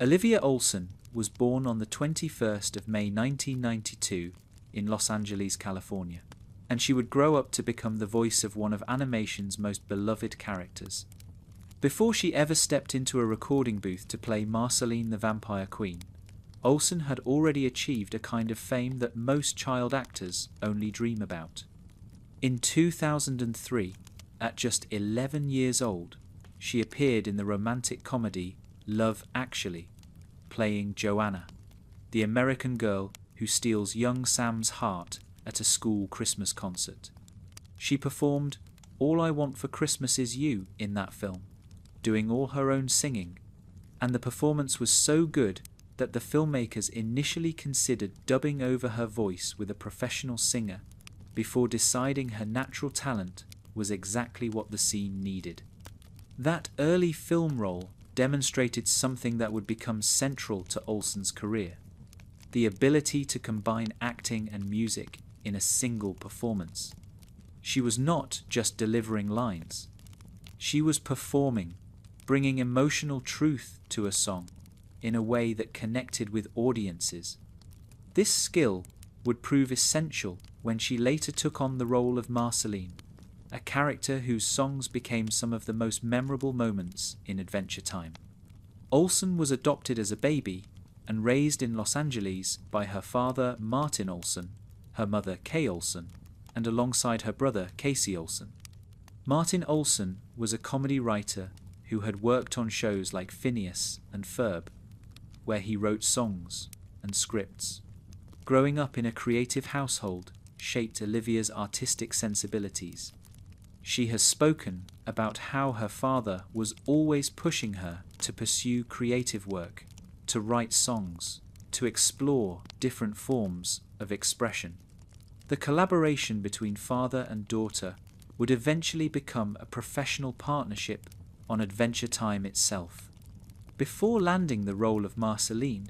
Olivia Olson was born on the 21st of May 1992 in Los Angeles, California, and she would grow up to become the voice of one of animation's most beloved characters. Before she ever stepped into a recording booth to play Marceline the Vampire Queen, Olson had already achieved a kind of fame that most child actors only dream about. In 2003, at just 11 years old, she appeared in the romantic comedy Love Actually, playing Joanna, the American girl who steals young Sam's heart at a school Christmas concert. She performed All I Want for Christmas Is You in that film, doing all her own singing, and the performance was so good that the filmmakers initially considered dubbing over her voice with a professional singer before deciding her natural talent was exactly what the scene needed. That early film role demonstrated something that would become central to Olson's career: the ability to combine acting and music in a single performance. She was not just delivering lines. She was performing, bringing emotional truth to a song in a way that connected with audiences. This skill would prove essential when she later took on the role of Marceline, a character whose songs became some of the most memorable moments in Adventure Time. Olson was adopted as a baby and raised in Los Angeles by her father Martin Olson, her mother Kay Olson, and alongside her brother Casey Olson. Martin Olson was a comedy writer who had worked on shows like Phineas and Ferb, where he wrote songs and scripts. Growing up in a creative household shaped Olivia's artistic sensibilities. She has spoken about how her father was always pushing her to pursue creative work, to write songs, to explore different forms of expression. The collaboration between father and daughter would eventually become a professional partnership on Adventure Time itself. Before landing the role of Marceline,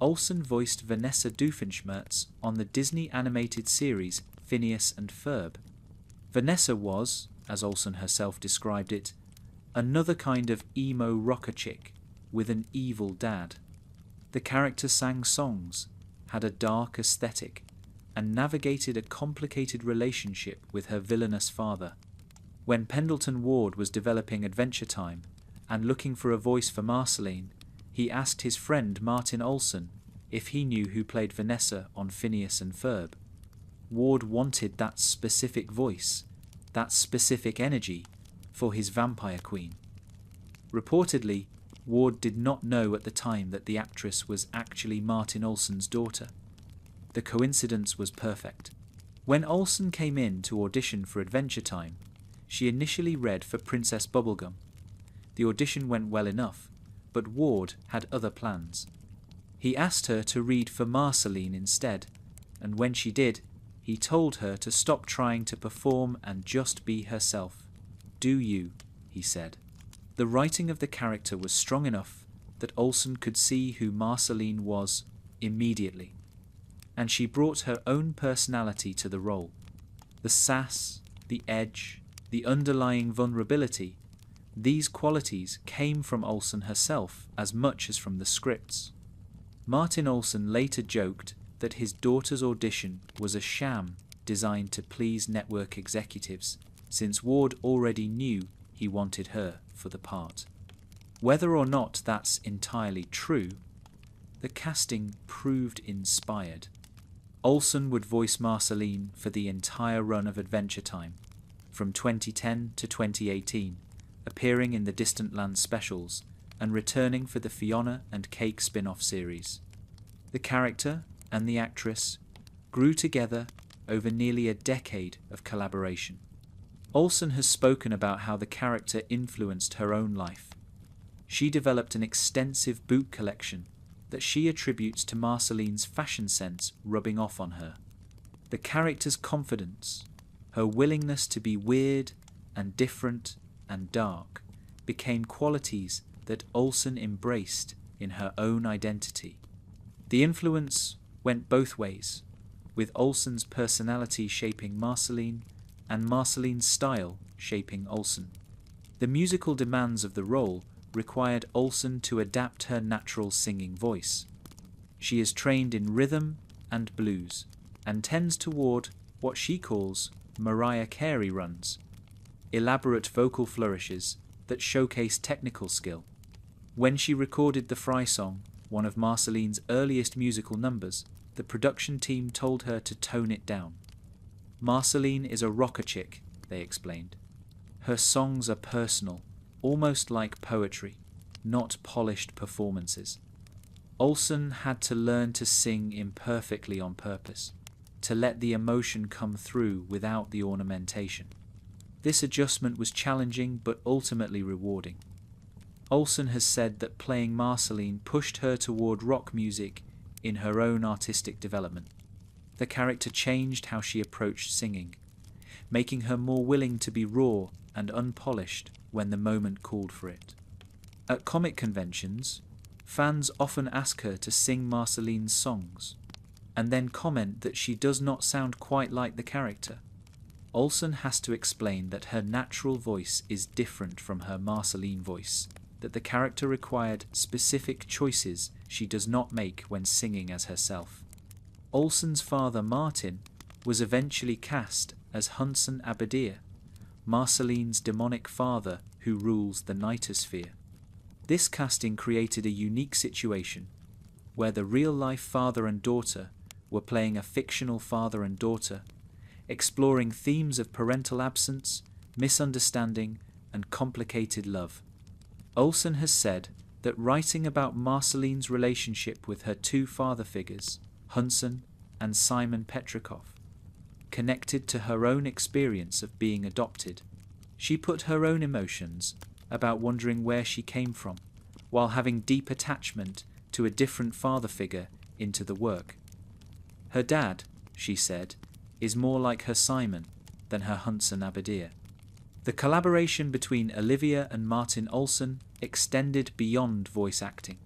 Olson voiced Vanessa Doofenshmirtz on the Disney animated series Phineas and Ferb. Vanessa was, as Olson herself described it, another kind of emo rocker chick with an evil dad. The character sang songs, had a dark aesthetic, and navigated a complicated relationship with her villainous father. When Pendleton Ward was developing Adventure Time and looking for a voice for Marceline, he asked his friend Martin Olson if he knew who played Vanessa on Phineas and Ferb. Ward wanted that specific voice, that specific energy, for his Vampire Queen. Reportedly, Ward did not know at the time that the actress was actually Martin Olson's daughter. The coincidence was perfect. When Olson came in to audition for Adventure Time, she initially read for Princess Bubblegum. The audition went well enough, but Ward had other plans. He asked her to read for Marceline instead, and when she did, he told her to stop trying to perform and just be herself. "Do you," he said. The writing of the character was strong enough that Olson could see who Marceline was immediately, and she brought her own personality to the role. The sass, the edge, the underlying vulnerability, these qualities came from Olson herself as much as from the scripts. Martin Olson later joked that his daughter's audition was a sham designed to please network executives, since Ward already knew he wanted her for the part. Whether or not that's entirely true, the casting proved inspired. Olson would voice Marceline for the entire run of Adventure Time, from 2010 to 2018, appearing in the Distant Land specials and returning for the Fiona and Cake spin-off series. The character and the actress grew together over nearly a decade of collaboration. Olson has spoken about how the character influenced her own life. She developed an extensive boot collection that she attributes to Marceline's fashion sense rubbing off on her. The character's confidence, her willingness to be weird and different and dark, became qualities that Olson embraced in her own identity. The influence went both ways, with Olson's personality shaping Marceline and Marceline's style shaping Olson. The musical demands of the role required Olsen to adapt her natural singing voice. She is trained in rhythm and blues, and tends toward what she calls Mariah Carey runs, elaborate vocal flourishes that showcase technical skill. When she recorded the Fry song, one of Marceline's earliest musical numbers, the production team told her to tone it down. Marceline is a rocker chick, they explained. Her songs are personal, almost like poetry, not polished performances. Olsen had to learn to sing imperfectly on purpose, to let the emotion come through without the ornamentation. This adjustment was challenging but ultimately rewarding. Olsen has said that playing Marceline pushed her toward rock music in her own artistic development. The character changed how she approached singing, making her more willing to be raw and unpolished when the moment called for it. At comic conventions, fans often ask her to sing Marceline's songs, and then comment that she does not sound quite like the character. Olsen has to explain that her natural voice is different from her Marceline voice, that the character required specific choices she does not make when singing as herself. Olsen's father, Martin, was eventually cast as Hunson Abadir, Marceline's demonic father who rules the Nightosphere. This casting created a unique situation where the real-life father and daughter were playing a fictional father and daughter, exploring themes of parental absence, misunderstanding, and complicated love. Olsen has said that writing about Marceline's relationship with her two father figures, Hunson and Simon Petrikov, connected to her own experience of being adopted. She put her own emotions about wondering where she came from, while having deep attachment to a different father figure into the work. Her dad, she said, is more like her Simon than her Hunson Abadir. The collaboration between Olivia and Martin Olsen extended beyond voice acting.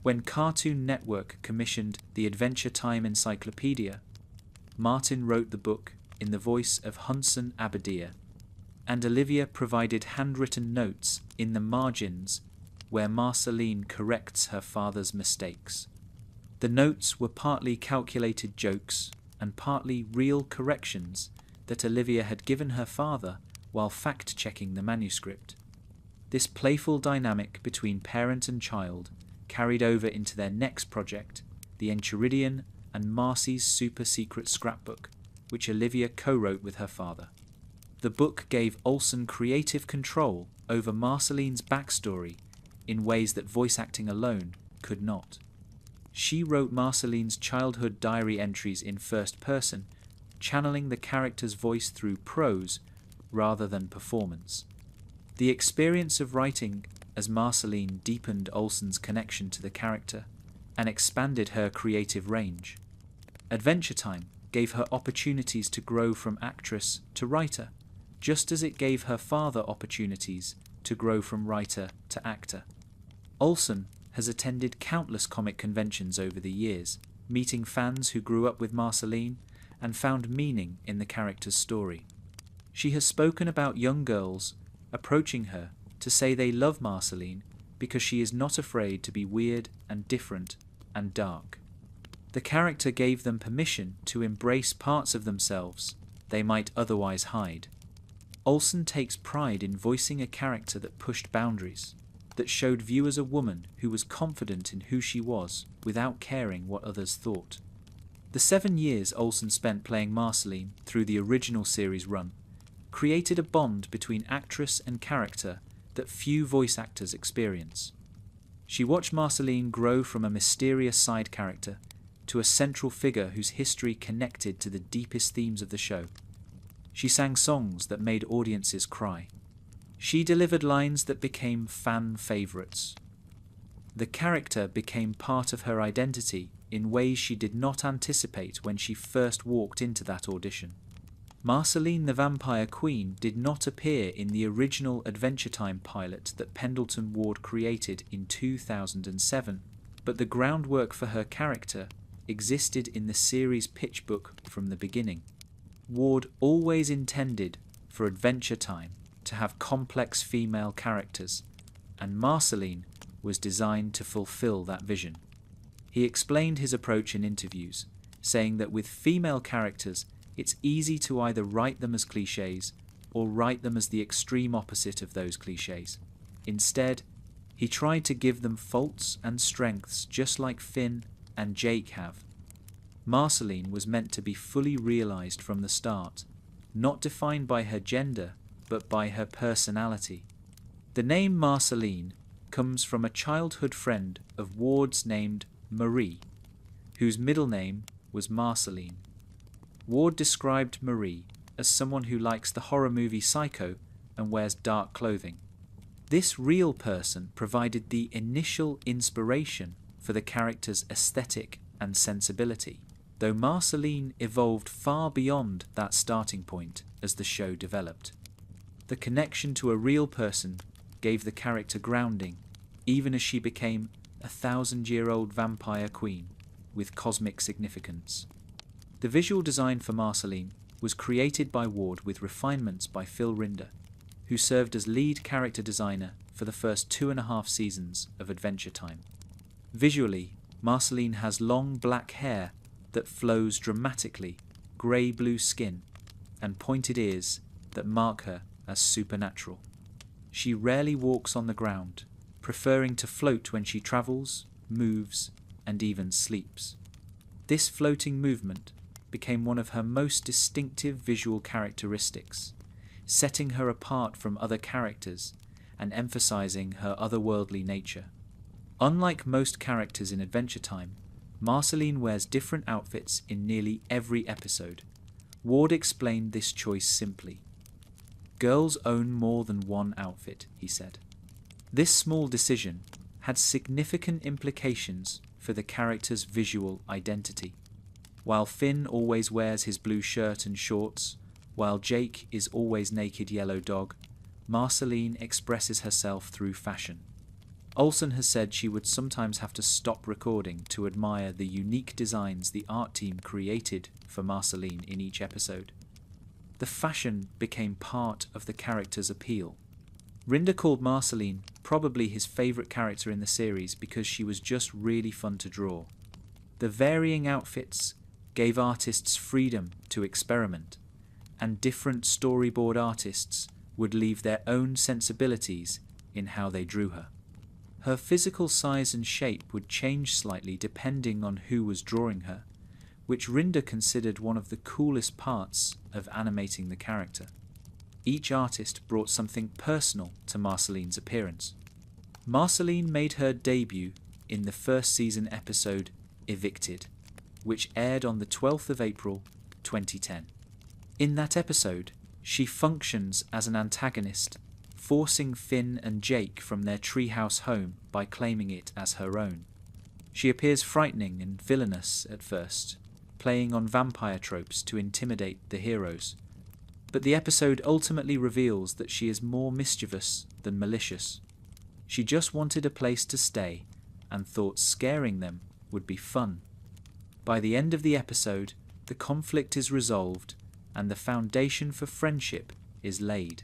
When Cartoon Network commissioned the Adventure Time Encyclopedia, Martin wrote the book in the voice of Hunson Abadir, and Olivia provided handwritten notes in the margins where Marceline corrects her father's mistakes. The notes were partly calculated jokes and partly real corrections that Olivia had given her father while fact-checking the manuscript. This playful dynamic between parent and child carried over into their next project, the Enchiridion and Marcy's super-secret scrapbook, which Olivia co-wrote with her father. The book gave Olsen creative control over Marceline's backstory in ways that voice acting alone could not. She wrote Marceline's childhood diary entries in first person, channeling the character's voice through prose rather than performance. The experience of writing as Marceline deepened Olsen's connection to the character and expanded her creative range. Adventure Time gave her opportunities to grow from actress to writer, just as it gave her father opportunities to grow from writer to actor. Olsen has attended countless comic conventions over the years, meeting fans who grew up with Marceline and found meaning in the character's story. She has spoken about young girls approaching her to say they love Marceline because she is not afraid to be weird and different and dark. The character gave them permission to embrace parts of themselves they might otherwise hide. Olsen takes pride in voicing a character that pushed boundaries, that showed viewers a woman who was confident in who she was without caring what others thought. The 7 years Olsen spent playing Marceline through the original series run created a bond between actress and character that few voice actors experience. She watched Marceline grow from a mysterious side character to a central figure whose history connected to the deepest themes of the show. She sang songs that made audiences cry. She delivered lines that became fan favorites. The character became part of her identity in ways she did not anticipate when she first walked into that audition. Marceline the Vampire Queen did not appear in the original Adventure Time pilot that Pendleton Ward created in 2007, but the groundwork for her character existed in the series pitch book from the beginning. Ward always intended for Adventure Time to have complex female characters, and Marceline was designed to fulfill that vision. He explained his approach in interviews, saying that with female characters, it's easy to either write them as clichés or write them as the extreme opposite of those clichés. Instead, he tried to give them faults and strengths just like Finn and Jake have. Marceline was meant to be fully realized from the start, not defined by her gender, but by her personality. The name Marceline comes from a childhood friend of Ward's named Marie, whose middle name was Marceline. Ward described Marie as someone who likes the horror movie Psycho and wears dark clothing. This real person provided the initial inspiration for the character's aesthetic and sensibility, though Marceline evolved far beyond that starting point as the show developed. The connection to a real person gave the character grounding, even as she became a 1,000-year-old vampire queen with cosmic significance. The visual design for Marceline was created by Ward with refinements by Phil Rinder, who served as lead character designer for the first 2.5 seasons of Adventure Time. Visually, Marceline has long black hair that flows dramatically, grey-blue skin, and pointed ears that mark her as supernatural. She rarely walks on the ground, preferring to float when she travels, moves, and even sleeps. This floating movement became one of her most distinctive visual characteristics, setting her apart from other characters and emphasizing her otherworldly nature. Unlike most characters in Adventure Time, Marceline wears different outfits in nearly every episode. Ward explained this choice simply. "Girls own more than one outfit," he said. This small decision had significant implications for the character's visual identity. While Finn always wears his blue shirt and shorts, while Jake is always naked yellow dog, Marceline expresses herself through fashion. Olsen has said she would sometimes have to stop recording to admire the unique designs the art team created for Marceline in each episode. The fashion became part of the character's appeal. Rinder called Marceline probably his favourite character in the series because she was just really fun to draw. The varying outfits gave artists freedom to experiment, and different storyboard artists would leave their own sensibilities in how they drew her. Her physical size and shape would change slightly depending on who was drawing her, which Rinder considered one of the coolest parts of animating the character. Each artist brought something personal to Marceline's appearance. Marceline made her debut in the first season episode Evicted, which aired on the 12th of April 2010. In that episode, she functions as an antagonist, forcing Finn and Jake from their treehouse home by claiming it as her own. She appears frightening and villainous at first, playing on vampire tropes to intimidate the heroes. But the episode ultimately reveals that she is more mischievous than malicious. She just wanted a place to stay and thought scaring them would be fun. By the end of the episode, the conflict is resolved and the foundation for friendship is laid.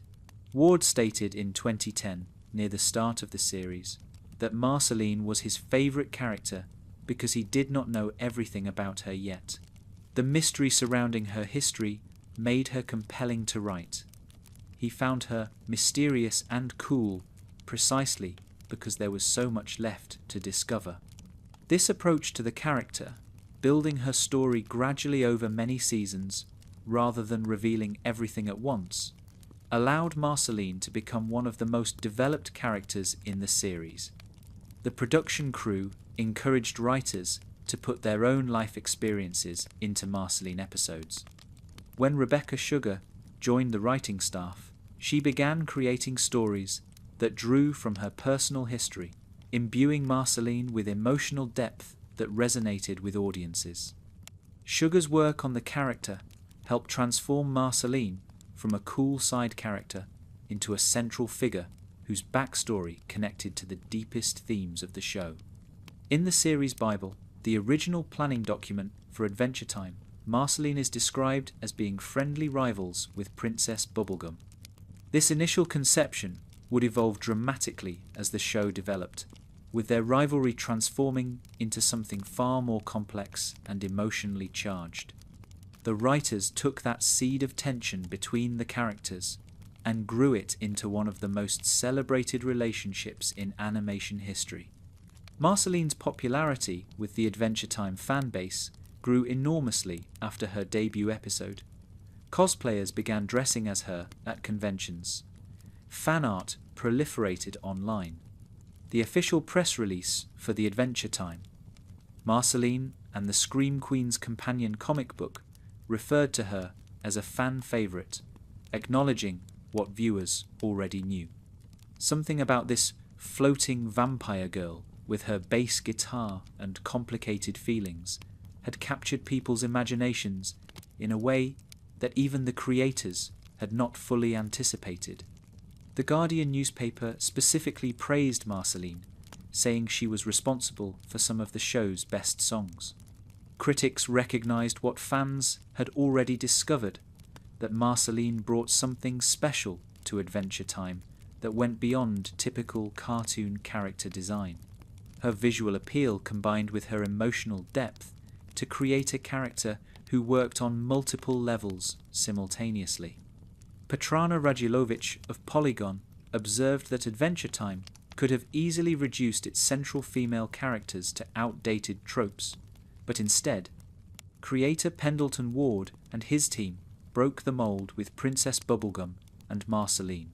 Ward stated in 2010, near the start of the series, that Marceline was his favourite character because he did not know everything about her yet. The mystery surrounding her history made her compelling to write. He found her mysterious and cool precisely because there was so much left to discover. This approach to the character, building her story gradually over many seasons rather than revealing everything at once, allowed Marceline to become one of the most developed characters in the series. The production crew encouraged writers to put their own life experiences into Marceline episodes. When Rebecca Sugar joined the writing staff, she began creating stories that drew from her personal history, imbuing Marceline with emotional depth that resonated with audiences. Sugar's work on the character helped transform Marceline from a cool side character into a central figure whose backstory connected to the deepest themes of the show. In the series Bible, the original planning document for Adventure Time, Marceline is described as being friendly rivals with Princess Bubblegum. This initial conception would evolve dramatically as the show developed, with their rivalry transforming into something far more complex and emotionally charged. The writers took that seed of tension between the characters and grew it into one of the most celebrated relationships in animation history. Marceline's popularity with the Adventure Time fanbase grew enormously after her debut episode. Cosplayers began dressing as her at conventions. Fan art proliferated online. The official press release for the Adventure Time, Marceline and the Scream Queen's companion comic book, referred to her as a fan favourite, acknowledging what viewers already knew. Something about this floating vampire girl with her bass guitar and complicated feelings had captured people's imaginations in a way that even the creators had not fully anticipated. The Guardian newspaper specifically praised Marceline, saying she was responsible for some of the show's best songs. Critics recognised what fans had already discovered, that Marceline brought something special to Adventure Time that went beyond typical cartoon character design. Her visual appeal combined with her emotional depth to create a character who worked on multiple levels simultaneously. Petrana Radulovic of Polygon observed that Adventure Time could have easily reduced its central female characters to outdated tropes, but instead, creator Pendleton Ward and his team broke the mold with Princess Bubblegum and Marceline.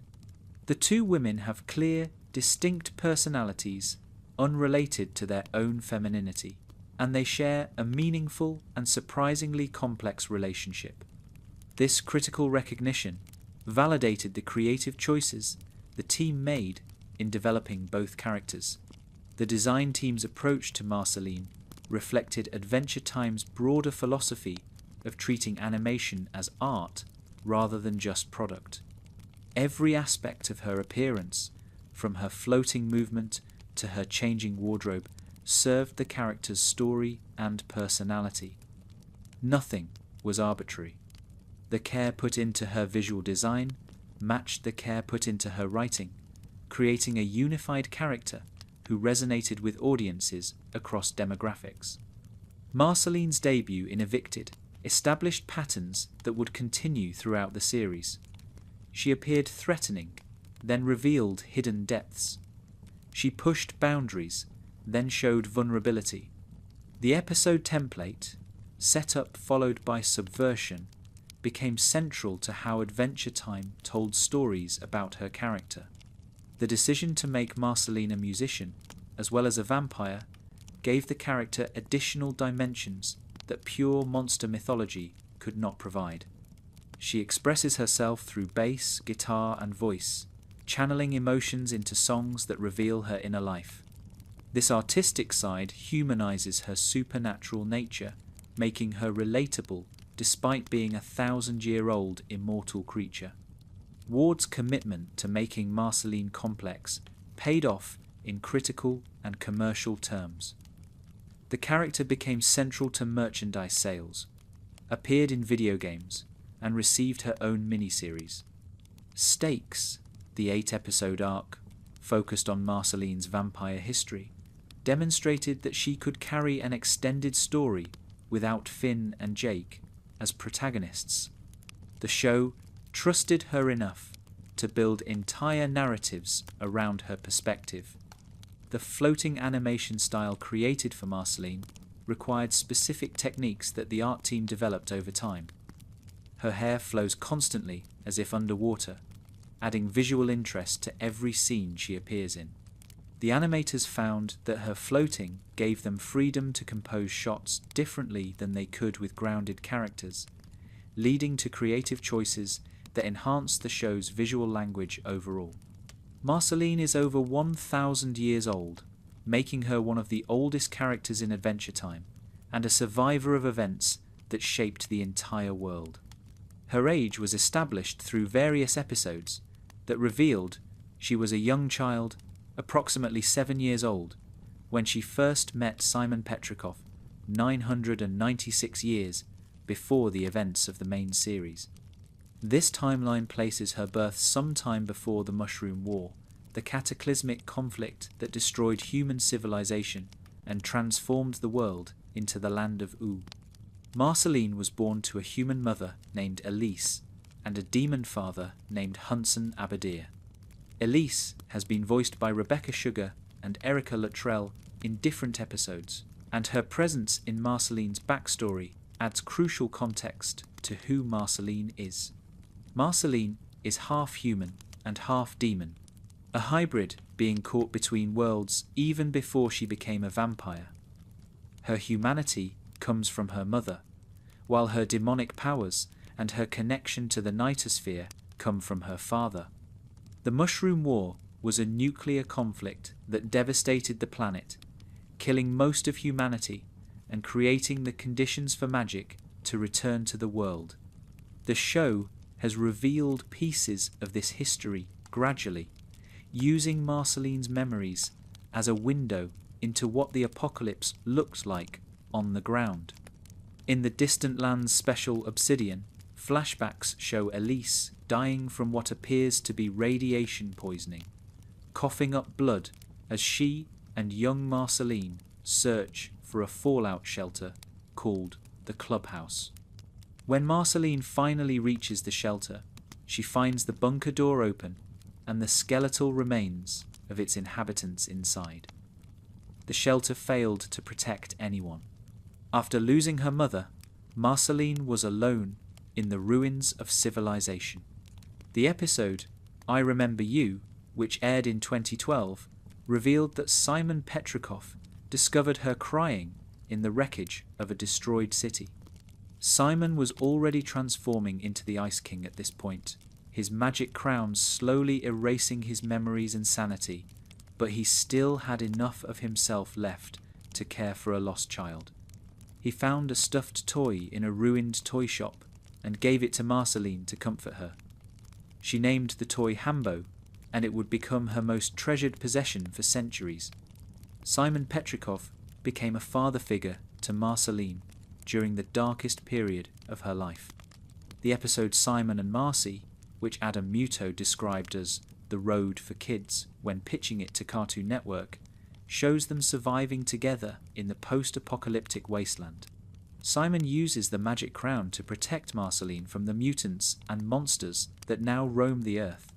The two women have clear, distinct personalities unrelated to their own femininity, and they share a meaningful and surprisingly complex relationship. This critical recognition validated the creative choices the team made in developing both characters. The design team's approach to Marceline reflected Adventure Time's broader philosophy of treating animation as art rather than just product. Every aspect of her appearance, from her floating movement to her changing wardrobe, served the character's story and personality. Nothing was arbitrary. The care put into her visual design matched the care put into her writing, creating a unified character who resonated with audiences across demographics. Marceline's debut in Evicted established patterns that would continue throughout the series. She appeared threatening, then revealed hidden depths. She pushed boundaries, then showed vulnerability. The episode template, setup followed by subversion, became central to how Adventure Time told stories about her character. The decision to make Marceline a musician, as well as a vampire, gave the character additional dimensions that pure monster mythology could not provide. She expresses herself through bass, guitar, and voice, channeling emotions into songs that reveal her inner life. This artistic side humanizes her supernatural nature, making her relatable despite being a 1,000-year-old immortal creature. Ward's commitment to making Marceline complex paid off in critical and commercial terms. The character became central to merchandise sales, appeared in video games, and received her own miniseries. Stakes, the 8-episode arc, focused on Marceline's vampire history, demonstrated that she could carry an extended story without Finn and Jake as protagonists. The show trusted her enough to build entire narratives around her perspective. The floating animation style created for Marceline required specific techniques that the art team developed over time. Her hair flows constantly as if underwater, adding visual interest to every scene she appears in. The animators found that her floating gave them freedom to compose shots differently than they could with grounded characters, leading to creative choices that enhanced the show's visual language overall. Marceline is over 1,000 years old, making her one of the oldest characters in Adventure Time, and a survivor of events that shaped the entire world. Her age was established through various episodes that revealed she was a young child, approximately 7 years old, when she first met Simon Petrikov 996 years before the events of the main series. This timeline places her birth sometime before the Mushroom War, the cataclysmic conflict that destroyed human civilization and transformed the world into the land of Ooo. Marceline was born to a human mother named Elise and a demon father named Hunson Abadir. Elise has been voiced by Rebecca Sugar and Erica Luttrell in different episodes, and her presence in Marceline's backstory adds crucial context to who Marceline is. Marceline is half human and half demon, a hybrid being caught between worlds even before she became a vampire. Her humanity comes from her mother, while her demonic powers and her connection to the nightosphere come from her father. The Mushroom War was a nuclear conflict that devastated the planet, killing most of humanity and creating the conditions for magic to return to the world. The show has revealed pieces of this history gradually, using Marceline's memories as a window into what the apocalypse looked like on the ground. In the Distant Lands special Obsidian, flashbacks show Elise dying from what appears to be radiation poisoning, coughing up blood as she and young Marceline search for a fallout shelter called the Clubhouse. When Marceline finally reaches the shelter, she finds the bunker door open and the skeletal remains of its inhabitants inside. The shelter failed to protect anyone. After losing her mother, Marceline was alone in the ruins of civilization. The episode, I Remember You, which aired in 2012, revealed that Simon Petrikov discovered her crying in the wreckage of a destroyed city. Simon was already transforming into the Ice King at this point, his magic crown slowly erasing his memories and sanity, but he still had enough of himself left to care for a lost child. He found a stuffed toy in a ruined toy shop and gave it to Marceline to comfort her. She named the toy Hambo, and it would become her most treasured possession for centuries. Simon Petrikov became a father figure to Marceline during the darkest period of her life. The episode Simon and Marcy, which Adam Muto described as the road for kids when pitching it to Cartoon Network, shows them surviving together in the post-apocalyptic wasteland. Simon uses the magic crown to protect Marceline from the mutants and monsters that now roam the earth,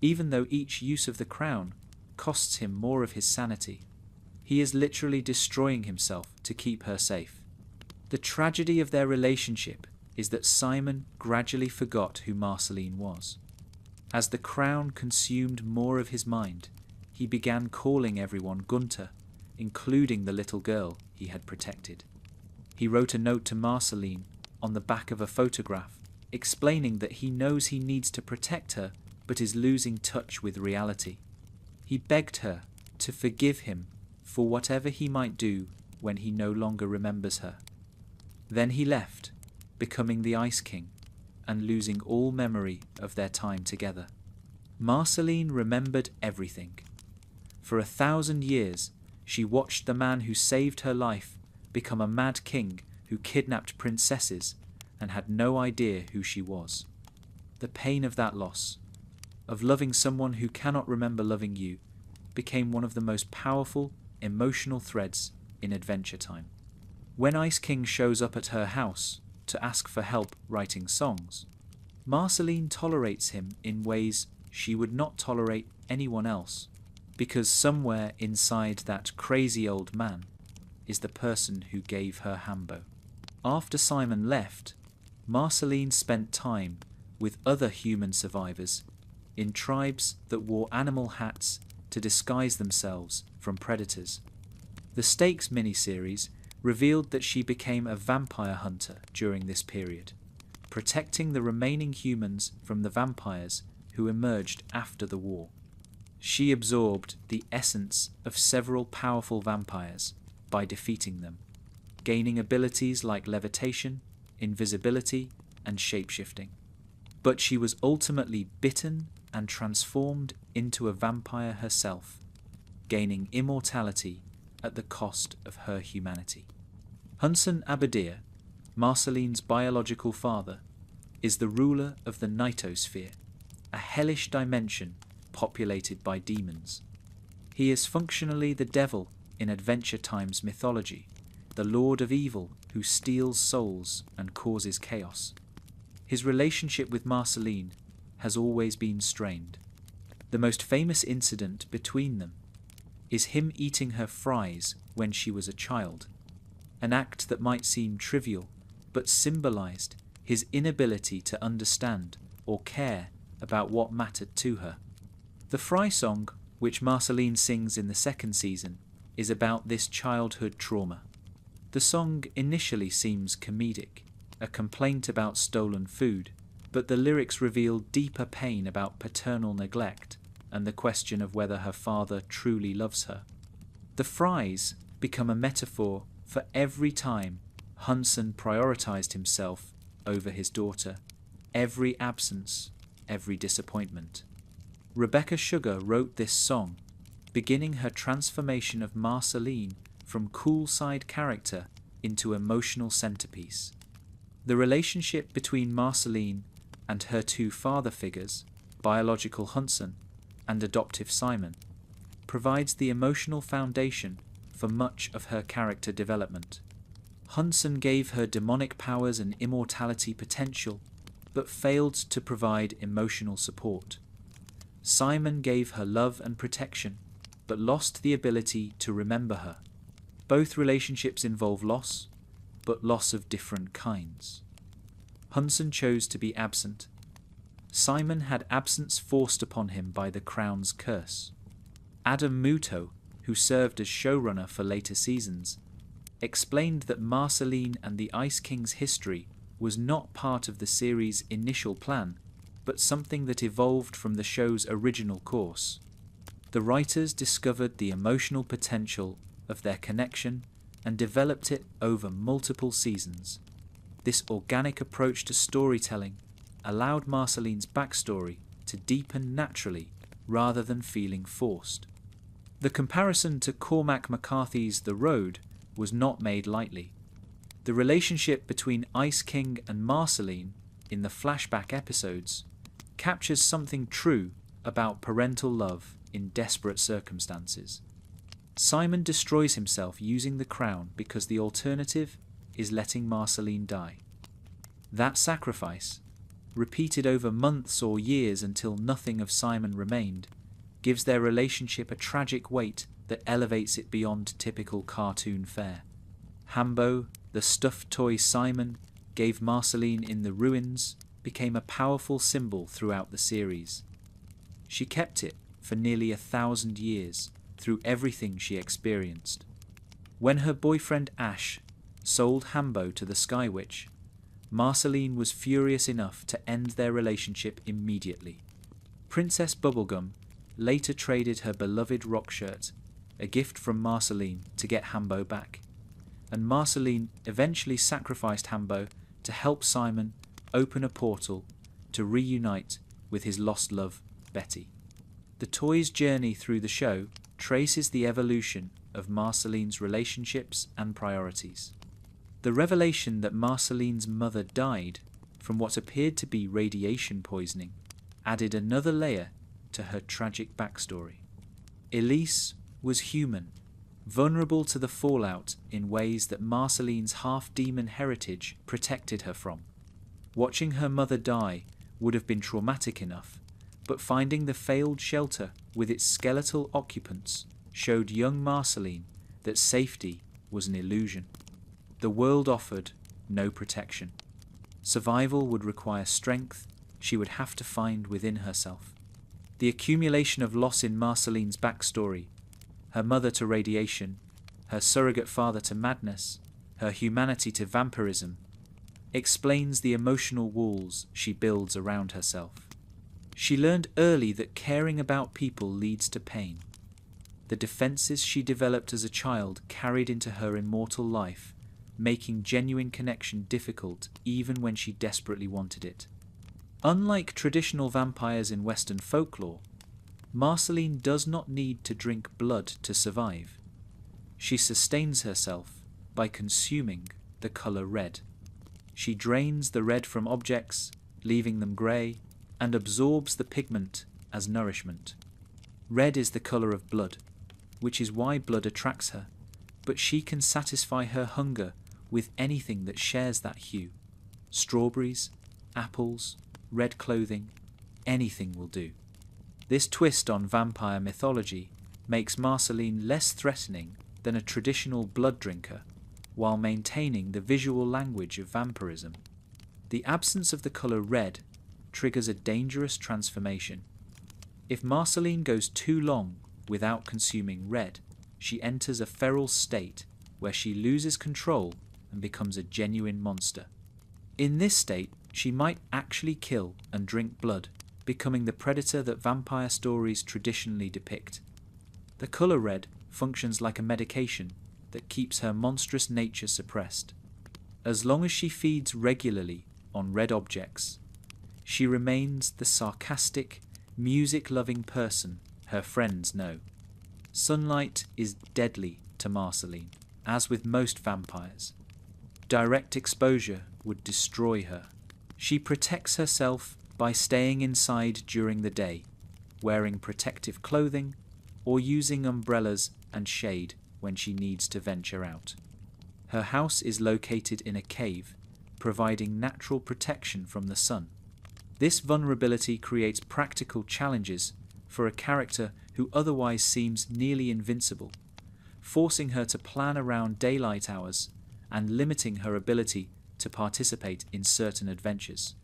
even though each use of the crown costs him more of his sanity. He is literally destroying himself to keep her safe. The tragedy of their relationship is that Simon gradually forgot who Marceline was. As the crown consumed more of his mind, he began calling everyone Gunter, including the little girl he had protected. He wrote a note to Marceline on the back of a photograph, explaining that he knows he needs to protect her but is losing touch with reality. He begged her to forgive him for whatever he might do when he no longer remembers her. Then he left, becoming the Ice King and losing all memory of their time together. Marceline remembered everything. For 1,000 years, she watched the man who saved her life become a mad king who kidnapped princesses and had no idea who she was. The pain of that loss, of loving someone who cannot remember loving you, became one of the most powerful emotional threads in Adventure Time. When Ice King shows up at her house to ask for help writing songs, Marceline tolerates him in ways she would not tolerate anyone else, because somewhere inside that crazy old man is the person who gave her Hambo. After Simon left, Marceline spent time with other human survivors in tribes that wore animal hats to disguise themselves from predators. The Stakes miniseries revealed that she became a vampire hunter during this period, protecting the remaining humans from the vampires who emerged after the war. She absorbed the essence of several powerful vampires by defeating them, gaining abilities like levitation, invisibility, and shapeshifting. But she was ultimately bitten and transformed into a vampire herself, gaining immortality at the cost of her humanity. Hunson Abadir, Marceline's biological father, is the ruler of the nightosphere, a hellish dimension populated by demons. He is functionally the devil in Adventure Time's mythology, the lord of evil who steals souls and causes chaos. His relationship with Marceline has always been strained. The most famous incident between them is him eating her fries when she was a child, an act that might seem trivial but symbolized his inability to understand or care about what mattered to her. The Fry song, which Marceline sings in the second season, is about this childhood trauma. The song initially seems comedic, a complaint about stolen food, but the lyrics reveal deeper pain about paternal neglect and the question of whether her father truly loves her. The Fries become a metaphor for every time Hunson prioritized himself over his daughter, every absence, every disappointment. Rebecca Sugar wrote this song, beginning her transformation of Marceline from cool side character into emotional centerpiece. The relationship between Marceline and her two father figures, biological Hunson and adoptive Simon, provides the emotional foundation for much of her character development. Hunson gave her demonic powers and immortality potential, but failed to provide emotional support. Simon gave her love and protection, but lost the ability to remember her. Both relationships involve loss, but loss of different kinds. Hunson chose to be absent. Simon had absence forced upon him by the Crown's curse. Adam Muto, who served as showrunner for later seasons, explained that Marceline and the Ice King's history was not part of the series' initial plan, but something that evolved from the show's original course. The writers discovered the emotional potential of their connection and developed it over multiple seasons. This organic approach to storytelling allowed Marceline's backstory to deepen naturally rather than feeling forced. The comparison to Cormac McCarthy's The Road was not made lightly. The relationship between Ice King and Marceline in the flashback episodes captures something true about parental love in desperate circumstances. Simon destroys himself using the crown because the alternative is letting Marceline die. That sacrifice, repeated over months or years until nothing of Simon remained, gives their relationship a tragic weight that elevates it beyond typical cartoon fare. Hambo, the stuffed toy Simon gave Marceline in the ruins, became a powerful symbol throughout the series. She kept it for nearly 1,000 years through everything she experienced. When her boyfriend Ash sold Hambo to the Sky Witch, Marceline was furious enough to end their relationship immediately. Princess Bubblegum later traded her beloved rock shirt, a gift from Marceline, to get Hambo back, and Marceline eventually sacrificed Hambo to help Simon open a portal to reunite with his lost love, Betty. The toy's journey through the show traces the evolution of Marceline's relationships and priorities. The revelation that Marceline's mother died from what appeared to be radiation poisoning added another layer to her tragic backstory. Elise was human, vulnerable to the fallout in ways that Marceline's half-demon heritage protected her from. Watching her mother die would have been traumatic enough, but finding the failed shelter with its skeletal occupants showed young Marceline that safety was an illusion. The world offered no protection. Survival would require strength she would have to find within herself. The accumulation of loss in Marceline's backstory, her mother to radiation, her surrogate father to madness, her humanity to vampirism, explains the emotional walls she builds around herself. She learned early that caring about people leads to pain. The defenses she developed as a child carried into her immortal life, making genuine connection difficult even when she desperately wanted it. Unlike traditional vampires in Western folklore, Marceline does not need to drink blood to survive. She sustains herself by consuming the colour red. She drains the red from objects, leaving them grey, and absorbs the pigment as nourishment. Red is the colour of blood, which is why blood attracts her, but she can satisfy her hunger with anything that shares that hue. Strawberries, apples, red clothing, anything will do. This twist on vampire mythology makes Marceline less threatening than a traditional blood drinker, while maintaining the visual language of vampirism. The absence of the colour red triggers a dangerous transformation. If Marceline goes too long without consuming red, she enters a feral state where she loses control and becomes a genuine monster. In this state, she might actually kill and drink blood, becoming the predator that vampire stories traditionally depict. The colour red functions like a medication that keeps her monstrous nature suppressed. As long as she feeds regularly on red objects, she remains the sarcastic, music-loving person her friends know. Sunlight is deadly to Marceline, as with most vampires. Direct exposure would destroy her. She protects herself by staying inside during the day, wearing protective clothing, or using umbrellas and shade when she needs to venture out. Her house is located in a cave, providing natural protection from the sun. This vulnerability creates practical challenges for a character who otherwise seems nearly invincible, forcing her to plan around daylight hours and limiting her ability to participate in certain adventures.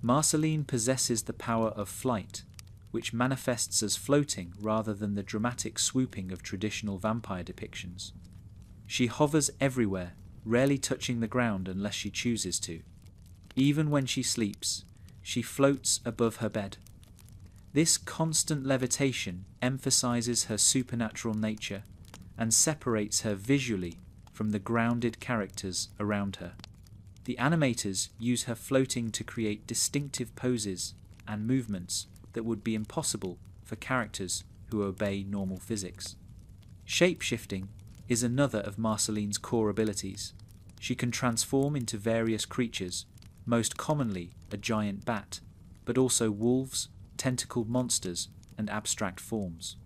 Marceline possesses the power of flight, which manifests as floating rather than the dramatic swooping of traditional vampire depictions. She hovers everywhere, rarely touching the ground unless she chooses to. Even when she sleeps, she floats above her bed. This constant levitation emphasizes her supernatural nature and separates her visually from the grounded characters around her. The animators use her floating to create distinctive poses and movements that would be impossible for characters who obey normal physics. Shape-shifting is another of Marceline's core abilities. She can transform into various creatures, most commonly a giant bat, but also wolves, tentacled monsters, and abstract forms.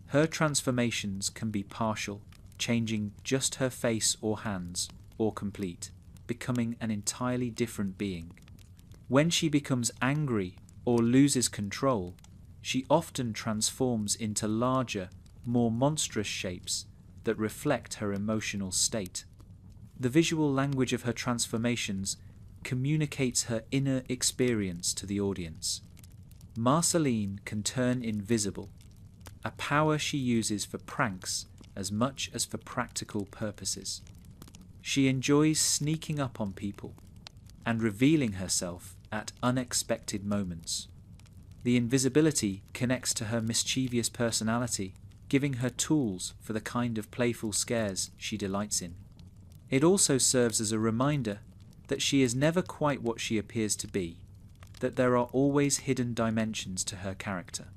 Her transformations can be partial, changing just her face or hands, or complete, becoming an entirely different being. When she becomes angry or loses control, she often transforms into larger, more monstrous shapes that reflect her emotional state. The visual language of her transformations communicates her inner experience to the audience. Marceline can turn invisible, a power she uses for pranks as much as for practical purposes. She enjoys sneaking up on people and revealing herself at unexpected moments. The invisibility connects to her mischievous personality, giving her tools for the kind of playful scares she delights in. It also serves as a reminder that she is never quite what she appears to be, that there are always hidden dimensions to her character.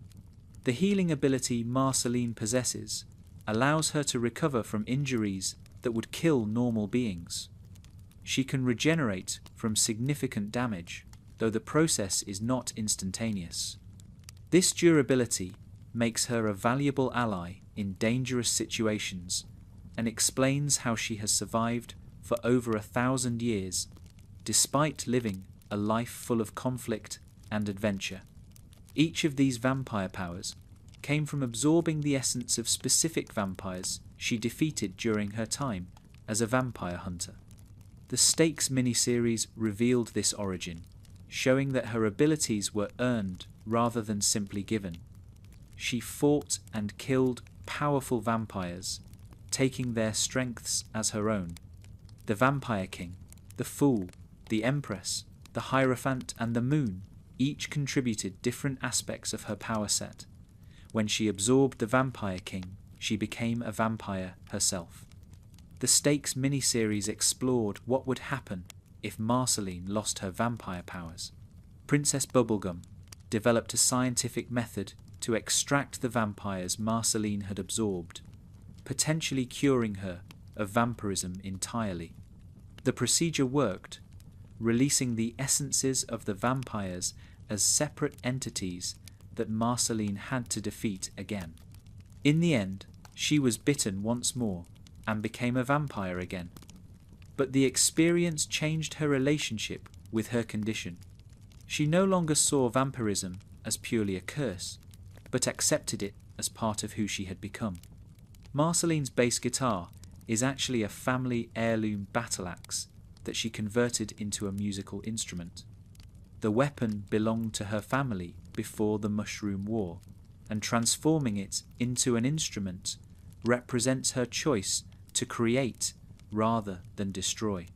The healing ability Marceline possesses allows her to recover from injuries that would kill normal beings. She can regenerate from significant damage, though the process is not instantaneous. This durability makes her a valuable ally in dangerous situations and explains how she has survived for over 1,000 years, despite living a life full of conflict and adventure. Each of these vampire powers came from absorbing the essence of specific vampires she defeated during her time as a vampire hunter. The Stakes miniseries revealed this origin, showing that her abilities were earned rather than simply given. She fought and killed powerful vampires, taking their strengths as her own. The Vampire King, the Fool, the Empress, the Hierophant, and the Moon each contributed different aspects of her power set. When she absorbed the Vampire King, she became a vampire herself. The Stakes miniseries explored what would happen if Marceline lost her vampire powers. Princess Bubblegum developed a scientific method to extract the vampires Marceline had absorbed, potentially curing her of vampirism entirely. The procedure worked, releasing the essences of the vampires as separate entities that Marceline had to defeat again. In the end, she was bitten once more and became a vampire again. But the experience changed her relationship with her condition. She no longer saw vampirism as purely a curse, but accepted it as part of who she had become. Marceline's bass guitar is actually a family heirloom battle axe that she converted into a musical instrument. The weapon belonged to her family before the Mushroom War, and transforming it into an instrument represents her choice to create rather than destroy.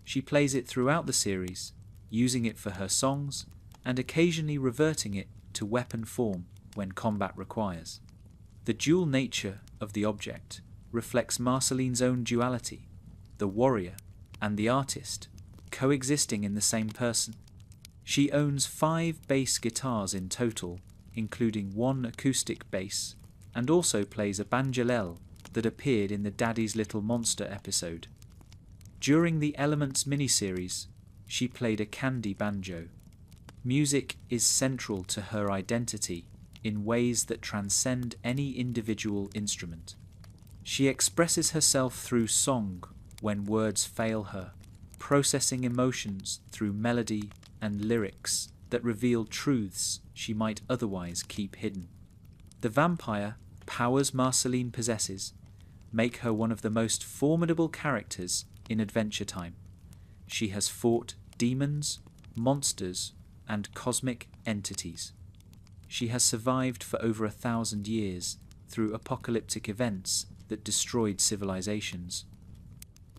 She plays it throughout the series, using it for her songs and occasionally reverting it to weapon form when combat requires. The dual nature of the object reflects Marceline's own duality, the warrior and the artist, coexisting in the same person. She owns 5 bass guitars in total, including 1 acoustic bass, and also plays a banjolele that appeared in the Daddy's Little Monster episode. During the Elements miniseries, she played a candy banjo. Music is central to her identity in ways that transcend any individual instrument. She expresses herself through song when words fail her, processing emotions through melody and lyrics that reveal truths she might otherwise keep hidden. The vampire powers Marceline possesses make her one of the most formidable characters in Adventure Time. She has fought demons, monsters, and cosmic entities. She has survived for over 1,000 years through apocalyptic events that destroyed civilizations.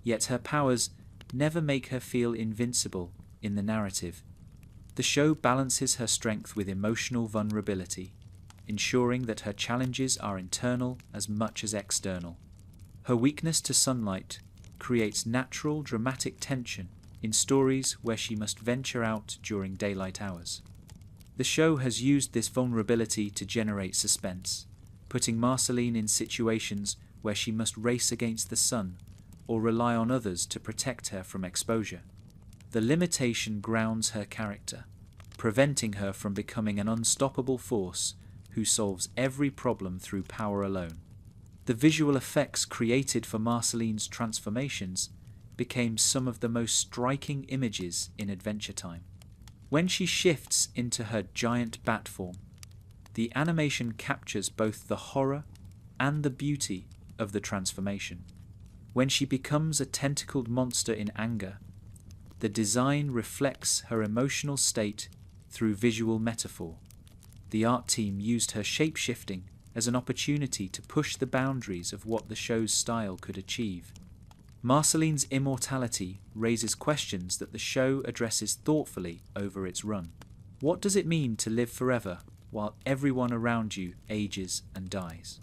Yet her powers never make her feel invincible in the narrative. The show balances her strength with emotional vulnerability, ensuring that her challenges are internal as much as external. Her weakness to sunlight creates natural dramatic tension in stories where she must venture out during daylight hours. The show has used this vulnerability to generate suspense, putting Marceline in situations where she must race against the sun or rely on others to protect her from exposure. The limitation grounds her character, preventing her from becoming an unstoppable force who solves every problem through power alone. The visual effects created for Marceline's transformations became some of the most striking images in Adventure Time. When she shifts into her giant bat form, the animation captures both the horror and the beauty of the transformation. When she becomes a tentacled monster in anger, the design reflects her emotional state through visual metaphor. The art team used her shape-shifting as an opportunity to push the boundaries of what the show's style could achieve. Marceline's immortality raises questions that the show addresses thoughtfully over its run. What does it mean to live forever while everyone around you ages and dies?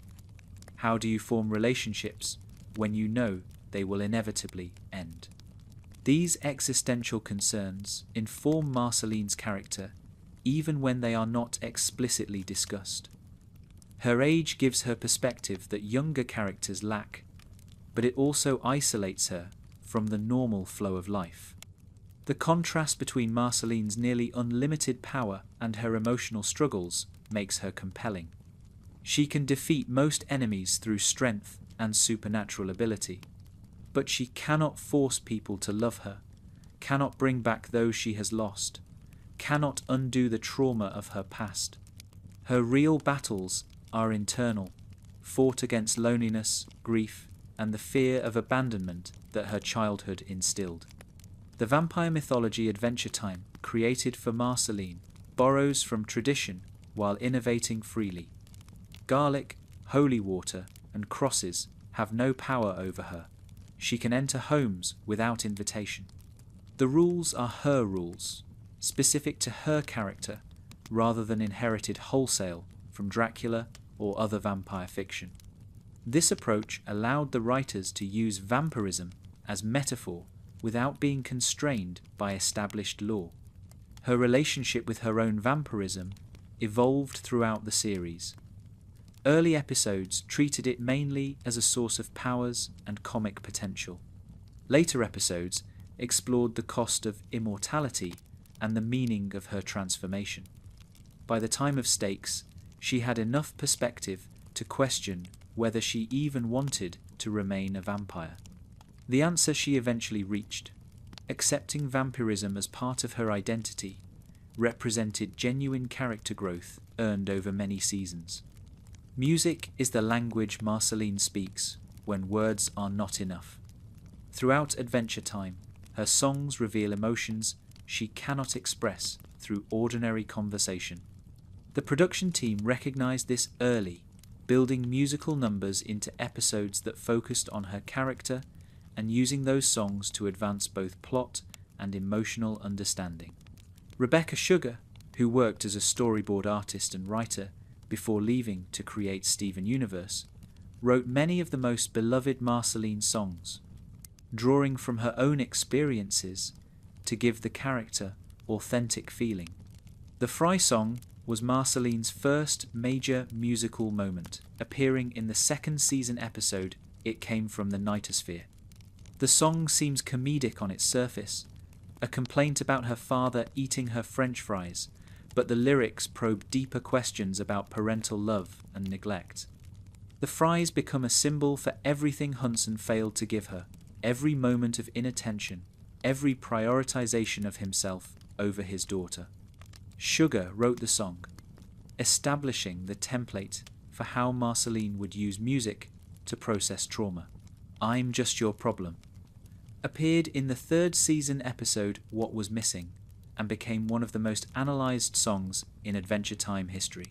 How do you form relationships when you know they will inevitably end? These existential concerns inform Marceline's character even when they are not explicitly discussed. Her age gives her perspective that younger characters lack, but it also isolates her from the normal flow of life. The contrast between Marceline's nearly unlimited power and her emotional struggles makes her compelling. She can defeat most enemies through strength and supernatural ability, but she cannot force people to love her, cannot bring back those she has lost, cannot undo the trauma of her past. Her real battles are internal, fought against loneliness, grief, and the fear of abandonment that her childhood instilled. The vampire mythology Adventure Time, created for Marceline, borrows from tradition while innovating freely. Garlic, holy water, and crosses have no power over her. She can enter homes without invitation. The rules are her rules, specific to her character, rather than inherited wholesale from Dracula or other vampire fiction. This approach allowed the writers to use vampirism as metaphor without being constrained by established law. Her relationship with her own vampirism evolved throughout the series. Early episodes treated it mainly as a source of powers and comic potential. Later episodes explored the cost of immortality and the meaning of her transformation. by the time of Stakes, she had enough perspective to question whether she even wanted to remain a vampire. The answer she eventually reached, accepting vampirism as part of her identity, represented genuine character growth earned over many seasons. Music is the language Marceline speaks when words are not enough. Throughout Adventure Time, her songs reveal emotions she cannot express through ordinary conversation. The production team recognized this early, building musical numbers into episodes that focused on her character and using those songs to advance both plot and emotional understanding. Rebecca Sugar, who worked as a storyboard artist and writer before leaving to create Steven Universe, wrote many of the most beloved Marceline songs, drawing from her own experiences to give the character authentic feeling. The Fry song was Marceline's first major musical moment, appearing in the second season episode It Came from the Nightosphere. The song seems comedic on its surface, a complaint about her father eating her French fries, but the lyrics probe deeper questions about parental love and neglect. The fries become a symbol for everything Hunson failed to give her, every moment of inattention, every prioritization of himself over his daughter. Sugar wrote the song, establishing the template for how Marceline would use music to process trauma. I'm Just Your Problem appeared in the third season episode What Was Missing and became one of the most analysed songs in Adventure Time history.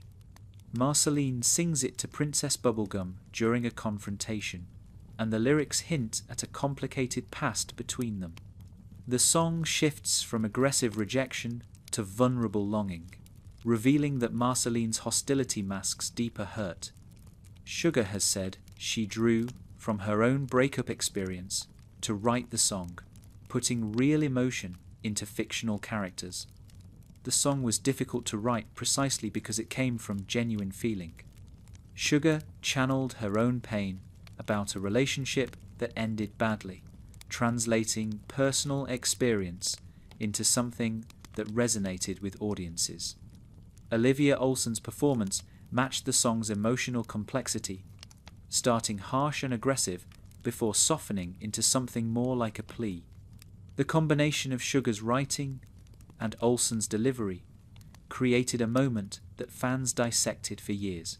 Marceline sings it to Princess Bubblegum during a confrontation, and the lyrics hint at a complicated past between them. The song shifts from aggressive rejection to vulnerable longing, revealing that Marceline's hostility masks deeper hurt. Sugar has said she drew from her own breakup experience to write the song, putting real emotion into fictional characters. The song was difficult to write precisely because it came from genuine feeling. Sugar channeled her own pain about a relationship that ended badly, translating personal experience into something that resonated with audiences. Olivia Olsen's performance matched the song's emotional complexity, starting harsh and aggressive before softening into something more like a plea. The combination of Sugar's writing and Olsen's delivery created a moment that fans dissected for years.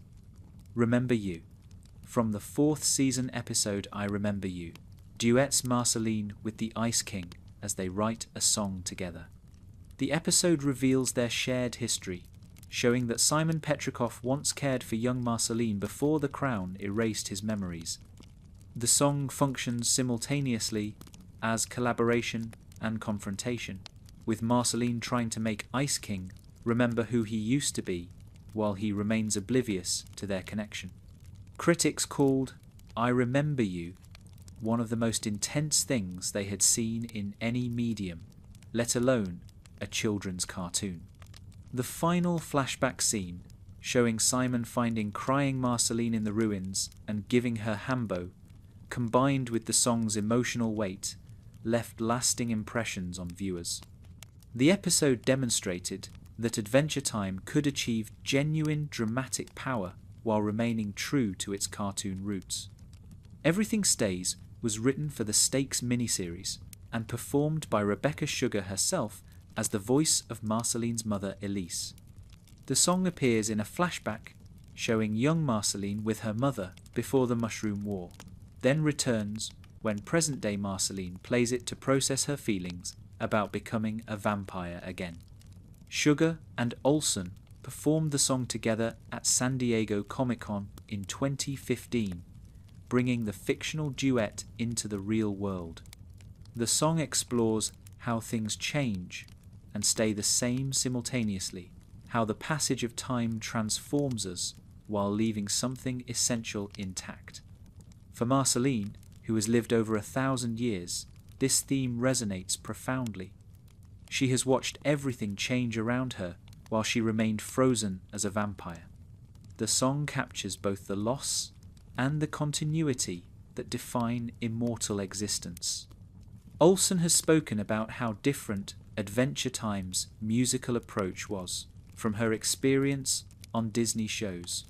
Remember You. From the fourth season episode I Remember You, duets Marceline with the Ice King as they write a song together. The episode reveals their shared history, showing that Simon Petrikov once cared for young Marceline before the crown erased his memories. The song functions simultaneously as collaboration and confrontation, with Marceline trying to make Ice King remember who he used to be while he remains oblivious to their connection. Critics called I Remember You one of the most intense things they had seen in any medium, let alone a children's cartoon. The final flashback scene, showing Simon finding crying Marceline in the ruins and giving her Hambo, combined with the song's emotional weight, left lasting impressions on viewers. The episode demonstrated that Adventure Time could achieve genuine dramatic power while remaining true to its cartoon roots. Everything Stays was written for the Stakes miniseries and performed by Rebecca Sugar herself as the voice of Marceline's mother Elise. The song appears in a flashback showing young Marceline with her mother before the Mushroom War, then returns when present-day Marceline plays it to process her feelings about becoming a vampire again. Sugar and Olsen performed the song together at San Diego Comic-Con in 2015, bringing the fictional duet into the real world. The song explores how things change and stay the same simultaneously, how the passage of time transforms us while leaving something essential intact. For Marceline, who has lived over 1,000 years, this theme resonates profoundly. She has watched everything change around her while she remained frozen as a vampire. The song captures both the loss and the continuity that define immortal existence. Olsen has spoken about how different Adventure Time's musical approach was. from her experience on Disney shows.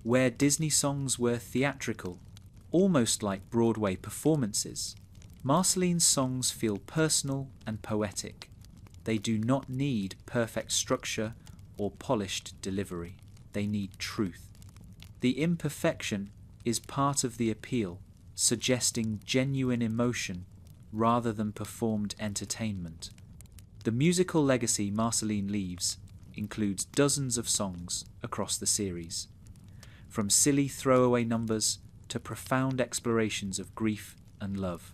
Where Disney songs were theatrical, almost like Broadway performances, Marceline's songs feel personal and poetic. They do not need perfect structure or polished delivery. They need truth. The imperfection is part of the appeal, suggesting genuine emotion rather than performed entertainment. The musical legacy Marceline leaves includes dozens of songs across the series, from silly throwaway numbers to profound explorations of grief and love.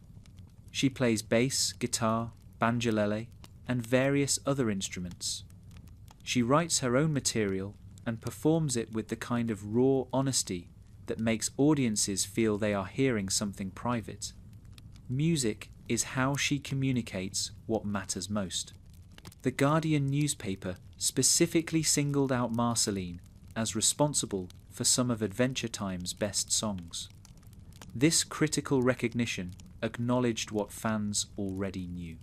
She plays bass, guitar, banjolele, and various other instruments. She writes her own material and performs it with the kind of raw honesty that makes audiences feel they are hearing something private. Music is how she communicates what matters most. The Guardian newspaper specifically singled out Marceline as responsible for some of Adventure Time's best songs. This critical recognition acknowledged what fans already knew.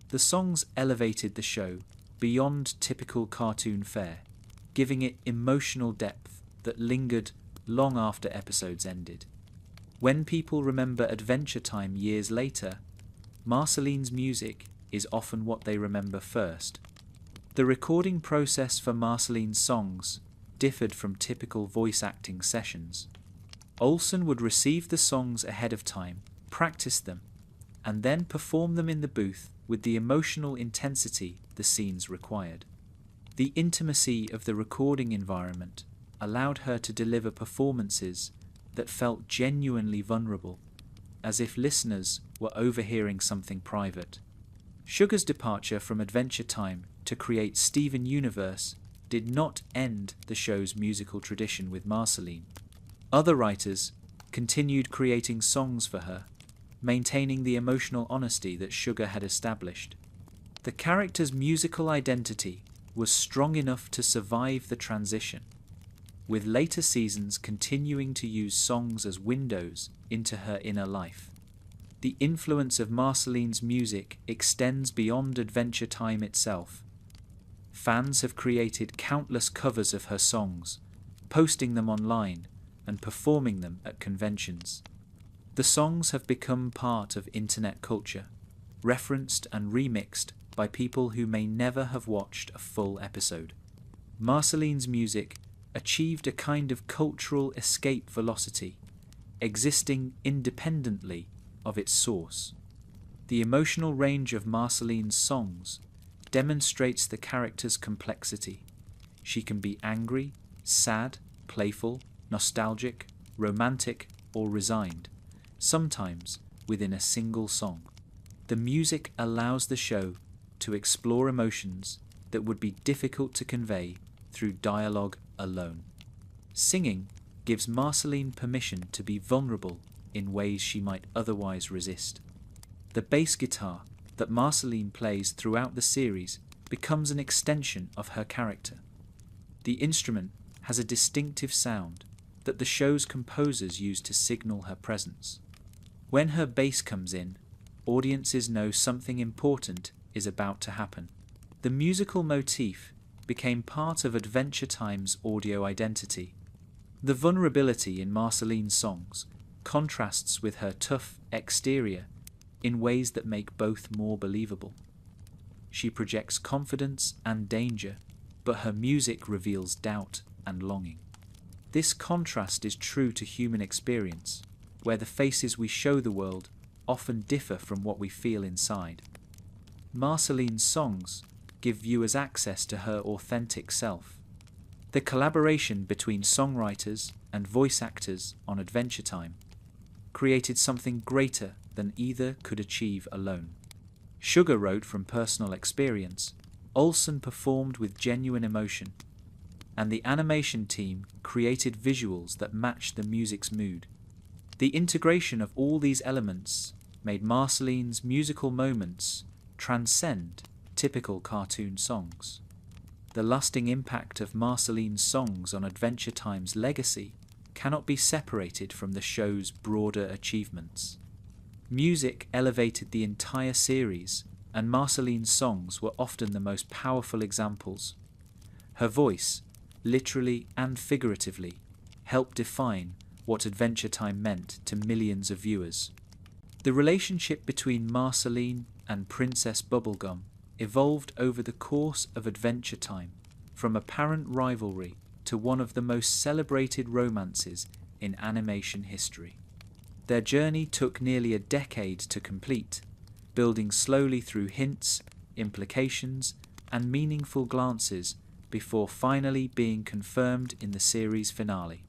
The songs elevated the show beyond typical cartoon fare, giving it emotional depth that lingered long after episodes ended. When people remember Adventure Time years later, Marceline's music is often what they remember first. The recording process for Marceline's songs differed from typical voice acting sessions. Olsen would receive the songs ahead of time, practice them, and then perform them in the booth with the emotional intensity the scenes required. The intimacy of the recording environment allowed her to deliver performances that felt genuinely vulnerable, as if listeners were overhearing something private. Sugar's departure from Adventure Time to create Steven Universe did not end the show's musical tradition with Marceline. Other writers continued creating songs for her, maintaining the emotional honesty that Sugar had established. The character's musical identity was strong enough to survive the transition, with later seasons continuing to use songs as windows into her inner life. The influence of Marceline's music extends beyond Adventure Time itself. Fans have created countless covers of her songs, posting them online and performing them at conventions. The songs have become part of internet culture, referenced and remixed by people who may never have watched a full episode. Marceline's music achieved a kind of cultural escape velocity, existing independently of its source. The emotional range of Marceline's songs demonstrates the character's complexity. She can be angry, sad, playful, nostalgic, romantic, or resigned, sometimes within a single song. The music allows the show to explore emotions that would be difficult to convey through dialogue alone. Singing gives Marceline permission to be vulnerable in ways she might otherwise resist. The bass guitar that Marceline plays throughout the series becomes an extension of her character. The instrument has a distinctive sound that the show's composers use to signal her presence. When her bass comes in, audiences know something important is about to happen. The musical motif became part of Adventure Time's audio identity. The vulnerability in Marceline's songs contrasts with her tough exterior in ways that make both more believable. She projects confidence and danger, but her music reveals doubt and longing. This contrast is true to human experience, where the faces we show the world often differ from what we feel inside. Marceline's songs give viewers access to her authentic self. The collaboration between songwriters and voice actors on Adventure Time created something greater than either could achieve alone. Sugar wrote from personal experience, Olsen performed with genuine emotion, and the animation team created visuals that matched the music's mood. The integration of all these elements made Marceline's musical moments transcend typical cartoon songs. The lasting impact of Marceline's songs on Adventure Time's legacy cannot be separated from the show's broader achievements. Music elevated the entire series, and Marceline's songs were often the most powerful examples. Her voice, literally and figuratively, helped define what Adventure Time meant to millions of viewers. The relationship between Marceline and Princess Bubblegum evolved over the course of Adventure Time, from apparent rivalry to one of the most celebrated romances in animation history. Their journey took nearly a decade to complete, building slowly through hints, implications, and meaningful glances before finally being confirmed in the series finale.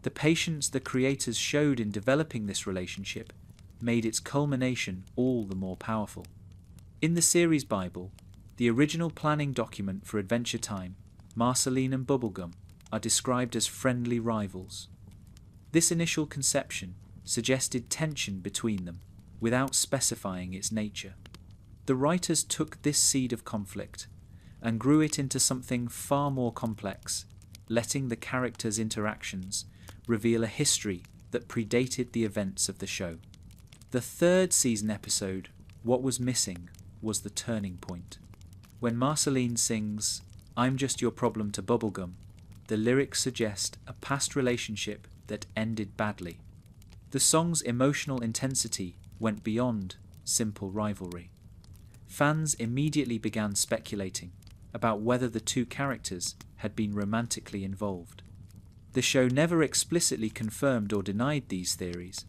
The patience the creators showed in developing this relationship made its culmination all the more powerful. In the series Bible, the original planning document for Adventure Time, Marceline and Bubblegum are described as friendly rivals. This initial conception suggested tension between them, without specifying its nature. The writers took this seed of conflict and grew it into something far more complex, letting the characters' interactions reveal a history that predated the events of the show. The third season episode, What Was Missing, was the turning point. When Marceline sings, "I'm just your problem" to Bubblegum, the lyrics suggest a past relationship that ended badly. The song's emotional intensity went beyond simple rivalry. Fans immediately began speculating about whether the two characters had been romantically involved. The show never explicitly confirmed or denied these theories,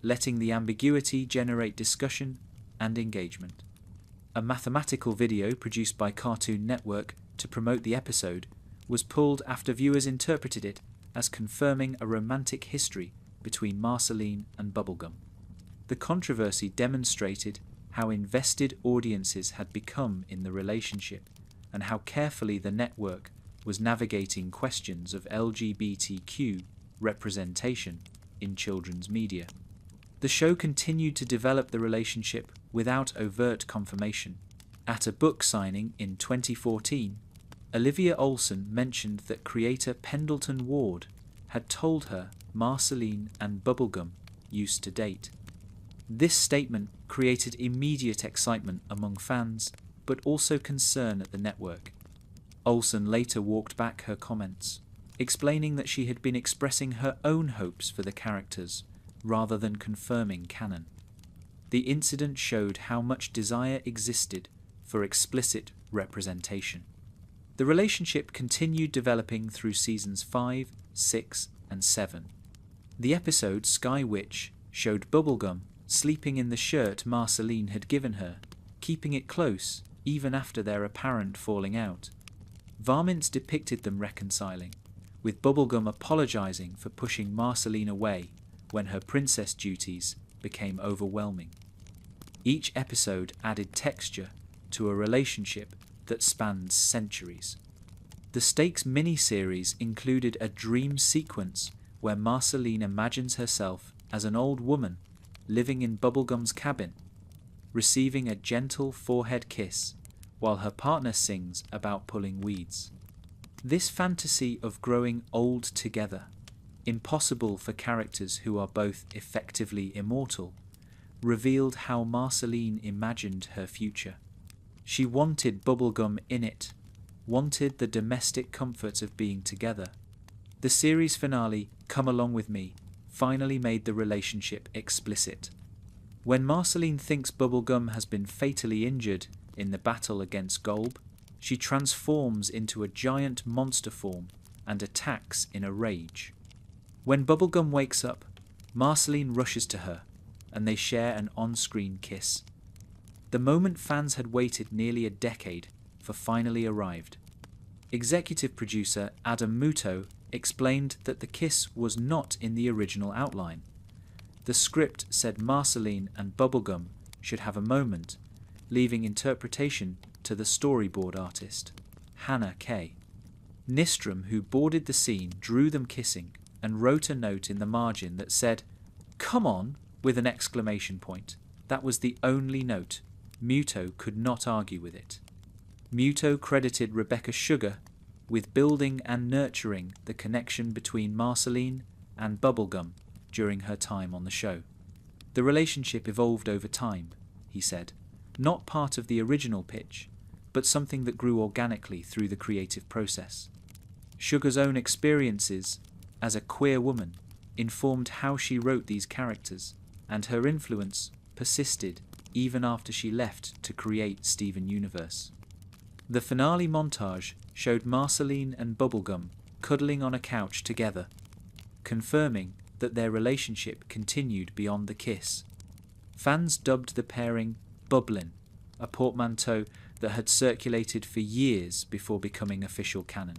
letting the ambiguity generate discussion and engagement. A mathematical video produced by Cartoon Network to promote the episode was pulled after viewers interpreted it as confirming a romantic history between Marceline and Bubblegum. The controversy demonstrated how invested audiences had become in the relationship and how carefully the network was navigating questions of LGBTQ representation in children's media. The show continued to develop the relationship without overt confirmation. At a book signing in 2014, Olivia Olson mentioned that creator Pendleton Ward had told her Marceline and Bubblegum used to date. This statement created immediate excitement among fans, but also concern at the network. Olson later walked back her comments, explaining that she had been expressing her own hopes for the characters rather than confirming canon. The incident showed how much desire existed for explicit representation. The relationship continued developing through seasons 5, 6, and 7. The episode Sky Witch showed Bubblegum sleeping in the shirt Marceline had given her, keeping it close even after their apparent falling out. Varmints depicted them reconciling, with Bubblegum apologising for pushing Marceline away when her princess duties became overwhelming. Each episode added texture to a relationship that spans centuries. The Stakes mini-series included a dream sequence where Marceline imagines herself as an old woman living in Bubblegum's cabin, receiving a gentle forehead kiss while her partner sings about pulling weeds. This fantasy of growing old together, impossible for characters who are both effectively immortal, revealed how Marceline imagined her future. She wanted Bubblegum in it, wanted the domestic comfort of being together. The series finale, Come Along With Me, finally made the relationship explicit. When Marceline thinks Bubblegum has been fatally injured in the battle against Golb, she transforms into a giant monster form and attacks in a rage. When Bubblegum wakes up, Marceline rushes to her, and they share an on-screen kiss. The moment fans had waited nearly a decade for finally arrived. Executive producer Adam Muto explained that the kiss was not in the original outline. The script said Marceline and Bubblegum should have a moment, leaving interpretation to the storyboard artist, Hannah Kay. Nystrom, who boarded the scene, drew them kissing and wrote a note in the margin that said, "Come on," with an exclamation point. That was the only note. Muto could not argue with it. Muto credited Rebecca Sugar with building and nurturing the connection between Marceline and Bubblegum during her time on the show. The relationship evolved over time, he said, not part of the original pitch, but something that grew organically through the creative process. Sugar's own experiences as a queer woman informed how she wrote these characters, and her influence persisted even after she left to create Steven Universe. The finale montage showed Marceline and Bubblegum cuddling on a couch together, confirming that their relationship continued beyond the kiss. Fans dubbed the pairing Bubblin', a portmanteau that had circulated for years before becoming official canon.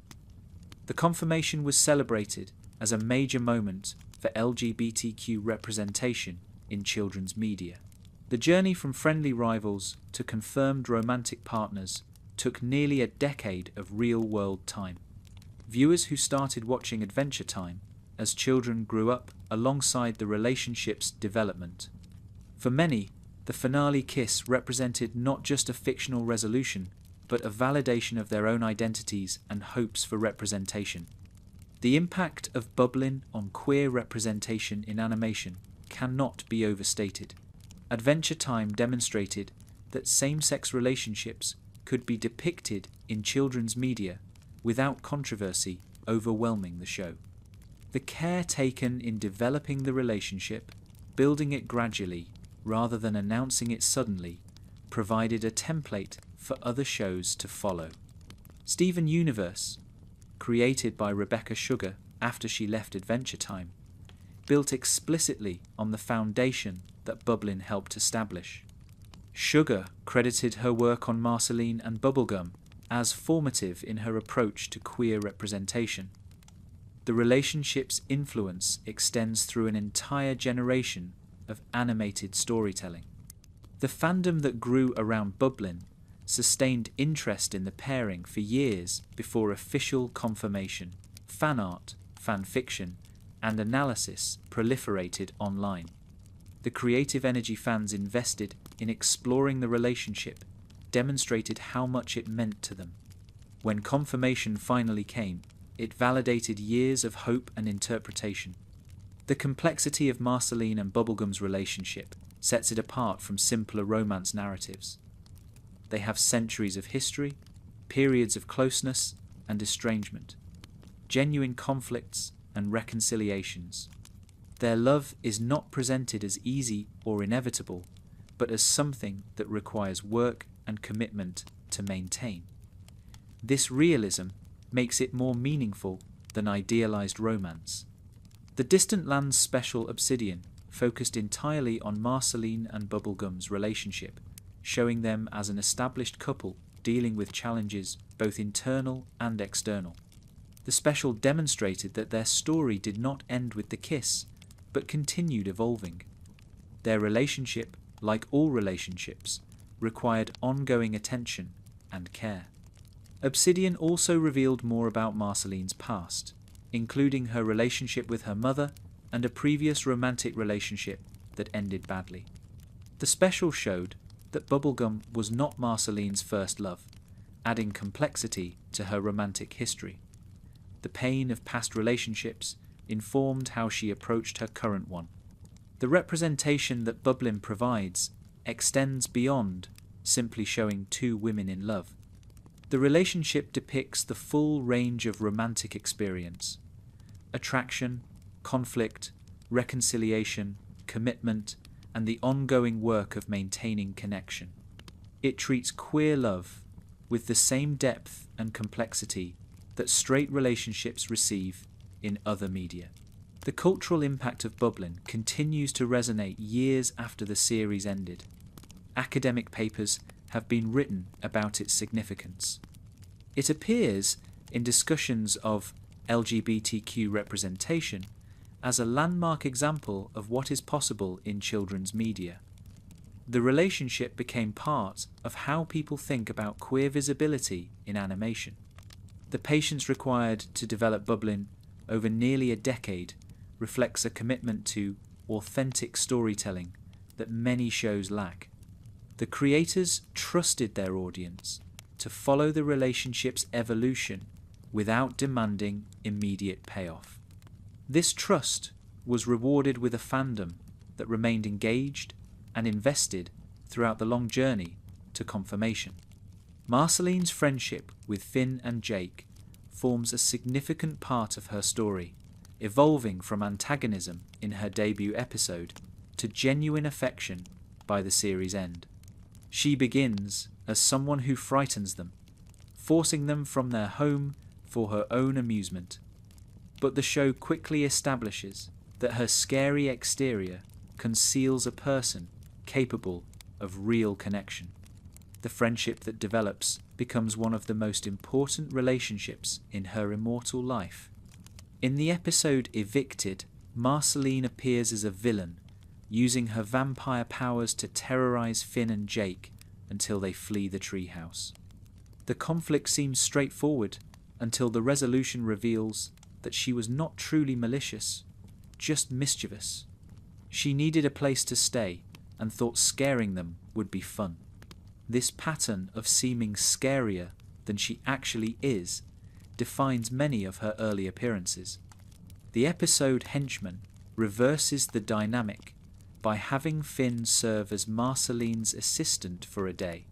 The confirmation was celebrated as a major moment for LGBTQ representation in children's media. The journey from friendly rivals to confirmed romantic partners took nearly a decade of real-world time. Viewers who started watching Adventure Time as children grew up alongside the relationship's development. For many, the finale kiss represented not just a fictional resolution, but a validation of their own identities and hopes for representation. The impact of Bubblin' on queer representation in animation cannot be overstated. Adventure Time demonstrated that same-sex relationships could be depicted in children's media without controversy overwhelming the show. The care taken in developing the relationship, building it gradually rather than announcing it suddenly, provided a template for other shows to follow. Steven Universe, created by Rebecca Sugar after she left Adventure Time, built explicitly on the foundation that Bubblin' helped establish. Sugar credited her work on Marceline and Bubblegum as formative in her approach to queer representation. The relationship's influence extends through an entire generation of animated storytelling. The fandom that grew around Bubblin' sustained interest in the pairing for years before official confirmation. Fan art, fan fiction, and analysis proliferated online. The creative energy fans invested in exploring the relationship demonstrated how much it meant to them. When confirmation finally came, it validated years of hope and interpretation. The complexity of Marceline and Bubblegum's relationship sets it apart from simpler romance narratives. They have centuries of history, periods of closeness and estrangement, genuine conflicts and reconciliations. Their love is not presented as easy or inevitable, but as something that requires work and commitment to maintain. This realism makes it more meaningful than idealized romance. The Distant Lands special Obsidian focused entirely on Marceline and Bubblegum's relationship, showing them as an established couple dealing with challenges both internal and external. The special demonstrated that their story did not end with the kiss, but continued evolving. Their relationship, like all relationships, required ongoing attention and care. Obsidian also revealed more about Marceline's past, including her relationship with her mother and a previous romantic relationship that ended badly. The special showed that Bubblegum was not Marceline's first love, adding complexity to her romantic history. The pain of past relationships informed how she approached her current one. The representation that Bubblin' provides extends beyond simply showing two women in love. The relationship depicts the full range of romantic experience: attraction, conflict, reconciliation, commitment, and the ongoing work of maintaining connection. It treats queer love with the same depth and complexity that straight relationships receive in other media. The cultural impact of Bubblin' continues to resonate years after the series ended. Academic papers have been written about its significance. It appears in discussions of LGBTQ representation as a landmark example of what is possible in children's media. The relationship became part of how people think about queer visibility in animation. The patience required to develop Bubblin' over nearly a decade reflects a commitment to authentic storytelling that many shows lack. The creators trusted their audience to follow the relationship's evolution without demanding immediate payoff. This trust was rewarded with a fandom that remained engaged and invested throughout the long journey to confirmation. Marceline's friendship with Finn and Jake forms a significant part of her story, evolving from antagonism in her debut episode to genuine affection by the series' end. She begins as someone who frightens them, forcing them from their home for her own amusement. But the show quickly establishes that her scary exterior conceals a person capable of real connection. The friendship that develops becomes one of the most important relationships in her immortal life. In the episode Evicted, Marceline appears as a villain, using her vampire powers to terrorize Finn and Jake until they flee the treehouse. The conflict seems straightforward until the resolution reveals that she was not truly malicious, just mischievous. She needed a place to stay and thought scaring them would be fun. This pattern of seeming scarier than she actually is defines many of her early appearances. The episode Henchman reverses the dynamic by having Finn serve as Marceline's assistant for a day.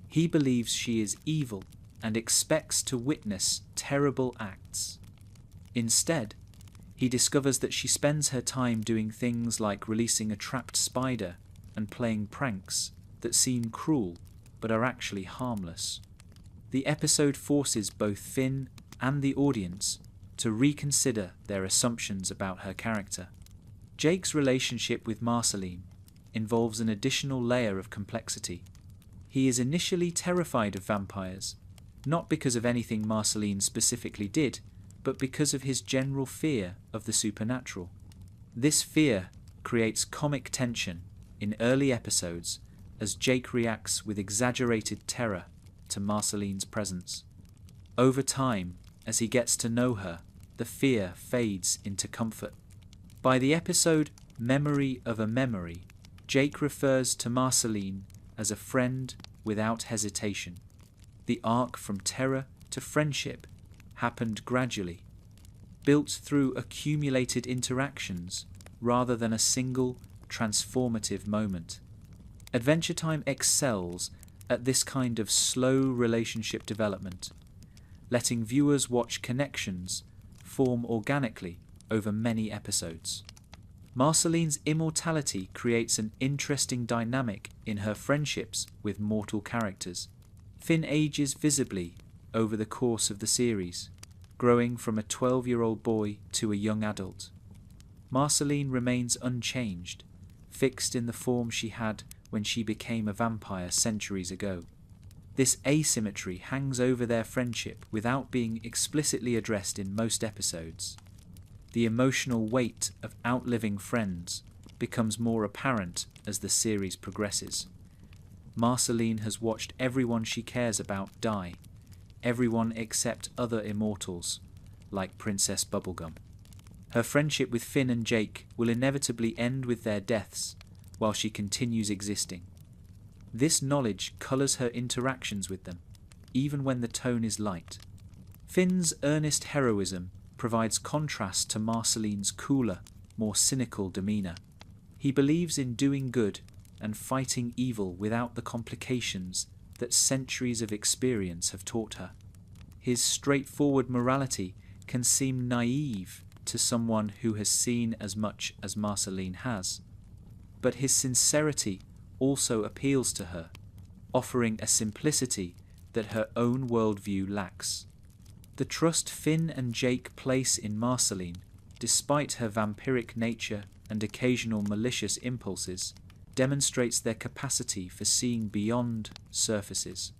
He believes she is evil and expects to witness terrible acts. Instead, he discovers that she spends her time doing things like releasing a trapped spider and playing pranks that seem cruel but are actually harmless. The episode forces both Finn and the audience to reconsider their assumptions about her character. Jake's relationship with Marceline involves an additional layer of complexity. He is initially terrified of vampires, not because of anything Marceline specifically did, but because of his general fear of the supernatural. This fear creates comic tension in early episodes as Jake reacts with exaggerated terror to Marceline's presence. Over time, as he gets to know her, the fear fades into comfort. By the episode Memory of a Memory, Jake refers to Marceline as a friend without hesitation. The arc from terror to friendship happened gradually, built through accumulated interactions rather than a single transformative moment. Adventure Time excels at this kind of slow relationship development, letting viewers watch connections form organically over many episodes. Marceline's immortality creates an interesting dynamic in her friendships with mortal characters. Finn ages visibly over the course of the series, growing from a 12-year-old boy to a young adult. Marceline remains unchanged, fixed in the form she had when she became a vampire centuries ago. This asymmetry hangs over their friendship without being explicitly addressed in most episodes. The emotional weight of outliving friends becomes more apparent as the series progresses. Marceline has watched everyone she cares about die, everyone except other immortals, like Princess Bubblegum. Her friendship with Finn and Jake will inevitably end with their deaths while she continues existing. This knowledge colours her interactions with them, even when the tone is light. Finn's earnest heroism provides contrast to Marceline's cooler, more cynical demeanour. He believes in doing good and fighting evil without the complications that centuries of experience have taught her. His straightforward morality can seem naive to someone who has seen as much as Marceline has, but his sincerity also appeals to her, offering a simplicity that her own worldview lacks. The trust Finn and Jake place in Marceline, despite her vampiric nature and occasional malicious impulses, demonstrates their capacity for seeing beyond surfaces.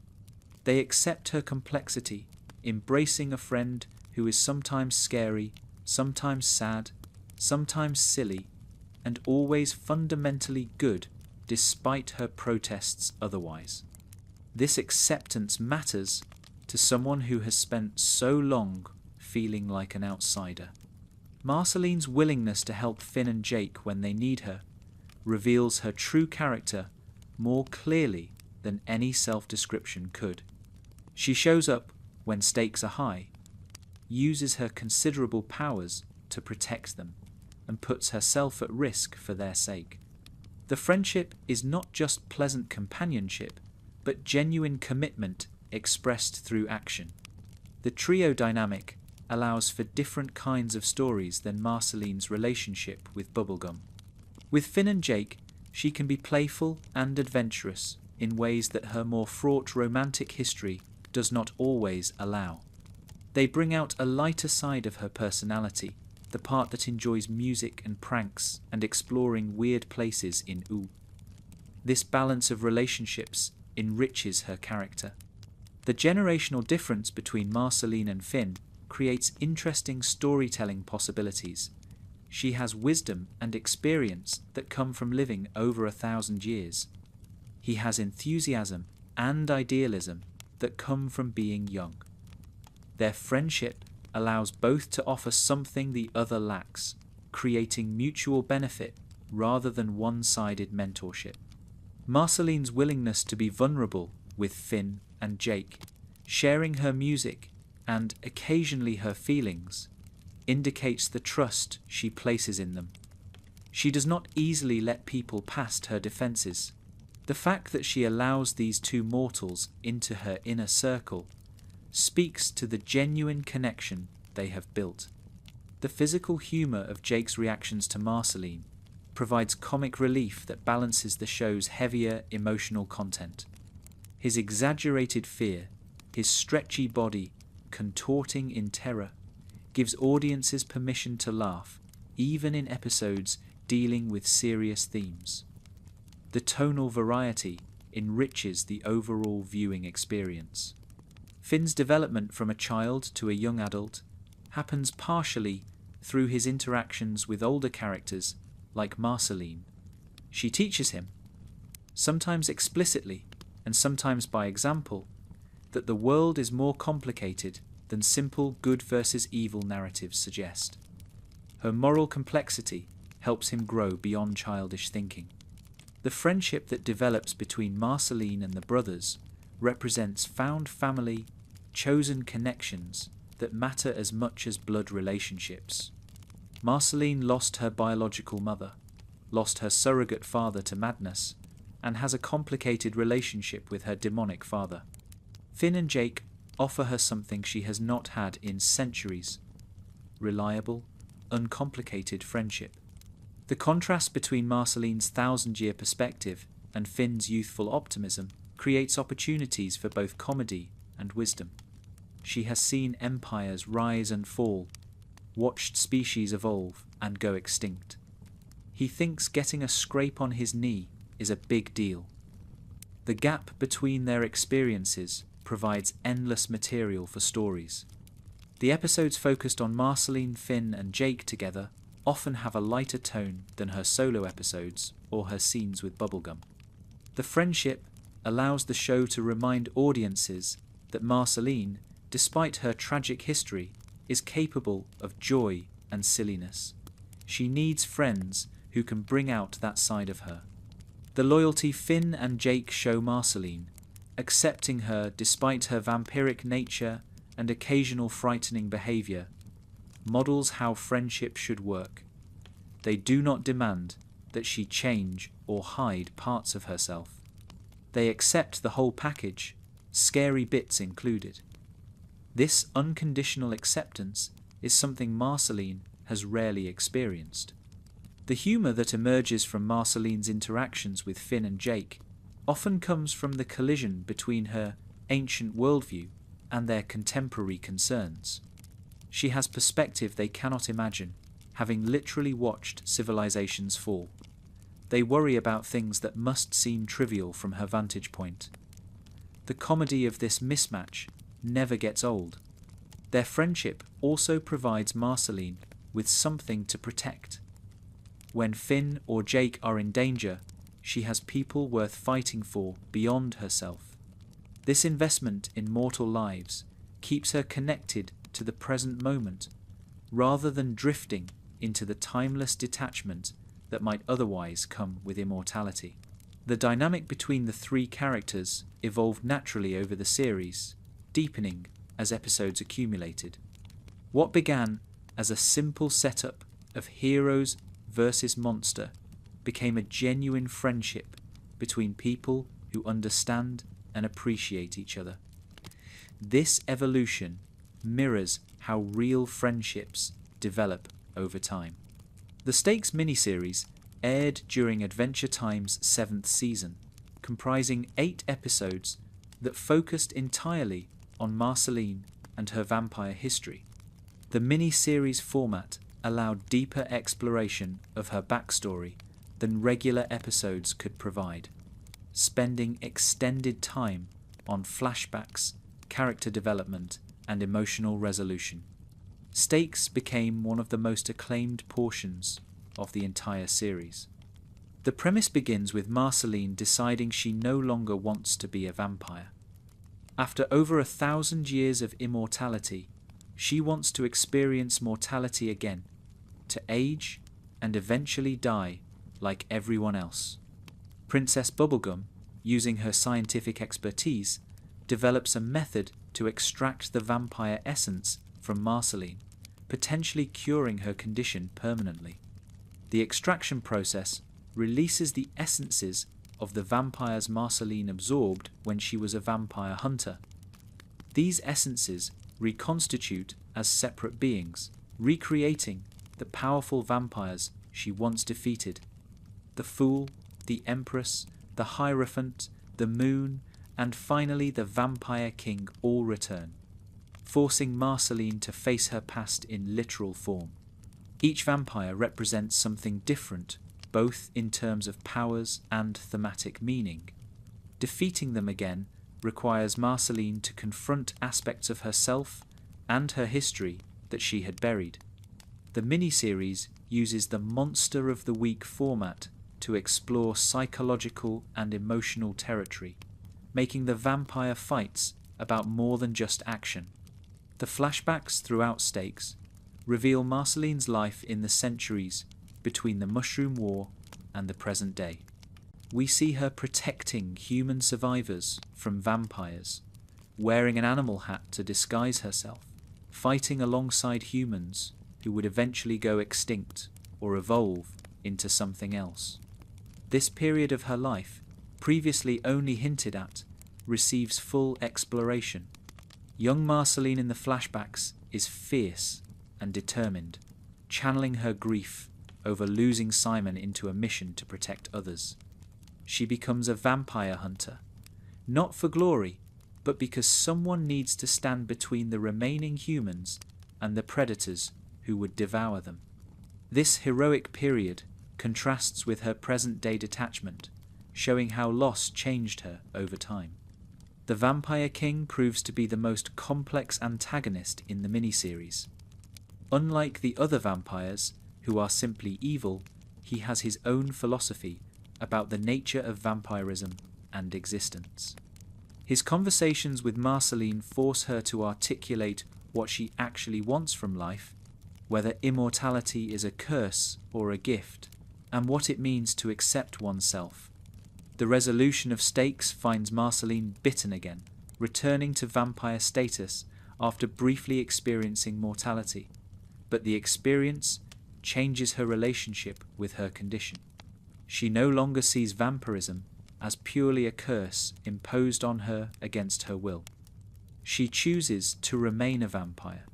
They accept her complexity, embracing a friend who is sometimes scary, sometimes sad, sometimes silly, and always fundamentally good despite her protests otherwise. This acceptance matters to someone who has spent so long feeling like an outsider. Marceline's willingness to help Finn and Jake when they need her reveals her true character more clearly than any self-description could. She shows up when stakes are high, uses her considerable powers to protect them, and puts herself at risk for their sake. The friendship is not just pleasant companionship, but genuine commitment expressed through action. The trio dynamic allows for different kinds of stories than Marceline's relationship with Bubblegum. With Finn and Jake, she can be playful and adventurous in ways that her more fraught romantic history does not always allow. They bring out a lighter side of her personality, the part that enjoys music and pranks and exploring weird places in Ooo. This balance of relationships enriches her character. The generational difference between Marceline and Finn creates interesting storytelling possibilities. She has wisdom and experience that come from living over 1,000 years. He has enthusiasm and idealism that come from being young. Their friendship allows both to offer something the other lacks, creating mutual benefit rather than one-sided mentorship. Marceline's willingness to be vulnerable with Finn and Jake, sharing her music and occasionally her feelings, indicates the trust she places in them. She does not easily let people past her defences. The fact that she allows these two mortals into her inner circle speaks to the genuine connection they have built. The physical humour of Jake's reactions to Marceline provides comic relief that balances the show's heavier emotional content. His exaggerated fear, his stretchy body contorting in terror, gives audiences permission to laugh, even in episodes dealing with serious themes. The tonal variety enriches the overall viewing experience. Finn's development from a child to a young adult happens partially through his interactions with older characters like Marceline. She teaches him, sometimes explicitly and sometimes by example, that the world is more complicated than simple good versus evil narratives suggest. Her moral complexity helps him grow beyond childish thinking. The friendship that develops between Marceline and the brothers represents found family, chosen connections that matter as much as blood relationships. Marceline lost her biological mother, lost her surrogate father to madness, and has a complicated relationship with her demonic father. Finn and Jake offer her something she has not had in centuries: reliable, uncomplicated friendship. The contrast between Marceline's 1,000-year perspective and Finn's youthful optimism creates opportunities for both comedy and wisdom. She has seen empires rise and fall, watched species evolve and go extinct. He thinks getting a scrape on his knee is a big deal. The gap between their experiences provides endless material for stories. The episodes focused on Marceline, Finn and Jake together often have a lighter tone than her solo episodes or her scenes with Bubblegum. The friendship allows the show to remind audiences that Marceline, despite her tragic history, is capable of joy and silliness. She needs friends who can bring out that side of her. The loyalty Finn and Jake show Marceline, accepting her despite her vampiric nature and occasional frightening behaviour, models how friendship should work. They do not demand that she change or hide parts of herself. They accept the whole package, scary bits included. This unconditional acceptance is something Marceline has rarely experienced. The humour that emerges from Marceline's interactions with Finn and Jake often comes from the collision between her ancient worldview and their contemporary concerns. She has perspective they cannot imagine, having literally watched civilizations fall. They worry about things that must seem trivial from her vantage point. The comedy of this mismatch never gets old. Their friendship also provides Marceline with something to protect. When Finn or Jake are in danger, she has people worth fighting for beyond herself. This investment in mortal lives keeps her connected to the present moment, rather than drifting into the timeless detachment that might otherwise come with immortality. The dynamic between the three characters evolved naturally over the series, deepening as episodes accumulated. What began as a simple setup of heroes versus monster became a genuine friendship between people who understand and appreciate each other. This evolution mirrors how real friendships develop over time. The Stakes miniseries aired during Adventure Time's 7th season, comprising 8 episodes that focused entirely on Marceline and her vampire history. The miniseries format allowed deeper exploration of her backstory than regular episodes could provide, spending extended time on flashbacks, character development, and emotional resolution. Stakes became one of the most acclaimed portions of the entire series. The premise begins with Marceline deciding she no longer wants to be a vampire. After over 1,000 years of immortality, she wants to experience mortality again, to age and eventually die like everyone else. Princess Bubblegum, using her scientific expertise, develops a method to extract the vampire essence from Marceline, potentially curing her condition permanently. The extraction process releases the essences of the vampires Marceline absorbed when she was a vampire hunter. These essences reconstitute as separate beings, recreating the powerful vampires she once defeated. The Fool, the Empress, the Hierophant, the Moon, and finally the Vampire King all return, forcing Marceline to face her past in literal form. Each vampire represents something different, both in terms of powers and thematic meaning. Defeating them again requires Marceline to confront aspects of herself and her history that she had buried. The miniseries uses the Monster of the Week format to explore psychological and emotional territory, making the vampire fights about more than just action. The flashbacks throughout Stakes reveal Marceline's life in the centuries between the Mushroom War and the present day. We see her protecting human survivors from vampires, wearing an animal hat to disguise herself, fighting alongside humans who would eventually go extinct or evolve into something else. This period of her life, previously only hinted at, receives full exploration. Young Marceline in the flashbacks is fierce and determined, channeling her grief over losing Simon into a mission to protect others. She becomes a vampire hunter, not for glory, but because someone needs to stand between the remaining humans and the predators who would devour them. This heroic period contrasts with her present-day detachment, showing how loss changed her over time. The Vampire King proves to be the most complex antagonist in the miniseries. Unlike the other vampires, who are simply evil, he has his own philosophy about the nature of vampirism and existence. His conversations with Marceline force her to articulate what she actually wants from life, whether immortality is a curse or a gift, and what it means to accept oneself. The resolution of Stakes finds Marceline bitten again, returning to vampire status after briefly experiencing mortality, but the experience changes her relationship with her condition. She no longer sees vampirism as purely a curse imposed on her against her will. She chooses to remain a vampire,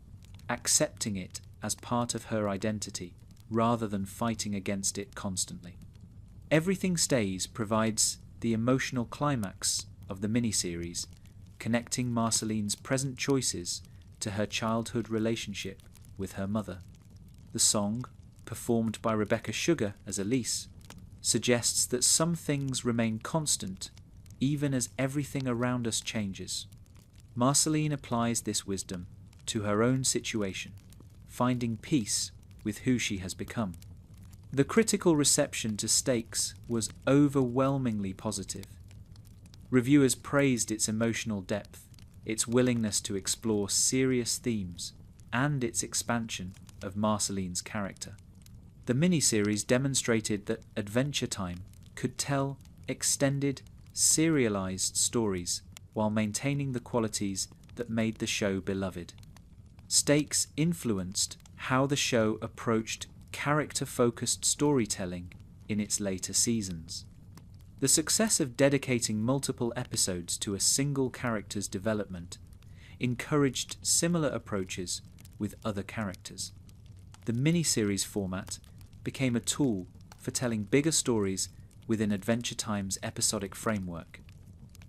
accepting it as part of her identity rather than fighting against it constantly. Everything Stays provides the emotional climax of the miniseries, connecting Marceline's present choices to her childhood relationship with her mother. The song, performed by Rebecca Sugar as Elise, suggests that some things remain constant even as everything around us changes. Marceline applies this wisdom to her own situation, finding peace with who she has become. The critical reception to Stakes was overwhelmingly positive. Reviewers praised its emotional depth, its willingness to explore serious themes, and its expansion of Marceline's character. The miniseries demonstrated that Adventure Time could tell extended, serialized stories while maintaining the qualities that made the show beloved. Stakes influenced how the show approached character-focused storytelling in its later seasons. The success of dedicating multiple episodes to a single character's development encouraged similar approaches with other characters. The miniseries format became a tool for telling bigger stories within Adventure Time's episodic framework.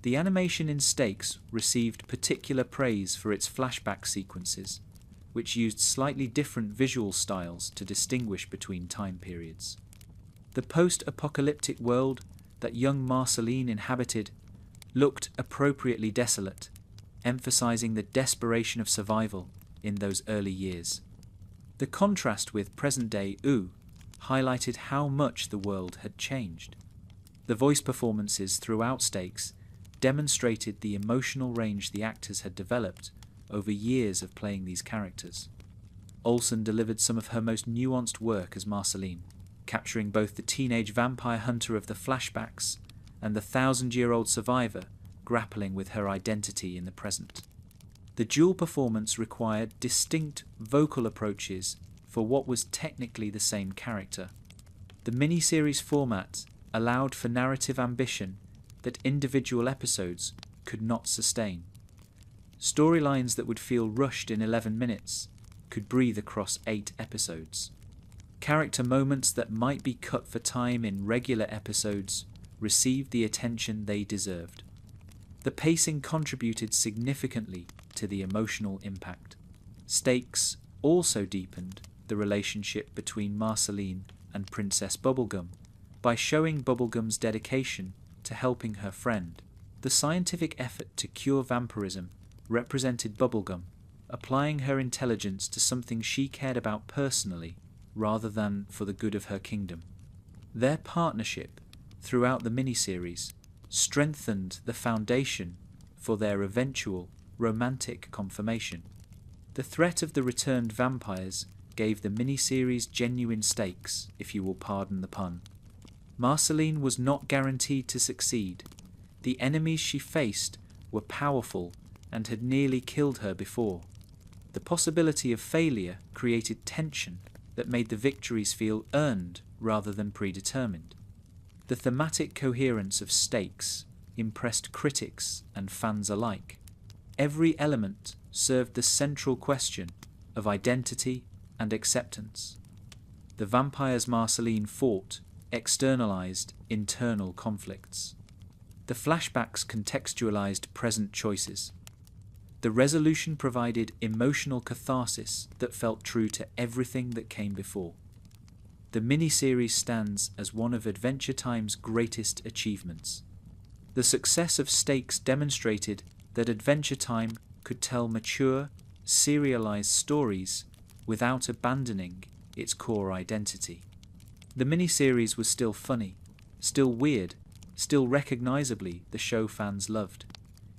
The animation in Stakes received particular praise for its flashback sequences, which used slightly different visual styles to distinguish between time periods. The post-apocalyptic world that young Marceline inhabited looked appropriately desolate, emphasizing the desperation of survival in those early years. The contrast with present-day Ooo highlighted how much the world had changed. The voice performances throughout Stakes demonstrated the emotional range the actors had developed over years of playing these characters. Olsen delivered some of her most nuanced work as Marceline, capturing both the teenage vampire hunter of the flashbacks and the 1,000-year-old survivor grappling with her identity in the present. The dual performance required distinct vocal approaches for what was technically the same character. The miniseries format allowed for narrative ambition that individual episodes could not sustain. Storylines that would feel rushed in 11 minutes could breathe across 8 episodes. Character moments that might be cut for time in regular episodes received the attention they deserved. The pacing contributed significantly to the emotional impact. Stakes also deepened the relationship between Marceline and Princess Bubblegum by showing Bubblegum's dedication to helping her friend. The scientific effort to cure vampirism represented Bubblegum applying her intelligence to something she cared about personally rather than for the good of her kingdom. Their partnership throughout the miniseries strengthened the foundation for their eventual romantic consummation. The threat of the returned vampires gave the miniseries genuine stakes, if you will pardon the pun. Marceline was not guaranteed to succeed. The enemies she faced were powerful and had nearly killed her before. The possibility of failure created tension that made the victories feel earned rather than predetermined. The thematic coherence of Stakes impressed critics and fans alike. Every element served the central question of identity and acceptance. The vampires Marceline fought externalized internal conflicts. The flashbacks contextualized present choices. The resolution provided emotional catharsis that felt true to everything that came before. The miniseries stands as one of Adventure Time's greatest achievements. The success of Stakes demonstrated that Adventure Time could tell mature, serialized stories without abandoning its core identity. The miniseries was still funny, still weird, still recognizably the show fans loved.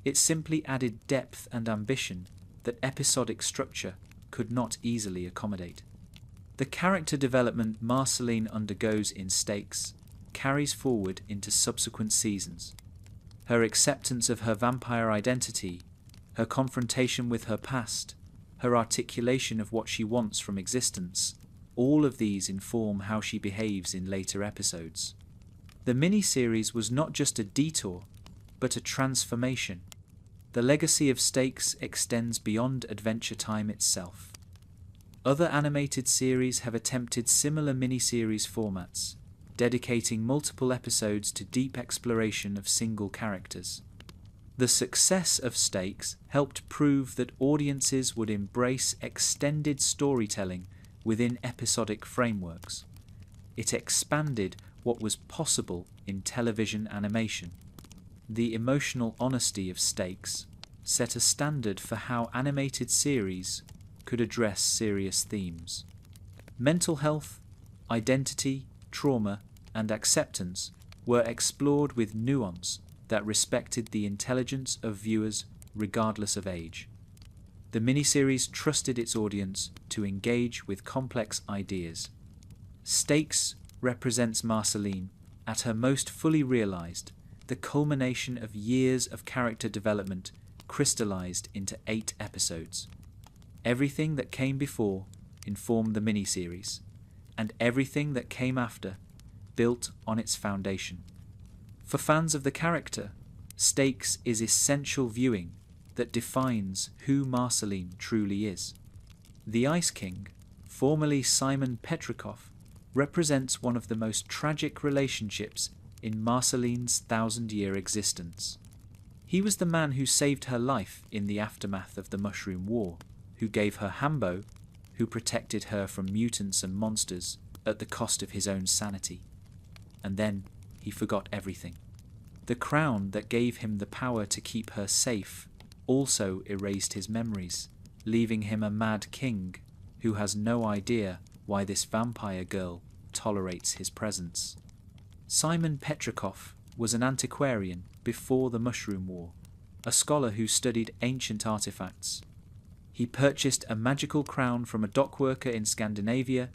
It simply added depth and ambition that episodic structure could not easily accommodate. The character development Marceline undergoes in Stakes carries forward into subsequent seasons. Her acceptance of her vampire identity, her confrontation with her past, her articulation of what she wants from existence, all of these inform how she behaves in later episodes. The miniseries was not just a detour, but a transformation. The legacy of Stakes extends beyond Adventure Time itself. Other animated series have attempted similar miniseries formats, dedicating multiple episodes to deep exploration of single characters. The success of Stakes helped prove that audiences would embrace extended storytelling within episodic frameworks. It expanded what was possible in television animation. The emotional honesty of Stakes set a standard for how animated series could address serious themes. Mental health, identity, trauma, and acceptance were explored with nuance that respected the intelligence of viewers regardless of age. The miniseries trusted its audience to engage with complex ideas. Stakes represents Marceline at her most fully realized, the culmination of years of character development crystallized into 8 episodes. Everything that came before informed the miniseries, and everything that came after built on its foundation. For fans of the character, Stakes is essential viewing that defines who Marceline truly is. The Ice King, formerly Simon Petrikov, represents one of the most tragic relationships in Marceline's 1,000-year existence. He was the man who saved her life in the aftermath of the Mushroom War, who gave her Hambo, who protected her from mutants and monsters at the cost of his own sanity. And then he forgot everything. The crown that gave him the power to keep her safe also erased his memories, leaving him a mad king who has no idea why this vampire girl tolerates his presence. Simon Petrikov was an antiquarian before the Mushroom War, a scholar who studied ancient artifacts. He purchased a magical crown from a dockworker in Scandinavia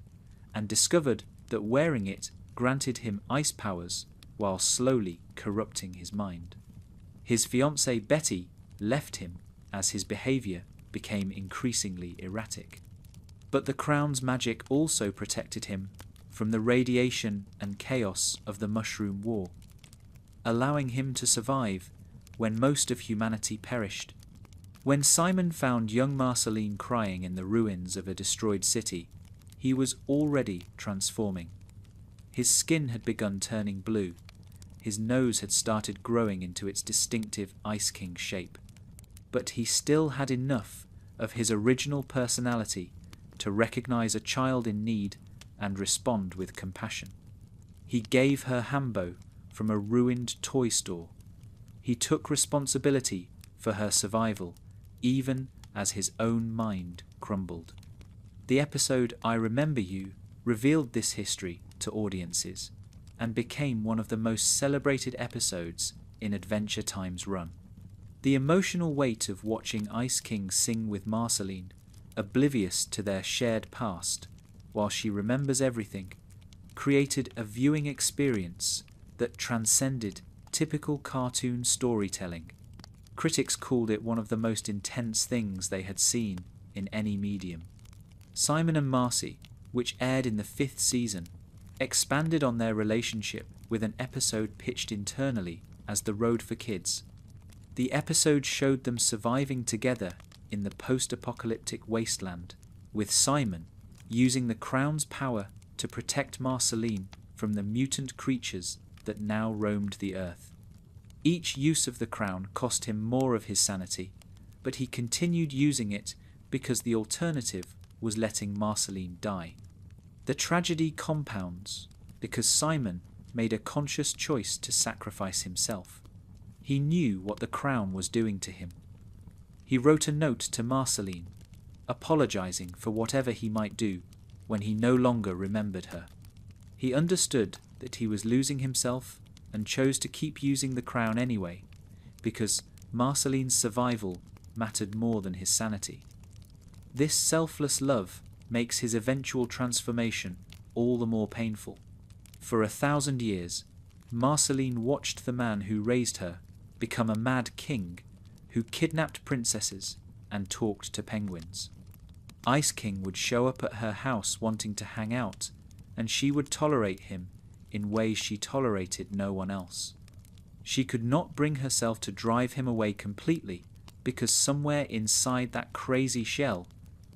and discovered that wearing it granted him ice powers while slowly corrupting his mind. His fiancée Betty left him as his behaviour became increasingly erratic. But the crown's magic also protected him from the radiation and chaos of the Mushroom War, allowing him to survive when most of humanity perished. When Simon found young Marceline crying in the ruins of a destroyed city, he was already transforming. His skin had begun turning blue. His nose had started growing into its distinctive Ice King shape. But he still had enough of his original personality to recognize a child in need and respond with compassion. He gave her Hambo from a ruined toy store. He took responsibility for her survival, even as his own mind crumbled. The episode I Remember You revealed this history to audiences and became one of the most celebrated episodes in Adventure Time's run. The emotional weight of watching Ice King sing with Marceline, oblivious to their shared past, while she remembers everything, created a viewing experience that transcended typical cartoon storytelling. Critics called it one of the most intense things they had seen in any medium. Simon and Marcy, which aired in the 5th season, expanded on their relationship with an episode pitched internally as The Road for Kids. The episode showed them surviving together in the post-apocalyptic wasteland, with Simon using the crown's power to protect Marceline from the mutant creatures that now roamed the earth. Each use of the crown cost him more of his sanity, but he continued using it because the alternative was letting Marceline die. The tragedy compounds because Simon made a conscious choice to sacrifice himself. He knew what the crown was doing to him. He wrote a note to Marceline, apologizing for whatever he might do when he no longer remembered her. He understood that he was losing himself and chose to keep using the crown anyway, because Marceline's survival mattered more than his sanity. This selfless love makes his eventual transformation all the more painful. For 1,000 years, Marceline watched the man who raised her become a mad king who kidnapped princesses and talked to penguins. Ice King would show up at her house wanting to hang out, and she would tolerate him in ways she tolerated no one else. She could not bring herself to drive him away completely because somewhere inside that crazy shell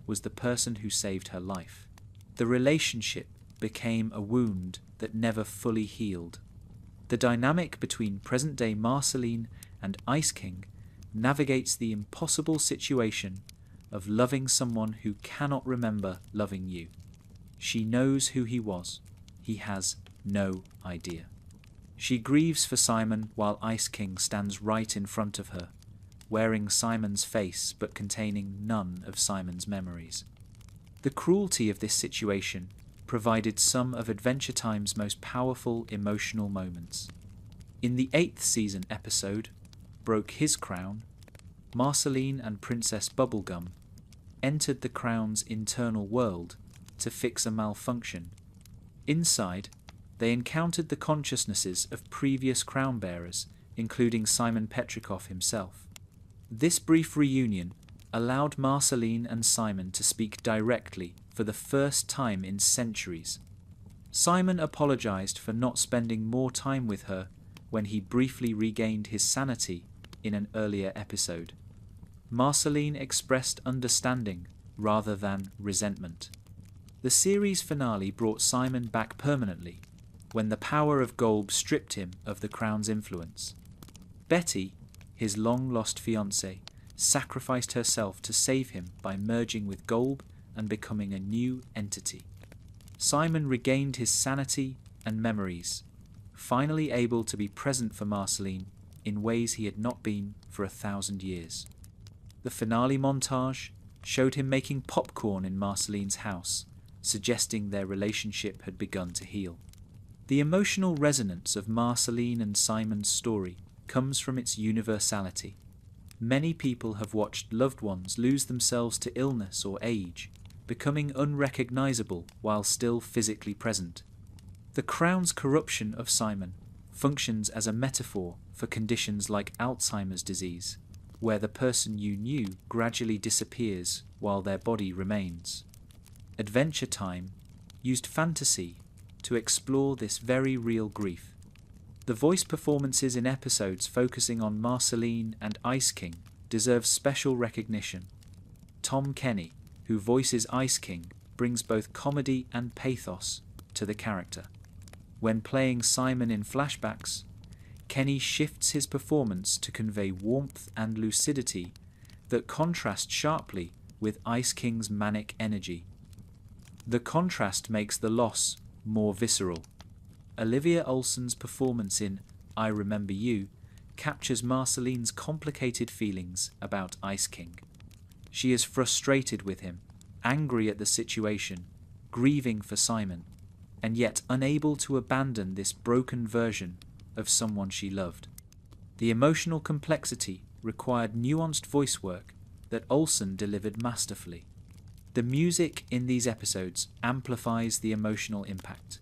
was the person who saved her life. The relationship became a wound that never fully healed. The dynamic between present-day Marceline and Ice King navigates the impossible situation of loving someone who cannot remember loving you. She knows who he was. He has no idea. She grieves for Simon while Ice King stands right in front of her, wearing Simon's face but containing none of Simon's memories. The cruelty of this situation provided some of Adventure Time's most powerful emotional moments. In the 8th season episode, Broke His Crown, Marceline and Princess Bubblegum entered the crown's internal world to fix a malfunction. Inside, they encountered the consciousnesses of previous crown bearers, including Simon Petrikov himself. This brief reunion allowed Marceline and Simon to speak directly for the first time in centuries. Simon apologized for not spending more time with her when he briefly regained his sanity in an earlier episode. Marceline expressed understanding rather than resentment. The series finale brought Simon back permanently when the power of Golb stripped him of the crown's influence. Betty, his long-lost fiancée, sacrificed herself to save him by merging with Golb and becoming a new entity. Simon regained his sanity and memories, finally able to be present for Marceline in ways he had not been for 1,000 years. The finale montage showed him making popcorn in Marceline's house, suggesting their relationship had begun to heal. The emotional resonance of Marceline and Simon's story comes from its universality. Many people have watched loved ones lose themselves to illness or age, becoming unrecognizable while still physically present. The crown's corruption of Simon functions as a metaphor for conditions like Alzheimer's disease, where the person you knew gradually disappears while their body remains. Adventure Time used fantasy to explore this very real grief. The voice performances in episodes focusing on Marceline and Ice King deserve special recognition. Tom Kenny, who voices Ice King, brings both comedy and pathos to the character. When playing Simon in flashbacks, Kenny shifts his performance to convey warmth and lucidity that contrast sharply with Ice King's manic energy. The contrast makes the loss more visceral. Olivia Olsen's performance in I Remember You captures Marceline's complicated feelings about Ice King. She is frustrated with him, angry at the situation, grieving for Simon, and yet unable to abandon this broken version of someone she loved. The emotional complexity required nuanced voice work that Olsen delivered masterfully. The music in these episodes amplifies the emotional impact.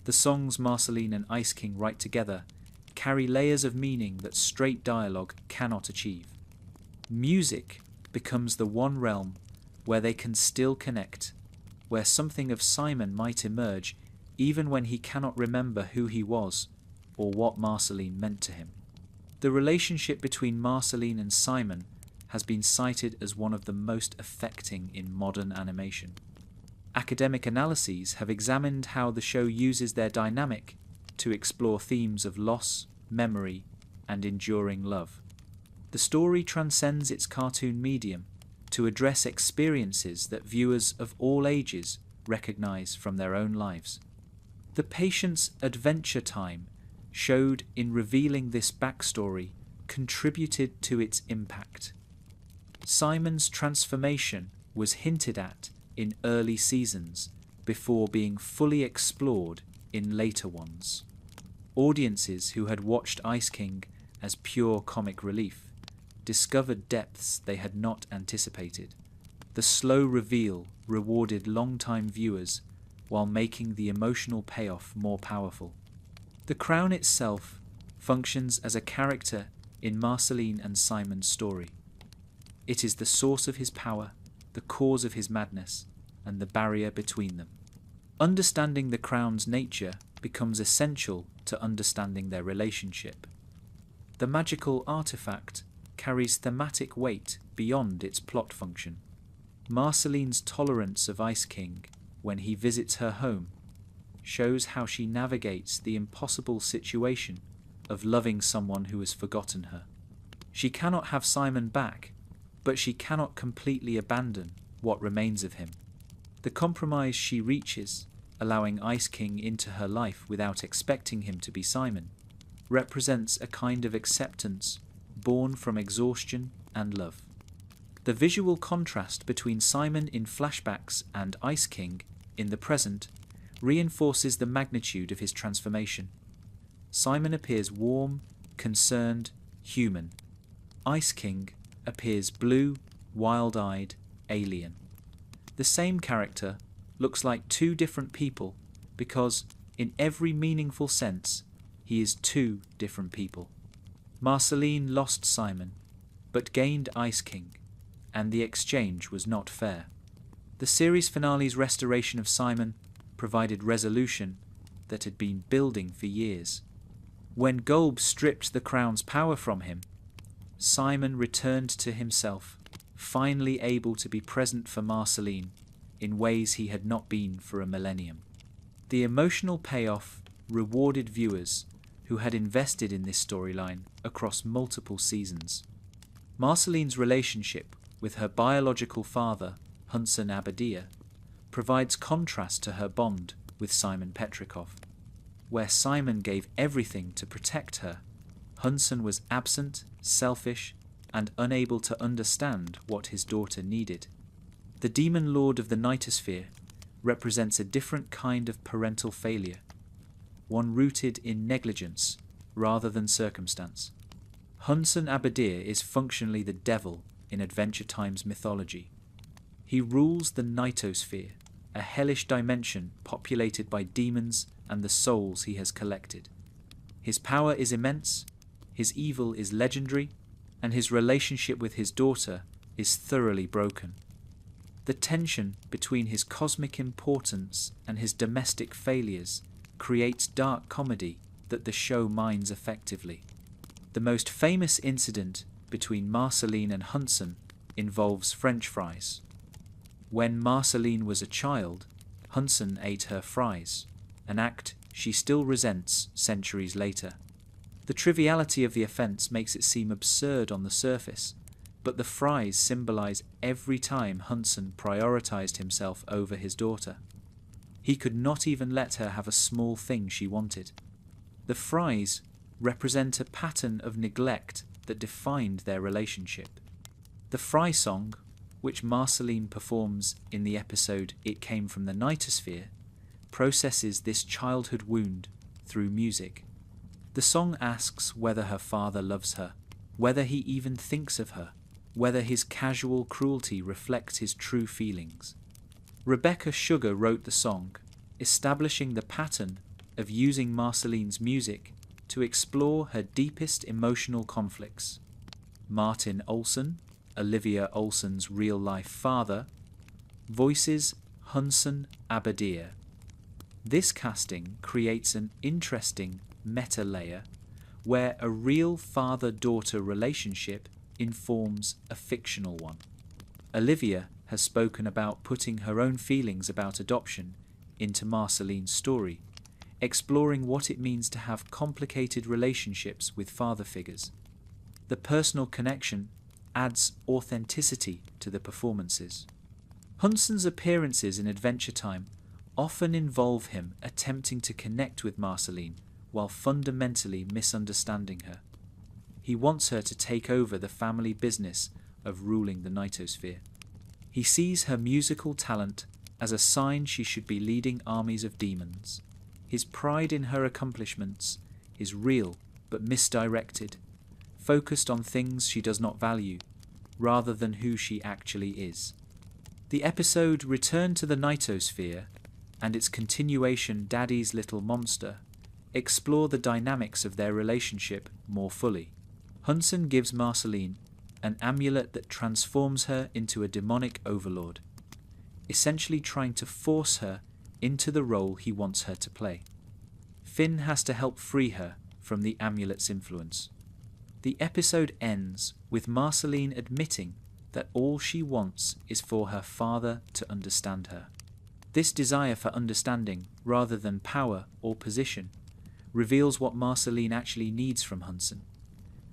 The songs Marceline and Ice King write together carry layers of meaning that straight dialogue cannot achieve. Music becomes the one realm where they can still connect, where something of Simon might emerge even when he cannot remember who he was or what Marceline meant to him. The relationship between Marceline and Simon has been cited as one of the most affecting in modern animation. Academic analyses have examined how the show uses their dynamic to explore themes of loss, memory, and enduring love. The story transcends its cartoon medium to address experiences that viewers of all ages recognize from their own lives. The patient's Adventure Time showed in revealing this backstory contributed to its impact. Simon's transformation was hinted at in early seasons before being fully explored in later ones. Audiences who had watched Ice King as pure comic relief discovered depths they had not anticipated. The slow reveal rewarded long-time viewers while making the emotional payoff more powerful. The crown itself functions as a character in Marceline and Simon's story. It is the source of his power, the cause of his madness, and the barrier between them. Understanding the crown's nature becomes essential to understanding their relationship. The magical artifact carries thematic weight beyond its plot function. Marceline's tolerance of Ice King when he visits her home shows how she navigates the impossible situation of loving someone who has forgotten her. She cannot have Simon back, but she cannot completely abandon what remains of him. The compromise she reaches, allowing Ice King into her life without expecting him to be Simon, represents a kind of acceptance born from exhaustion and love. The visual contrast between Simon in flashbacks and Ice King in the present reinforces the magnitude of his transformation. Simon appears warm, concerned, human. Ice King appears blue, wild-eyed, alien. The same character looks like two different people because, in every meaningful sense, he is two different people. Marceline lost Simon, but gained Ice King, and the exchange was not fair. The series finale's restoration of Simon provided resolution that had been building for years. When Golb stripped the crown's power from him, Simon returned to himself, finally able to be present for Marceline in ways he had not been for a millennium. The emotional payoff rewarded viewers who had invested in this storyline across multiple seasons. Marceline's relationship with her biological father, Hunsan Abadir, provides contrast to her bond with Simon Petrikov. Where Simon gave everything to protect her, Hunsan was absent, selfish, and unable to understand what his daughter needed. The demon lord of the Nightosphere represents a different kind of parental failure, one rooted in negligence rather than circumstance. Hunsan Abadir is functionally the devil in Adventure Time's mythology. He rules the Nightosphere, a hellish dimension populated by demons and the souls he has collected. His power is immense, his evil is legendary, and his relationship with his daughter is thoroughly broken. The tension between his cosmic importance and his domestic failures creates dark comedy that the show mines effectively. The most famous incident between Marceline and Hunsan involves French fries. When Marceline was a child, Hunsan ate her fries, an act she still resents centuries later. The triviality of the offence makes it seem absurd on the surface, but the fries symbolize every time Hunsan prioritized himself over his daughter. He could not even let her have a small thing she wanted. The fries represent a pattern of neglect that defined their relationship. The fry song, which Marceline performs in the episode It Came from the Nightosphere, processes this childhood wound through music. The song asks whether her father loves her, whether he even thinks of her, whether his casual cruelty reflects his true feelings. Rebecca Sugar wrote the song, establishing the pattern of using Marceline's music to explore her deepest emotional conflicts. Martin Olsen, Olivia Olsen's real-life father, voices Hunsan Abadir. This casting creates an interesting meta layer where a real father-daughter relationship informs a fictional one. Olivia has spoken about putting her own feelings about adoption into Marceline's story, exploring what it means to have complicated relationships with father figures. The personal connection adds authenticity to the performances. Hunsan's appearances in Adventure Time often involve him attempting to connect with Marceline while fundamentally misunderstanding her. He wants her to take over the family business of ruling the Nightosphere. He sees her musical talent as a sign she should be leading armies of demons. His pride in her accomplishments is real but misdirected, focused on things she does not value, rather than who she actually is. The episode Return to the Nightosphere and its continuation Daddy's Little Monster explore the dynamics of their relationship more fully. Hunsan gives Marceline an amulet that transforms her into a demonic overlord, essentially trying to force her into the role he wants her to play. Finn has to help free her from the amulet's influence. The episode ends with Marceline admitting that all she wants is for her father to understand her. This desire for understanding, rather than power or position, reveals what Marceline actually needs from Hunsan.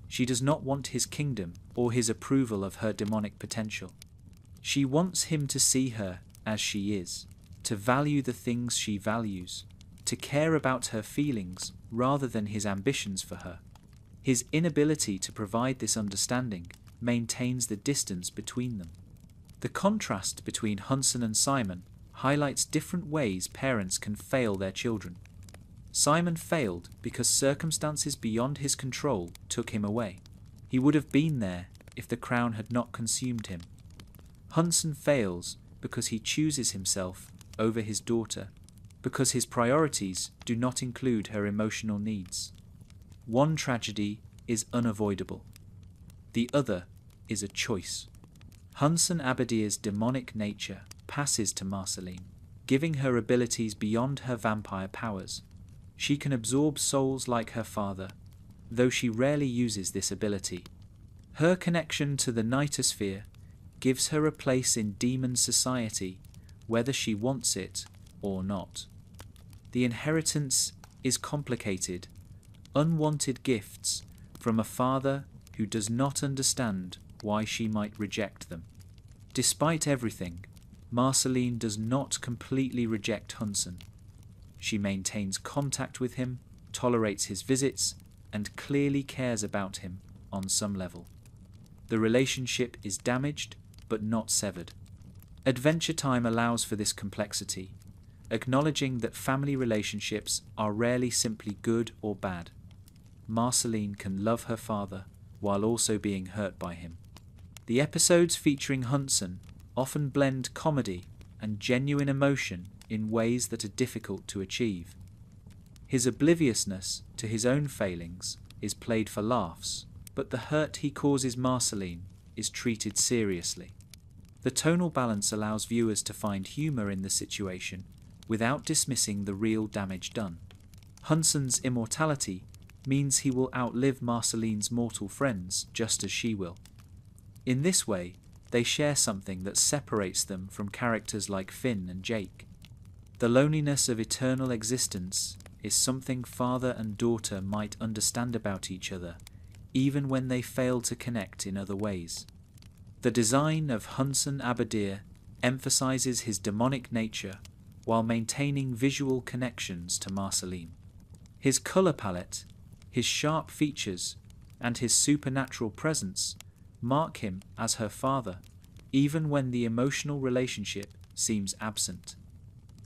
She does not want his kingdom or his approval of her demonic potential. She wants him to see her as she is, to value the things she values, to care about her feelings rather than his ambitions for her. His inability to provide this understanding maintains the distance between them. The contrast between Hunsan and Simon highlights different ways parents can fail their children. Simon failed because circumstances beyond his control took him away. He would have been there if the crown had not consumed him. Hunsan fails because he chooses himself over his daughter, because his priorities do not include her emotional needs. One tragedy is unavoidable. The other is a choice. Hunsan Abadir's demonic nature passes to Marceline, giving her abilities beyond her vampire powers. She can absorb souls like her father, though she rarely uses this ability. Her connection to the nightosphere gives her a place in demon society, whether she wants it or not. The inheritance is complicated, unwanted gifts from a father who does not understand why she might reject them. Despite everything, Marceline does not completely reject Hunson. She maintains contact with him, tolerates his visits, and clearly cares about him on some level. The relationship is damaged, but not severed. Adventure Time allows for this complexity, acknowledging that family relationships are rarely simply good or bad. Marceline can love her father while also being hurt by him. The episodes featuring Hunson often blend comedy and genuine emotion in ways that are difficult to achieve. His obliviousness to his own failings is played for laughs, but the hurt he causes Marceline is treated seriously. The tonal balance allows viewers to find humour in the situation without dismissing the real damage done. Hunson's immortality means he will outlive Marceline's mortal friends just as she will. In this way, they share something that separates them from characters like Finn and Jake. The loneliness of eternal existence is something father and daughter might understand about each other, even when they fail to connect in other ways. The design of Hunson Abadir emphasizes his demonic nature while maintaining visual connections to Marceline. His color palette, his sharp features, and his supernatural presence mark him as her father, even when the emotional relationship seems absent.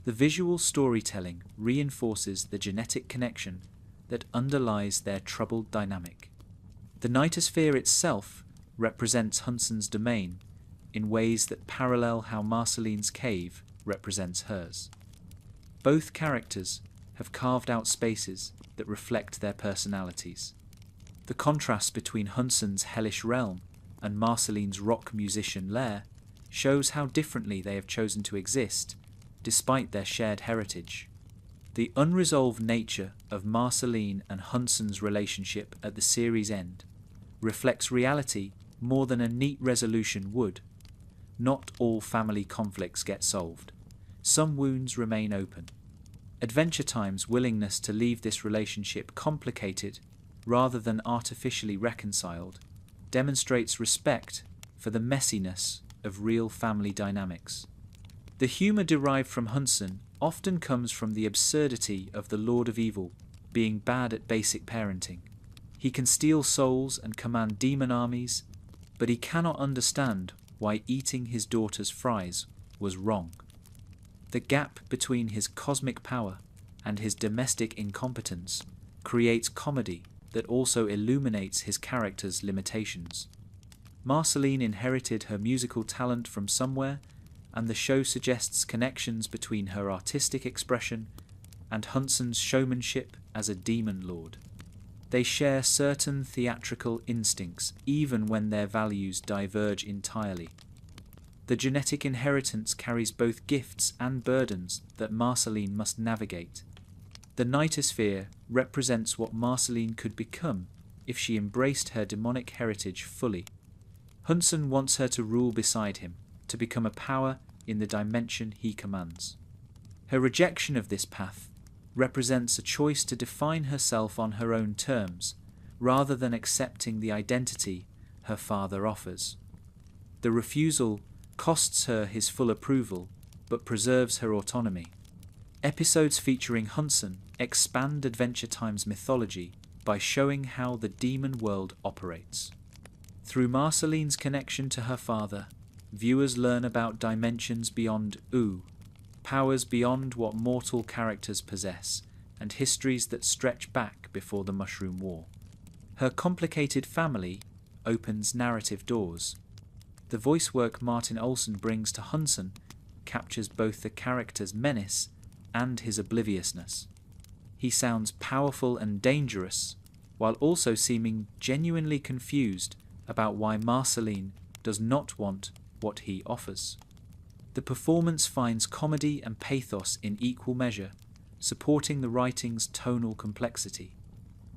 The visual storytelling reinforces the genetic connection that underlies their troubled dynamic. The nightosphere itself represents Hunson's domain in ways that parallel how Marceline's cave represents hers. Both characters have carved out spaces that reflect their personalities. The contrast between Hunson's hellish realm and Marceline's rock musician lair shows how differently they have chosen to exist, despite their shared heritage. The unresolved nature of Marceline and Hunson's relationship at the series' end reflects reality more than a neat resolution would. Not all family conflicts get solved. Some wounds remain open. Adventure Time's willingness to leave this relationship complicated rather than artificially reconciled demonstrates respect for the messiness of real family dynamics. The humour derived from Hunson often comes from the absurdity of the Lord of Evil being bad at basic parenting. He can steal souls and command demon armies, but he cannot understand why eating his daughter's fries was wrong. The gap between his cosmic power and his domestic incompetence creates comedy that also illuminates his character's limitations. Marceline inherited her musical talent from somewhere, and the show suggests connections between her artistic expression and Hunson's showmanship as a demon lord. They share certain theatrical instincts even when their values diverge entirely. The genetic inheritance carries both gifts and burdens that Marceline must navigate. The nightosphere represents what Marceline could become if she embraced her demonic heritage fully. Hunson wants her to rule beside him, to become a power in the dimension he commands. Her rejection of this path represents a choice to define herself on her own terms, rather than accepting the identity her father offers. The refusal costs her his full approval, but preserves her autonomy. Episodes featuring Hunson expand Adventure Time's mythology by showing how the demon world operates. Through Marceline's connection to her father, viewers learn about dimensions beyond Ooo, powers beyond what mortal characters possess, and histories that stretch back before the Mushroom War. Her complicated family opens narrative doors. The voice work Martin Olsen brings to Hunson captures both the character's menace and his obliviousness. He sounds powerful and dangerous, while also seeming genuinely confused about why Marceline does not want what he offers. The performance finds comedy and pathos in equal measure, supporting the writing's tonal complexity.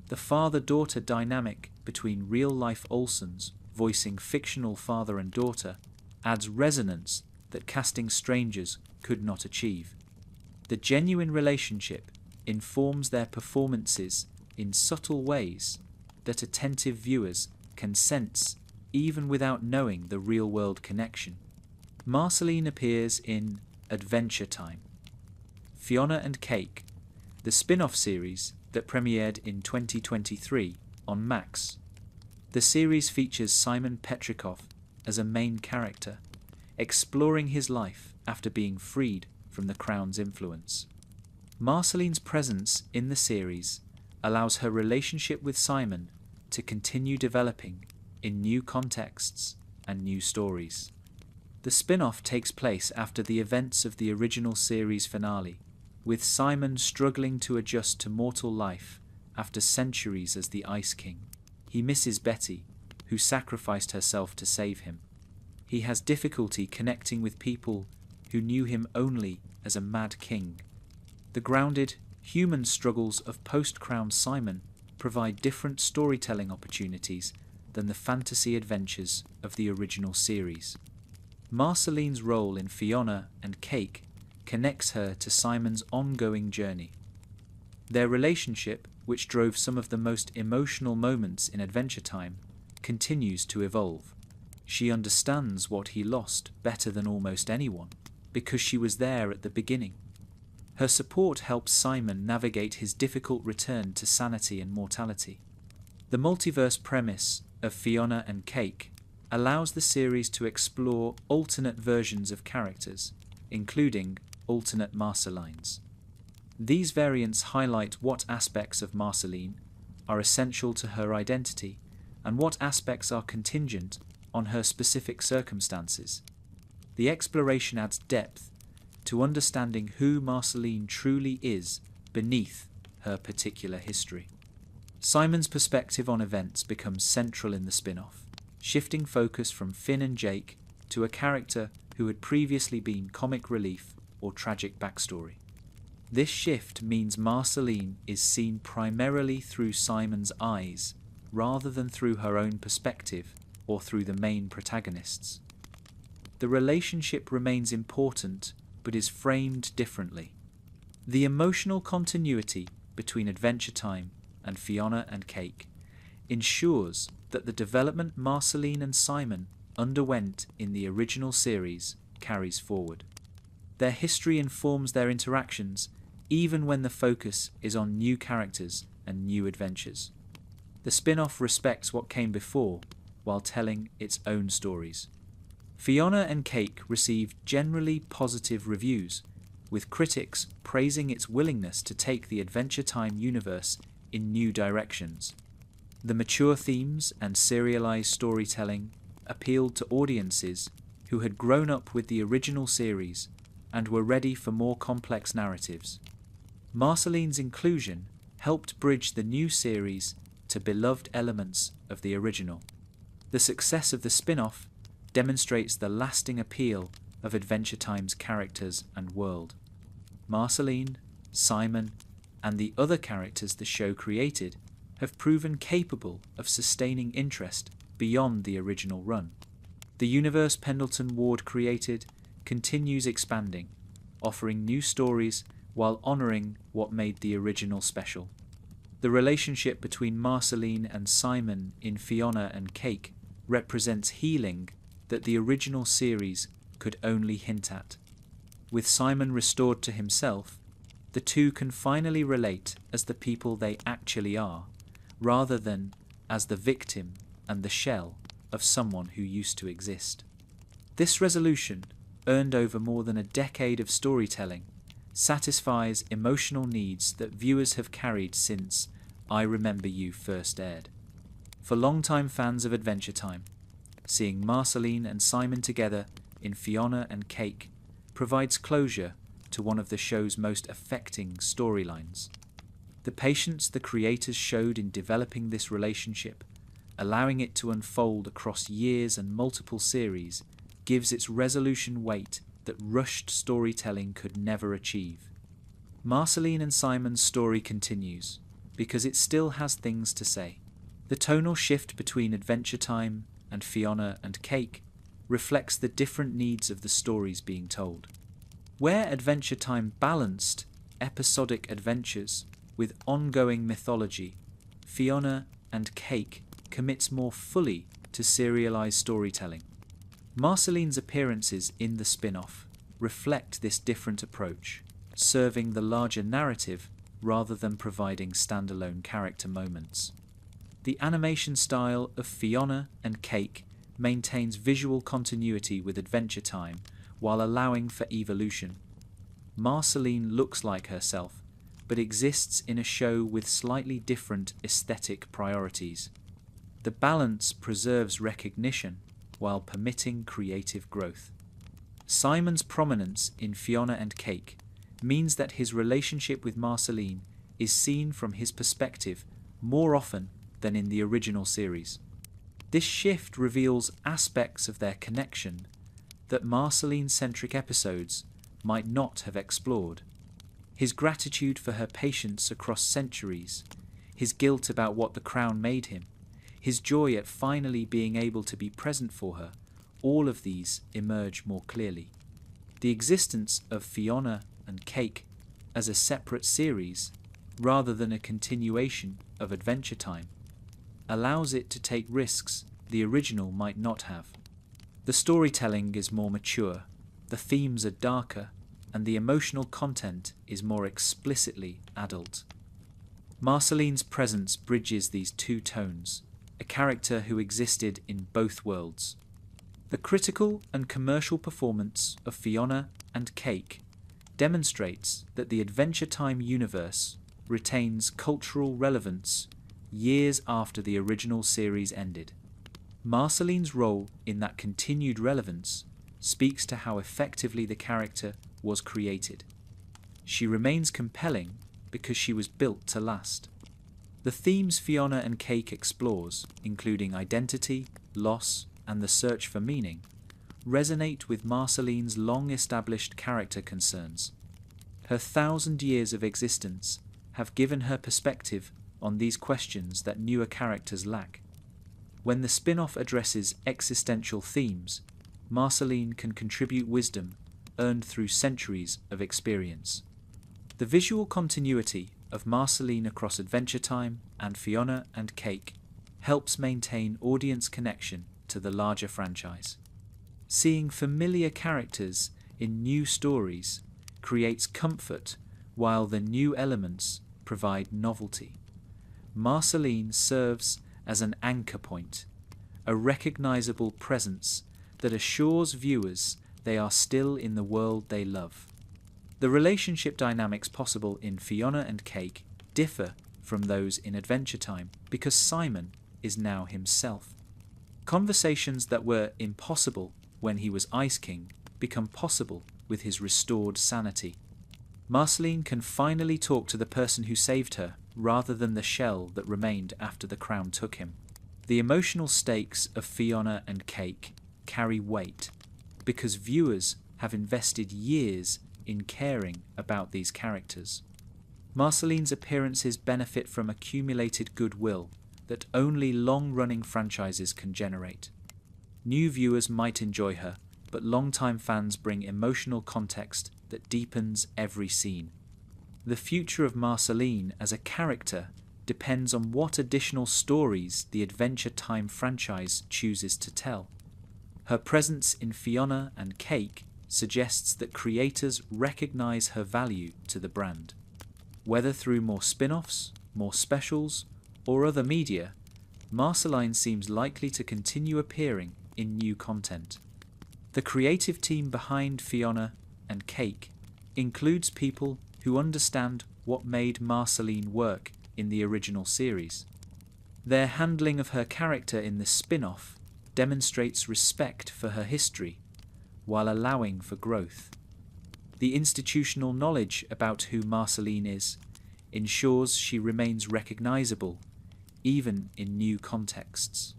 The father-daughter dynamic between real-life Olsens, voicing fictional father and daughter, adds resonance that casting strangers could not achieve. The genuine relationship informs their performances in subtle ways that attentive viewers can sense even without knowing the real-world connection. Marceline appears in Adventure Time. Fiona and Cake, the spin-off series that premiered in 2023 on Max. The series features Simon Petrikov as a main character, exploring his life after being freed from the Crown's influence. Marceline's presence in the series allows her relationship with Simon to continue developing in new contexts and new stories. The spin-off takes place after the events of the original series finale, with Simon struggling to adjust to mortal life after centuries as the Ice King. He misses Betty, who sacrificed herself to save him. He has difficulty connecting with people who knew him only as a mad king. The grounded, human struggles of post-Crown Simon provide different storytelling opportunities than the fantasy adventures of the original series. Marceline's role in Fiona and Cake connects her to Simon's ongoing journey. Their relationship, which drove some of the most emotional moments in Adventure Time, continues to evolve. She understands what he lost better than almost anyone, because she was there at the beginning. Her support helps Simon navigate his difficult return to sanity and mortality. The multiverse premise of Fiona and Cake allows the series to explore alternate versions of characters, including alternate Marcelines. These variants highlight what aspects of Marceline are essential to her identity and what aspects are contingent on her specific circumstances. The exploration adds depth to understanding who Marceline truly is beneath her particular history. Simon's perspective on events becomes central in the spin-off, shifting focus from Finn and Jake to a character who had previously been comic relief or tragic backstory. This shift means Marceline is seen primarily through Simon's eyes, rather than through her own perspective or through the main protagonists. The relationship remains important, but is framed differently. The emotional continuity between Adventure Time and Fiona and Cake ensures that the development Marceline and Simon underwent in the original series carries forward. Their history informs their interactions, even when the focus is on new characters and new adventures. The spin-off respects what came before, while telling its own stories. Fiona and Cake received generally positive reviews, with critics praising its willingness to take the Adventure Time universe in new directions. The mature themes and serialized storytelling appealed to audiences who had grown up with the original series and were ready for more complex narratives. Marceline's inclusion helped bridge the new series to beloved elements of the original. The success of the spin-off demonstrates the lasting appeal of Adventure Time's characters and world. Marceline, Simon, and the other characters the show created have proven capable of sustaining interest beyond the original run. The universe Pendleton Ward created continues expanding, offering new stories while honouring what made the original special. The relationship between Marceline and Simon in Fiona and Cake represents healing that the original series could only hint at. With Simon restored to himself, the two can finally relate as the people they actually are, rather than as the victim and the shell of someone who used to exist. This resolution, earned over more than a decade of storytelling, satisfies emotional needs that viewers have carried since I Remember You first aired. For longtime fans of Adventure Time, seeing Marceline and Simon together in Fiona and Cake provides closure to one of the show's most affecting storylines. The patience the creators showed in developing this relationship, allowing it to unfold across years and multiple series, gives its resolution weight that rushed storytelling could never achieve. Marceline and Simon's story continues, because it still has things to say. The tonal shift between Adventure Time and Fiona and Cake reflects the different needs of the stories being told. Where Adventure Time balanced episodic adventures with ongoing mythology, Fiona and Cake commits more fully to serialized storytelling. Marceline's appearances in the spin-off reflect this different approach, serving the larger narrative rather than providing standalone character moments. The animation style of Fiona and Cake maintains visual continuity with Adventure Time while allowing for evolution. Marceline looks like herself, but exists in a show with slightly different aesthetic priorities. The balance preserves recognition while permitting creative growth. Simon's prominence in Fiona and Cake means that his relationship with Marceline is seen from his perspective more often than in the original series. This shift reveals aspects of their connection that Marceline-centric episodes might not have explored. His gratitude for her patience across centuries, his guilt about what the crown made him, his joy at finally being able to be present for her, all of these emerge more clearly. The existence of Fiona and Cake as a separate series, rather than a continuation of Adventure Time, allows it to take risks the original might not have. The storytelling is more mature, the themes are darker, and the emotional content is more explicitly adult. Marceline's presence bridges these two tones, a character who existed in both worlds. The critical and commercial performance of Fiona and Cake demonstrates that the Adventure Time universe retains cultural relevance years after the original series ended. Marceline's role in that continued relevance speaks to how effectively the character was created. She remains compelling because she was built to last. The themes Fiona and Cake explores, including identity, loss, and the search for meaning, resonate with Marceline's long-established character concerns. Her 1,000 years of existence have given her perspective on these questions that newer characters lack. When the spin-off addresses existential themes, Marceline can contribute wisdom earned through centuries of experience. The visual continuity of Marceline across Adventure Time and Fiona and Cake helps maintain audience connection to the larger franchise. Seeing familiar characters in new stories creates comfort while the new elements provide novelty. Marceline serves as an anchor point, a recognizable presence that assures viewers they are still in the world they love. The relationship dynamics possible in Fiona and Cake differ from those in Adventure Time because Simon is now himself. Conversations that were impossible when he was Ice King become possible with his restored sanity. Marceline can finally talk to the person who saved her rather than the shell that remained after the crown took him. The emotional stakes of Fiona and Cake carry weight because viewers have invested years in caring about these characters. Marceline's appearances benefit from accumulated goodwill that only long-running franchises can generate. New viewers might enjoy her, but long-time fans bring emotional context that deepens every scene. The future of Marceline as a character depends on what additional stories the Adventure Time franchise chooses to tell. Her presence in Fiona and Cake suggests that creators recognize her value to the brand. Whether through more spin-offs, more specials, or other media, Marceline seems likely to continue appearing in new content. The creative team behind Fiona and Cake includes people who understand what made Marceline work in the original series. Their handling of her character in the spin-off demonstrates respect for her history while allowing for growth. The institutional knowledge about who Marceline is ensures she remains recognizable even in new contexts.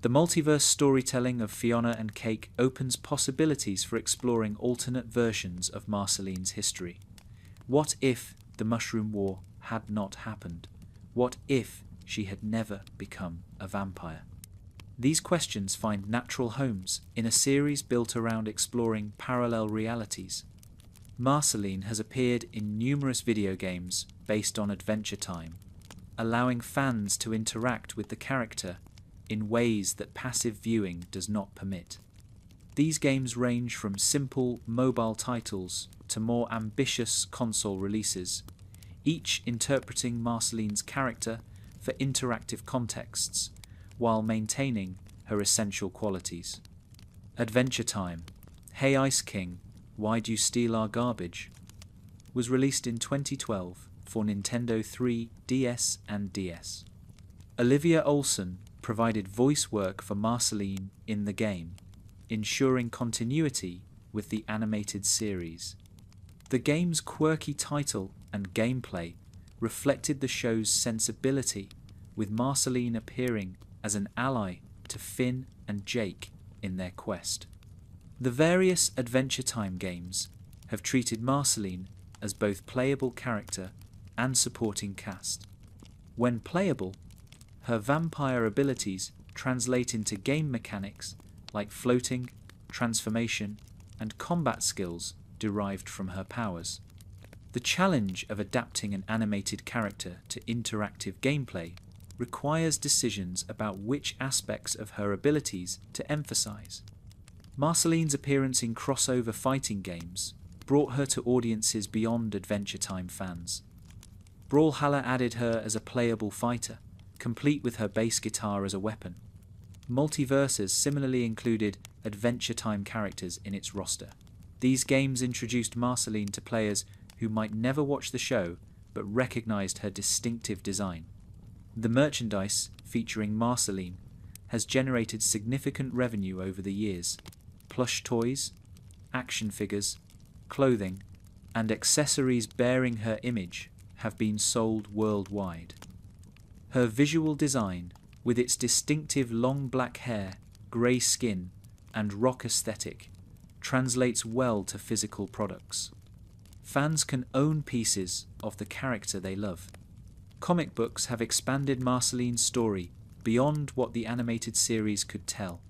The multiverse storytelling of Fiona and Cake opens possibilities for exploring alternate versions of Marceline's history. What if the Mushroom War had not happened? What if she had never become a vampire? These questions find natural homes in a series built around exploring parallel realities. Marceline has appeared in numerous video games based on Adventure Time, allowing fans to interact with the character in ways that passive viewing does not permit. These games range from simple mobile titles to more ambitious console releases, each interpreting Marceline's character for interactive contexts, while maintaining her essential qualities. Adventure Time, Hey Ice King, Why'd You Steal Our Garbage? Was released in 2012 for Nintendo 3DS and DS. Olivia Olson provided voice work for Marceline in the game, ensuring continuity with the animated series. The game's quirky title and gameplay reflected the show's sensibility, with Marceline appearing as an ally to Finn and Jake in their quest. The various Adventure Time games have treated Marceline as both playable character and supporting cast. When playable, her vampire abilities translate into game mechanics like floating, transformation, and combat skills derived from her powers. The challenge of adapting an animated character to interactive gameplay requires decisions about which aspects of her abilities to emphasize. Marceline's appearance in crossover fighting games brought her to audiences beyond Adventure Time fans. Brawlhalla added her as a playable fighter, complete with her bass guitar as a weapon. Multiverses similarly included Adventure Time characters in its roster. These games introduced Marceline to players who might never watch the show but recognized her distinctive design. The merchandise featuring Marceline has generated significant revenue over the years. Plush toys, action figures, clothing, and accessories bearing her image have been sold worldwide. Her visual design, with its distinctive long black hair, grey skin, and rock aesthetic, translates well to physical products. Fans can own pieces of the character they love. Comic books have expanded Marceline's story beyond what the animated series could tell.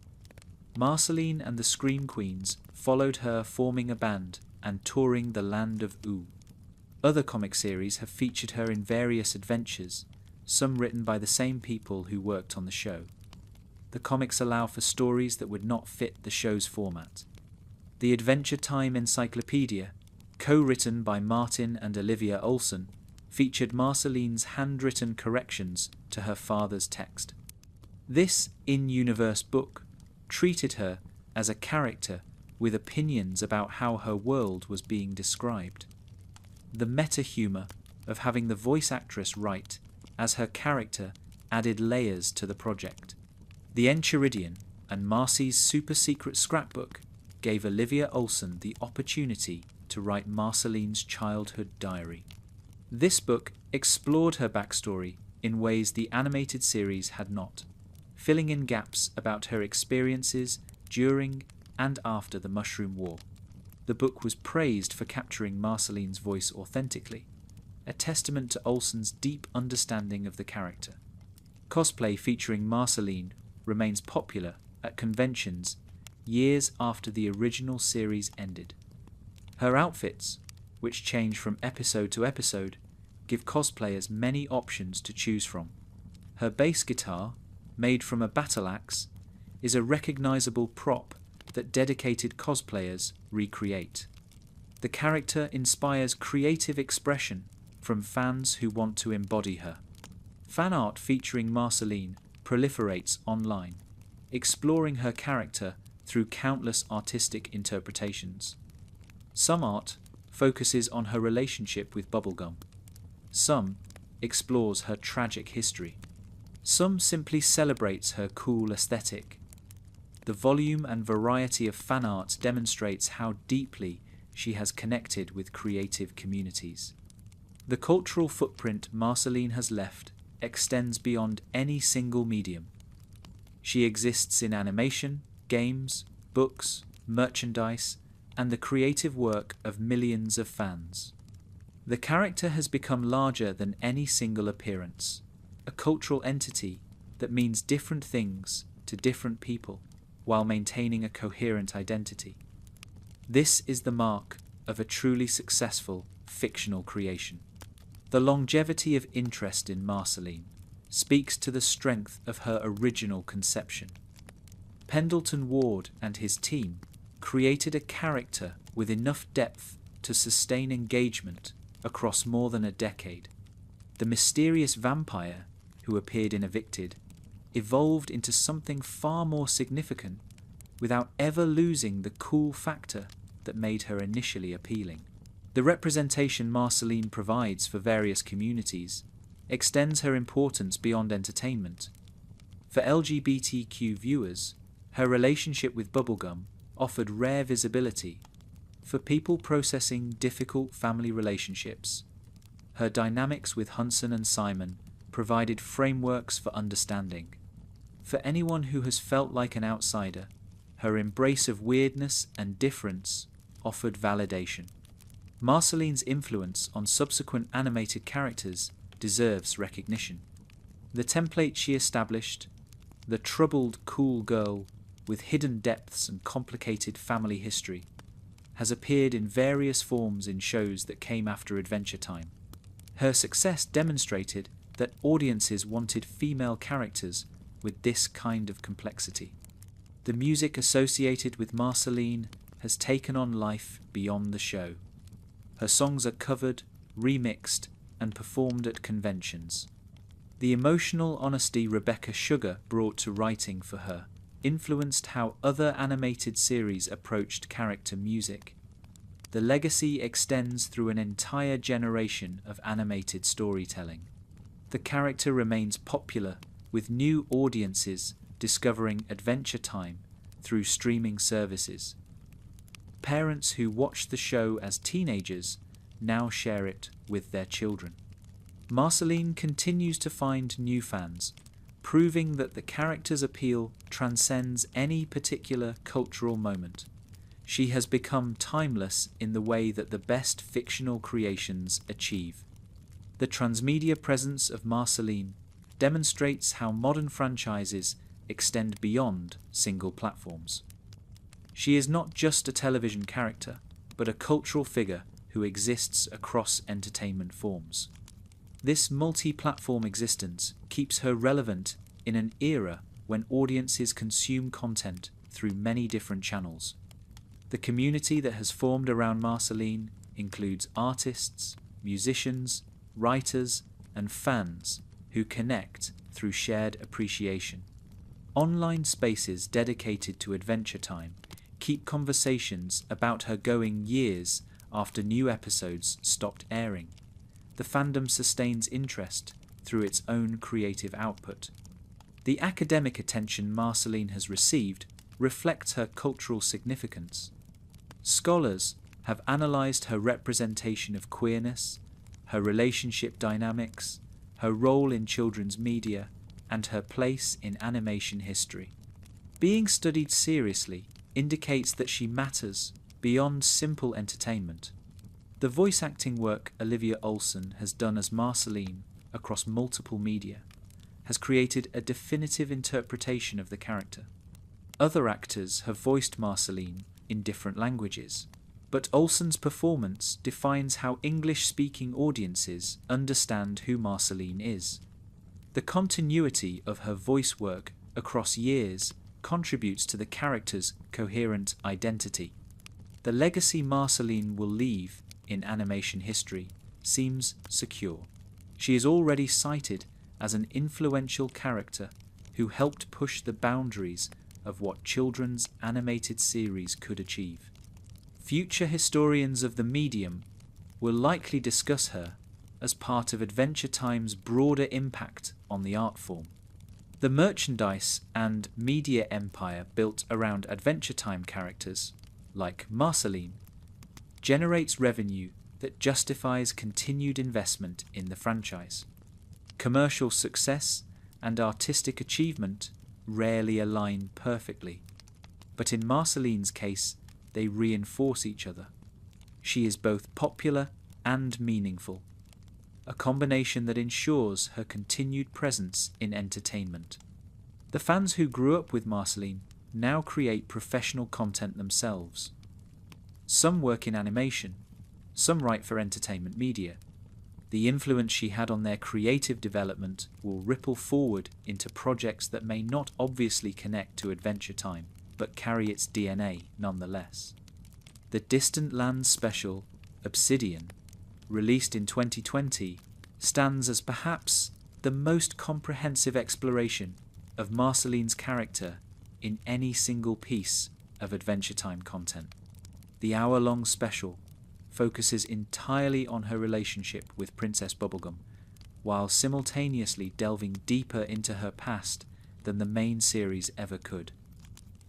Marceline and the Scream Queens followed her forming a band and touring the land of Ooo. Other comic series have featured her in various adventures, some written by the same people who worked on the show. The comics allow for stories that would not fit the show's format. The Adventure Time Encyclopedia, co-written by Martin and Olivia Olson, featured Marceline's handwritten corrections to her father's text. This in-universe book treated her as a character with opinions about how her world was being described. The meta-humour of having the voice actress write as her character added layers to the project. The Enchiridion and Marcy's super-secret scrapbook gave Olivia Olson the opportunity to write Marceline's childhood diary. This book explored her backstory in ways the animated series had not, filling in gaps about her experiences during and after the Mushroom War. The book was praised for capturing Marceline's voice authentically, a testament to Olson's deep understanding of the character. Cosplay featuring Marceline remains popular at conventions years after the original series ended. Her outfits, which change from episode to episode, give cosplayers many options to choose from. Her bass guitar, made from a battle axe, is a recognizable prop that dedicated cosplayers recreate. The character inspires creative expression from fans who want to embody her. Fan art featuring Marceline proliferates online, exploring her character through countless artistic interpretations. Some art focuses on her relationship with bubblegum. Some explores her tragic history. Some simply celebrates her cool aesthetic. The volume and variety of fan art demonstrates how deeply she has connected with creative communities. The cultural footprint Marceline has left extends beyond any single medium. She exists in animation, games, books, merchandise, and the creative work of millions of fans. The character has become larger than any single appearance, a cultural entity that means different things to different people while maintaining a coherent identity. This is the mark of a truly successful fictional creation. The longevity of interest in Marceline speaks to the strength of her original conception. Pendleton Ward and his team created a character with enough depth to sustain engagement across more than a decade. The mysterious vampire, who appeared in Evicted, evolved into something far more significant without ever losing the cool factor that made her initially appealing. The representation Marceline provides for various communities extends her importance beyond entertainment. For LGBTQ viewers, her relationship with bubblegum offered rare visibility. For people processing difficult family relationships, her dynamics with Hunson and Simon provided frameworks for understanding. For anyone who has felt like an outsider, her embrace of weirdness and difference offered validation. Marceline's influence on subsequent animated characters deserves recognition. The template she established, the troubled, cool girl with hidden depths and complicated family history, has appeared in various forms in shows that came after Adventure Time. Her success demonstrated that audiences wanted female characters with this kind of complexity. The music associated with Marceline has taken on life beyond the show. Her songs are covered, remixed, and performed at conventions. The emotional honesty Rebecca Sugar brought to writing for her influenced how other animated series approached character music. The legacy extends through an entire generation of animated storytelling. The character remains popular, with new audiences discovering Adventure Time through streaming services. Parents who watched the show as teenagers now share it with their children. Marceline continues to find new fans, proving that the character's appeal transcends any particular cultural moment. She has become timeless in the way that the best fictional creations achieve. The transmedia presence of Marceline demonstrates how modern franchises extend beyond single platforms. She is not just a television character, but a cultural figure who exists across entertainment forms. This multi-platform existence keeps her relevant in an era when audiences consume content through many different channels. The community that has formed around Marceline includes artists, musicians, writers, and fans who connect through shared appreciation. Online spaces dedicated to Adventure Time keep conversations about her going years after new episodes stopped airing. The fandom sustains interest through its own creative output. The academic attention Marceline has received reflects her cultural significance. Scholars have analysed her representation of queerness, her relationship dynamics, her role in children's media, and her place in animation history. Being studied seriously indicates that she matters beyond simple entertainment. The voice acting work Olivia Olson has done as Marceline across multiple media has created a definitive interpretation of the character. Other actors have voiced Marceline in different languages, but Olson's performance defines how English-speaking audiences understand who Marceline is. The continuity of her voice work across years contributes to the character's coherent identity. The legacy Marceline will leave in animation history seems secure. She is already cited as an influential character who helped push the boundaries of what children's animated series could achieve. Future historians of the medium will likely discuss her as part of Adventure Time's broader impact on the art form. The merchandise and media empire built around Adventure Time characters, like Marceline, generates revenue that justifies continued investment in the franchise. Commercial success and artistic achievement rarely align perfectly, but in Marceline's case, they reinforce each other. She is both popular and meaningful, a combination that ensures her continued presence in entertainment. The fans who grew up with Marceline now create professional content themselves. Some work in animation, some write for entertainment media. The influence she had on their creative development will ripple forward into projects that may not obviously connect to Adventure Time, but carry its DNA nonetheless. The Distant Lands special, Obsidian, released in 2020, stands as perhaps the most comprehensive exploration of Marceline's character in any single piece of Adventure Time content. The hour-long special focuses entirely on her relationship with Princess Bubblegum, while simultaneously delving deeper into her past than the main series ever could.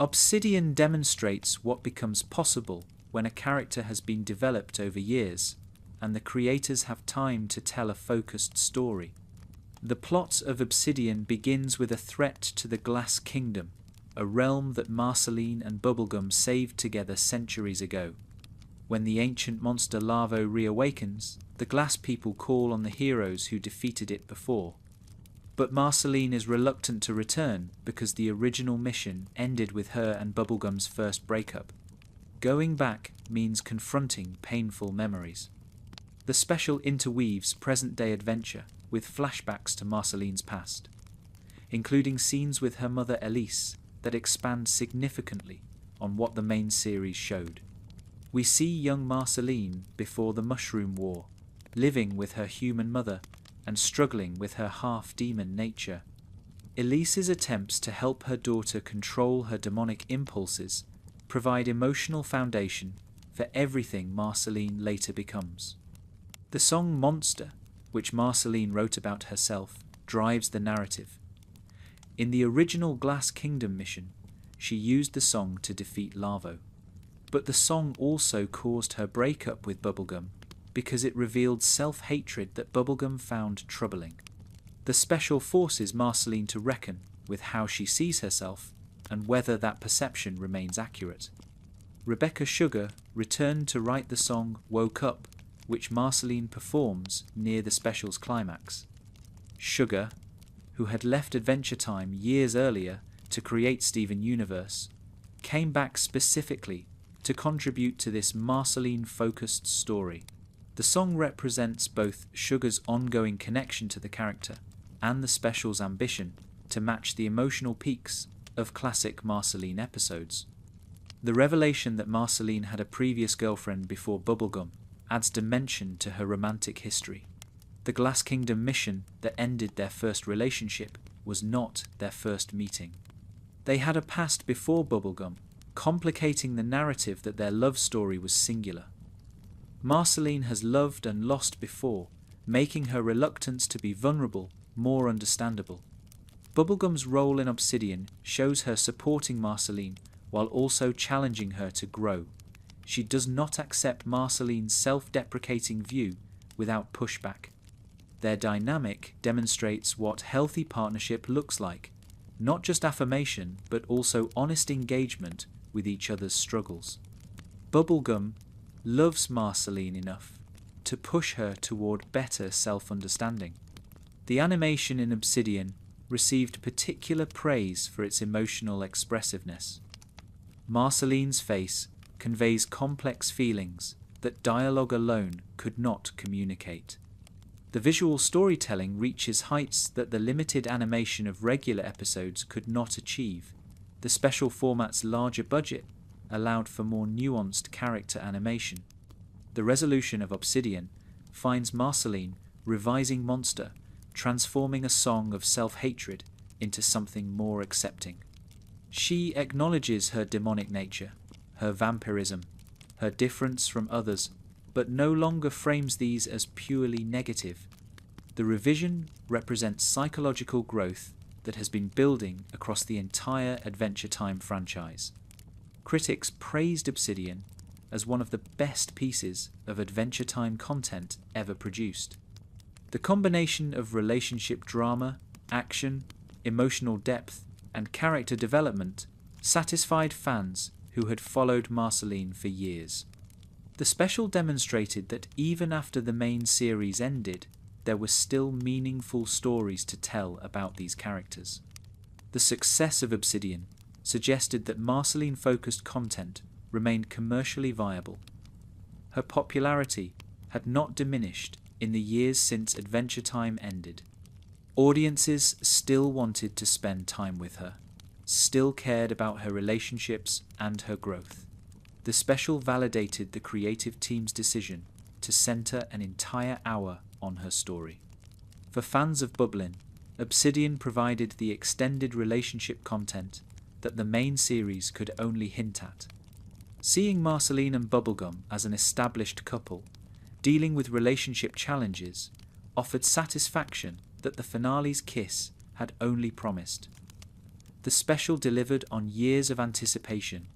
Obsidian demonstrates what becomes possible when a character has been developed over years, and the creators have time to tell a focused story. The plot of Obsidian begins with a threat to the Glass Kingdom, a realm that Marceline and Bubblegum saved together centuries ago. When the ancient monster Larvo reawakens, the Glass People call on the heroes who defeated it before. But Marceline is reluctant to return because the original mission ended with her and Bubblegum's first breakup. Going back means confronting painful memories. The special interweaves present-day adventure with flashbacks to Marceline's past, including scenes with her mother Elise that expand significantly on what the main series showed. We see young Marceline before the Mushroom War, living with her human mother and struggling with her half-demon nature. Elise's attempts to help her daughter control her demonic impulses provide emotional foundation for everything Marceline later becomes. The song Monster, which Marceline wrote about herself, drives the narrative. In the original Glass Kingdom mission, she used the song to defeat Larvo. But the song also caused her breakup with Bubblegum because it revealed self-hatred that Bubblegum found troubling. The special forces Marceline to reckon with how she sees herself and whether that perception remains accurate. Rebecca Sugar returned to write the song Woke Up, which Marceline performs near the special's climax. Sugar, who had left Adventure Time years earlier to create Steven Universe, came back specifically to contribute to this Marceline-focused story. The song represents both Sugar's ongoing connection to the character and the special's ambition to match the emotional peaks of classic Marceline episodes. The revelation that Marceline had a previous girlfriend before Bubblegum adds dimension to her romantic history. The Glass Kingdom mission that ended their first relationship was not their first meeting. They had a past before Bubblegum, complicating the narrative that their love story was singular. Marceline has loved and lost before, making her reluctance to be vulnerable more understandable. Bubblegum's role in Obsidian shows her supporting Marceline while also challenging her to grow. She does not accept Marceline's self-deprecating view without pushback. Their dynamic demonstrates what healthy partnership looks like, not just affirmation but also honest engagement with each other's struggles. Bubblegum loves Marceline enough to push her toward better self-understanding. The animation in Obsidian received particular praise for its emotional expressiveness. Marceline's face conveys complex feelings that dialogue alone could not communicate. The visual storytelling reaches heights that the limited animation of regular episodes could not achieve. The special format's larger budget allowed for more nuanced character animation. The resolution of Obsidian finds Marceline revising Monster, transforming a song of self-hatred into something more accepting. She acknowledges her demonic nature, her vampirism, her difference from others, but no longer frames these as purely negative. The revision represents psychological growth that has been building across the entire Adventure Time franchise. Critics praised Obsidian as one of the best pieces of Adventure Time content ever produced. The combination of relationship drama, action, emotional depth, and character development satisfied fans who had followed Marceline for years. The special demonstrated that even after the main series ended, there were still meaningful stories to tell about these characters. The success of Obsidian suggested that Marceline-focused content remained commercially viable. Her popularity had not diminished in the years since Adventure Time ended. Audiences still wanted to spend time with her, still cared about her relationships and her growth. The special validated the creative team's decision to center an entire hour on her story. For fans of Bubbling, Obsidian provided the extended relationship content that the main series could only hint at. Seeing Marceline and Bubblegum as an established couple, dealing with relationship challenges, offered satisfaction that the finale's kiss had only promised. The special delivered on years of anticipation.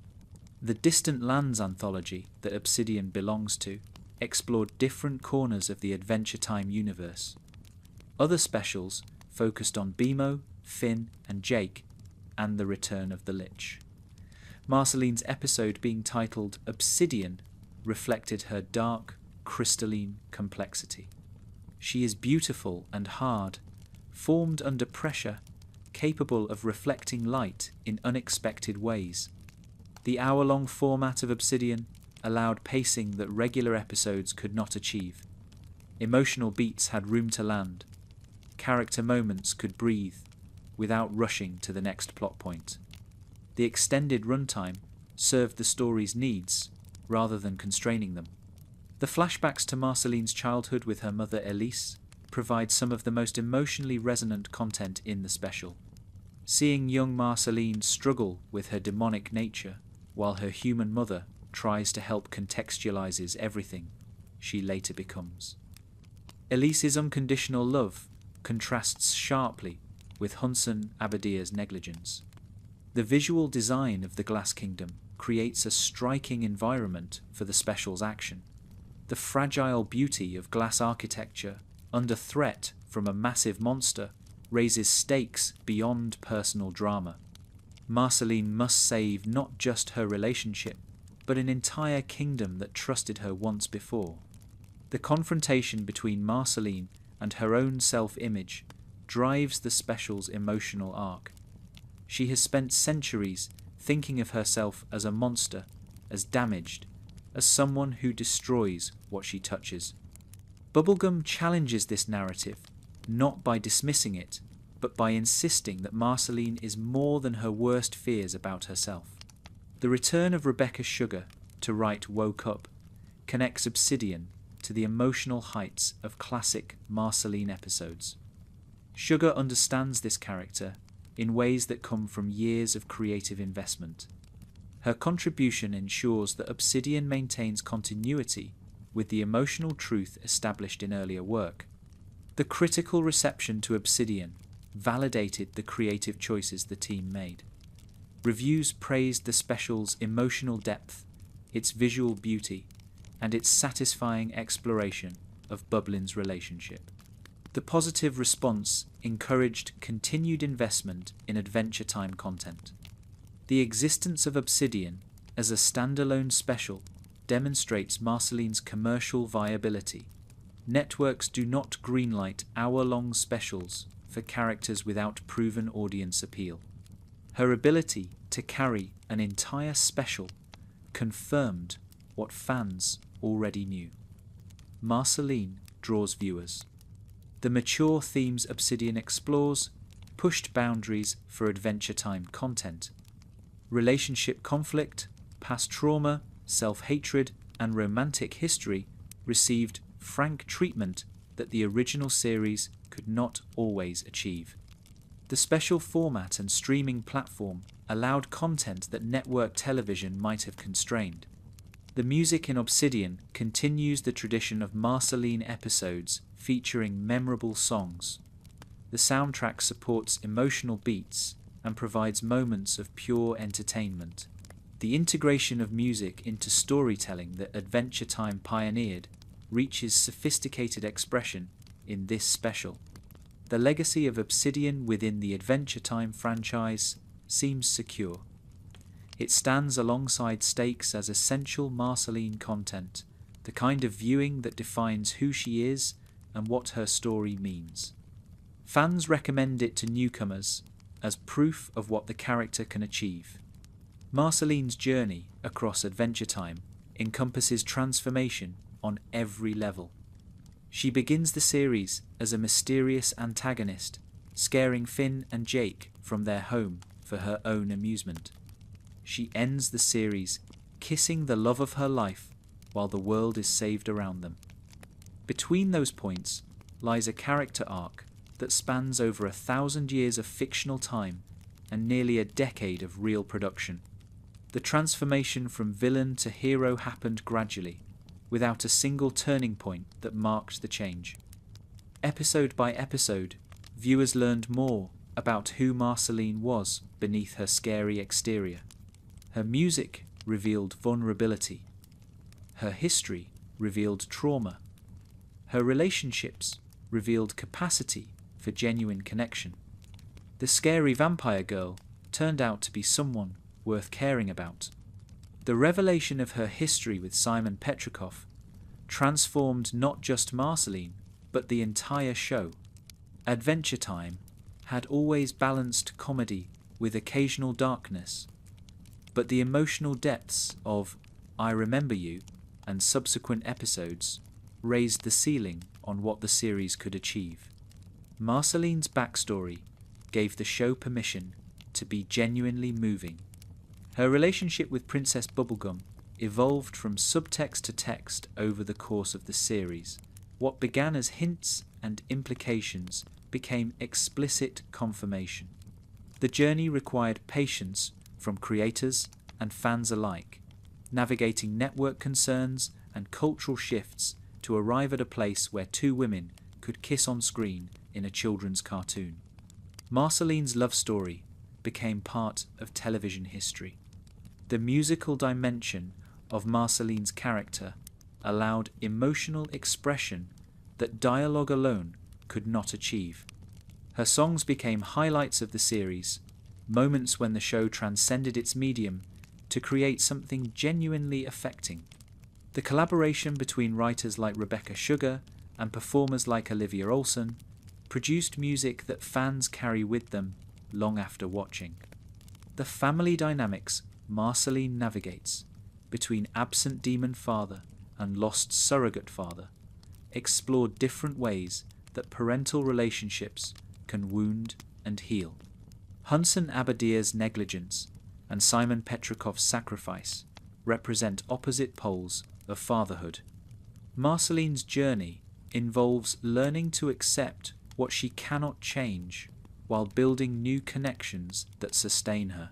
The Distant Lands anthology that Obsidian belongs to explored different corners of the Adventure Time universe. Other specials focused on Beemo, Finn, and Jake, and the return of the Lich. Marceline's episode, being titled Obsidian, reflected her dark, crystalline complexity. She is beautiful and hard, formed under pressure, capable of reflecting light in unexpected ways. The hour-long format of Obsidian allowed pacing that regular episodes could not achieve. Emotional beats had room to land. Character moments could breathe without rushing to the next plot point. The extended runtime served the story's needs rather than constraining them. The flashbacks to Marceline's childhood with her mother Elise provide some of the most emotionally resonant content in the special. Seeing young Marceline struggle with her demonic nature while her human mother tries to help contextualizes everything she later becomes. Elise's unconditional love contrasts sharply with Hunson Abadia's negligence. The visual design of the Glass Kingdom creates a striking environment for the special's action. The fragile beauty of glass architecture under threat from a massive monster raises stakes beyond personal drama. Marceline must save not just her relationship, but an entire kingdom that trusted her once before. The confrontation between Marceline and her own self-image drives the special's emotional arc. She has spent centuries thinking of herself as a monster, as damaged, as someone who destroys what she touches. Bubblegum challenges this narrative, not by dismissing it, but by insisting that Marceline is more than her worst fears about herself. The return of Rebecca Sugar to write Woke Up connects Obsidian to the emotional heights of classic Marceline episodes. Sugar understands this character in ways that come from years of creative investment. Her contribution ensures that Obsidian maintains continuity with the emotional truth established in earlier work. The critical reception to Obsidian validated the creative choices the team made. Reviews praised the special's emotional depth, its visual beauty, and its satisfying exploration of Bublin's relationship. The positive response encouraged continued investment in Adventure Time content. The existence of Obsidian as a standalone special demonstrates Marceline's commercial viability. Networks do not greenlight hour-long specials for characters without proven audience appeal. Her ability to carry an entire special confirmed what fans already knew. Marceline draws viewers. The mature themes Obsidian explores pushed boundaries for Adventure Time content. Relationship conflict, past trauma, self-hatred, and romantic history received frank treatment that the original series could not always achieve. The special format and streaming platform allowed content that network television might have constrained. The music in Obsidian continues the tradition of Marceline episodes featuring memorable songs. The soundtrack supports emotional beats and provides moments of pure entertainment. The integration of music into storytelling that Adventure Time pioneered reaches sophisticated expression in this special. The legacy of Obsidian within the Adventure Time franchise seems secure. It stands alongside Stakes as essential Marceline content, the kind of viewing that defines who she is and what her story means. Fans recommend it to newcomers as proof of what the character can achieve. Marceline's journey across Adventure Time encompasses transformation on every level. She begins the series as a mysterious antagonist, scaring Finn and Jake from their home for her own amusement. She ends the series kissing the love of her life while the world is saved around them. Between those points lies a character arc that spans over 1,000 years of fictional time and nearly a decade of real production. The transformation from villain to hero happened gradually, without a single turning point that marked the change. Episode by episode, viewers learned more about who Marceline was beneath her scary exterior. Her music revealed vulnerability. Her history revealed trauma. Her relationships revealed capacity for genuine connection. The scary vampire girl turned out to be someone worth caring about. The revelation of her history with Simon Petrikov transformed not just Marceline, but the entire show. Adventure Time had always balanced comedy with occasional darkness, but the emotional depths of I Remember You and subsequent episodes raised the ceiling on what the series could achieve. Marceline's backstory gave the show permission to be genuinely moving. Her relationship with Princess Bubblegum evolved from subtext to text over the course of the series. What began as hints and implications became explicit confirmation. The journey required patience from creators and fans alike, navigating network concerns and cultural shifts to arrive at a place where two women could kiss on screen in a children's cartoon. Marceline's love story became part of television history. The musical dimension of Marceline's character allowed emotional expression that dialogue alone could not achieve. Her songs became highlights of the series, moments when the show transcended its medium to create something genuinely affecting. The collaboration between writers like Rebecca Sugar and performers like Olivia Olson produced music that fans carry with them long after watching. The family dynamics Marceline navigates between absent demon father and lost surrogate father explore different ways that parental relationships can wound and heal. Hudson Abadir's negligence and Simon Petrikov's sacrifice represent opposite poles of fatherhood. Marceline's journey involves learning to accept what she cannot change while building new connections that sustain her.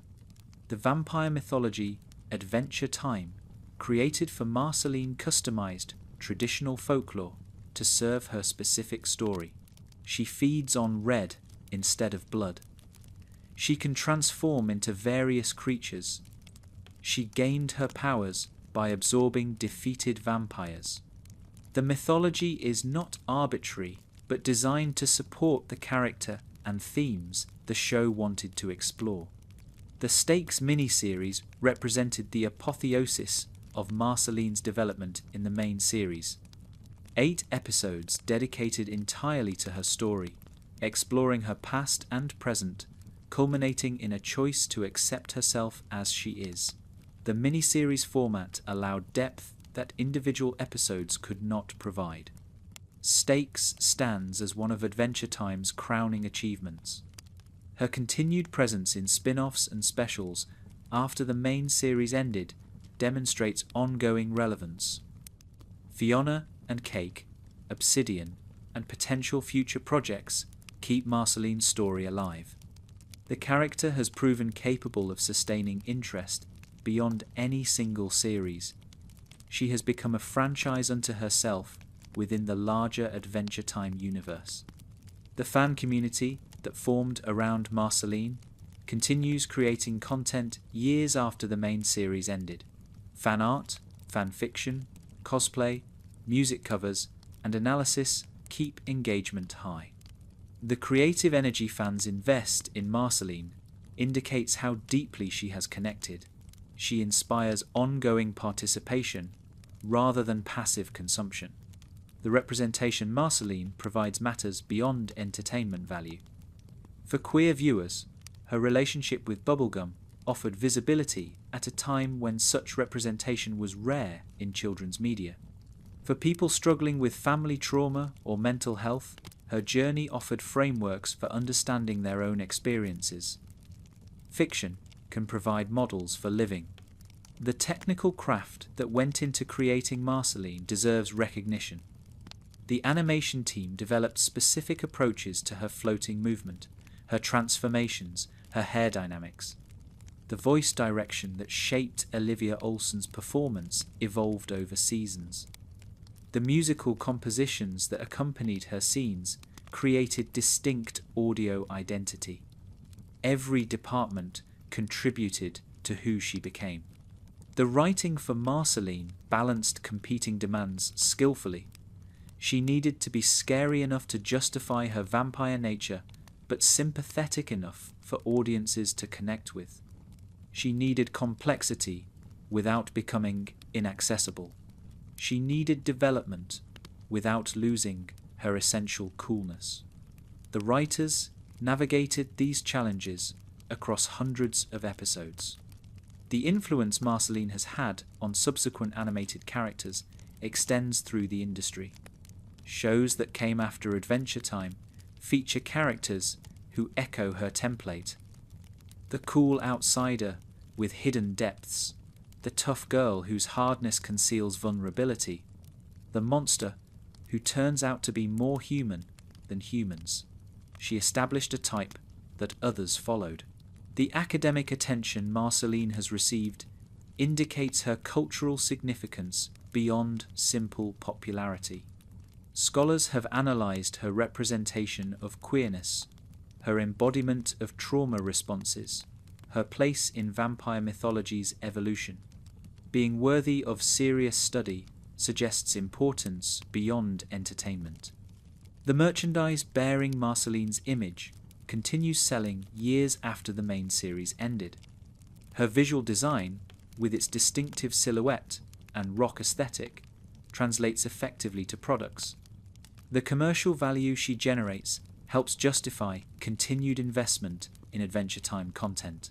The vampire mythology Adventure Time created for Marceline customized traditional folklore to serve her specific story. She feeds on red instead of blood. She can transform into various creatures. She gained her powers by absorbing defeated vampires. The mythology is not arbitrary, but designed to support the character and themes the show wanted to explore. The Stakes miniseries represented the apotheosis of Marceline's development in the main series. 8 episodes dedicated entirely to her story, exploring her past and present, culminating in a choice to accept herself as she is. The miniseries format allowed depth that individual episodes could not provide. Stakes stands as one of Adventure Time's crowning achievements. Her continued presence in spin-offs and specials after the main series ended demonstrates ongoing relevance. Fiona and Cake, Obsidian, and potential future projects keep Marceline's story alive. The character has proven capable of sustaining interest beyond any single series. She has become a franchise unto herself within the larger Adventure Time universe. The fan community that formed around Marceline continues creating content years after the main series ended. Fan art, fan fiction, cosplay, music covers, and analysis keep engagement high. The creative energy fans invest in Marceline indicates how deeply she has connected. She inspires ongoing participation rather than passive consumption. The representation Marceline provides matters beyond entertainment value. For queer viewers, her relationship with bubblegum offered visibility at a time when such representation was rare in children's media. For people struggling with family trauma or mental health, her journey offered frameworks for understanding their own experiences. Fiction can provide models for living. The technical craft that went into creating Marceline deserves recognition. The animation team developed specific approaches to her floating movement, her transformations, her hair dynamics. The voice direction that shaped Olivia Olsen's performance evolved over seasons. The musical compositions that accompanied her scenes created distinct audio identity. Every department contributed to who she became. The writing for Marceline balanced competing demands skillfully. She needed to be scary enough to justify her vampire nature, but sympathetic enough for audiences to connect with. She needed complexity without becoming inaccessible. She needed development without losing her essential coolness. The writers navigated these challenges across hundreds of episodes. The influence Marceline has had on subsequent animated characters extends through the industry. Shows that came after Adventure Time feature characters who echo her template. The cool outsider with hidden depths, the tough girl whose hardness conceals vulnerability, the monster who turns out to be more human than humans. She established a type that others followed. The academic attention Marceline has received indicates her cultural significance beyond simple popularity. Scholars have analysed her representation of queerness, her embodiment of trauma responses, her place in vampire mythology's evolution. Being worthy of serious study suggests importance beyond entertainment. The merchandise bearing Marceline's image continues selling years after the main series ended. Her visual design, with its distinctive silhouette and rock aesthetic, translates effectively to products. The commercial value she generates helps justify continued investment in Adventure Time content.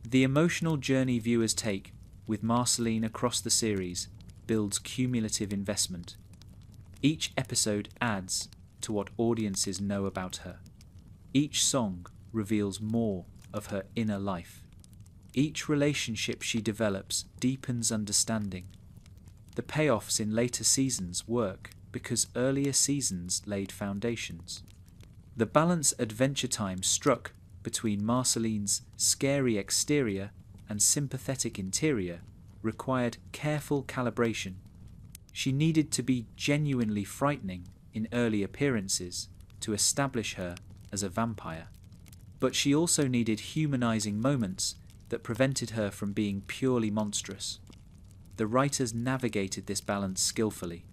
The emotional journey viewers take with Marceline across the series builds cumulative investment. Each episode adds to what audiences know about her. Each song reveals more of her inner life. Each relationship she develops deepens understanding. The payoffs in later seasons work because earlier seasons laid foundations. The balance Adventure Time struck between Marceline's scary exterior and sympathetic interior required careful calibration. She needed to be genuinely frightening in early appearances to establish her as a vampire. But she also needed humanizing moments that prevented her from being purely monstrous. The writers navigated this balance skillfully.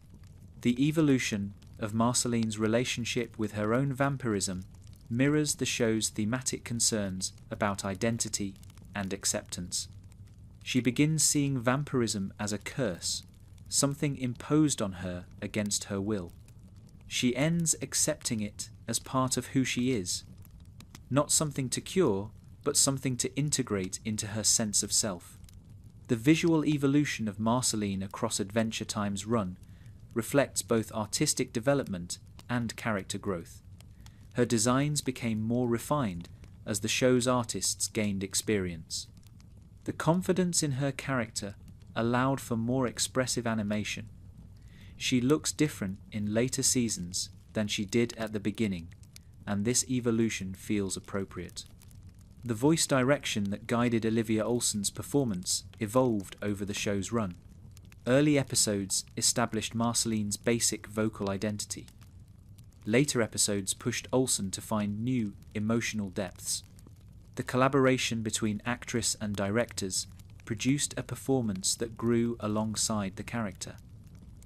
The evolution of Marceline's relationship with her own vampirism mirrors the show's thematic concerns about identity and acceptance. She begins seeing vampirism as a curse, something imposed on her against her will. She ends accepting it as part of who she is, not something to cure, but something to integrate into her sense of self. The visual evolution of Marceline across Adventure Time's run reflects both artistic development and character growth. Her designs became more refined as the show's artists gained experience. The confidence in her character allowed for more expressive animation. She looks different in later seasons than she did at the beginning, and this evolution feels appropriate. The voice direction that guided Olivia Olsen's performance evolved over the show's run. Early episodes established Marceline's basic vocal identity. Later episodes pushed Olsen to find new emotional depths. The collaboration between actress and directors produced a performance that grew alongside the character.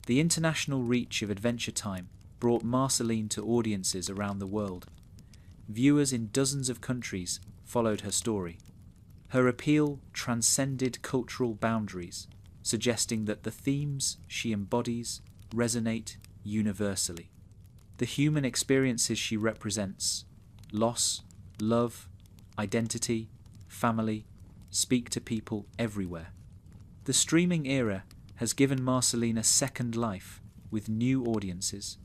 The international reach of Adventure Time brought Marceline to audiences around the world. Viewers in dozens of countries followed her story. Her appeal transcended cultural boundaries, suggesting that the themes she embodies resonate universally. The human experiences she represents, loss, love, identity, family, speak to people everywhere. The streaming era has given Marceline a second life with new audiences.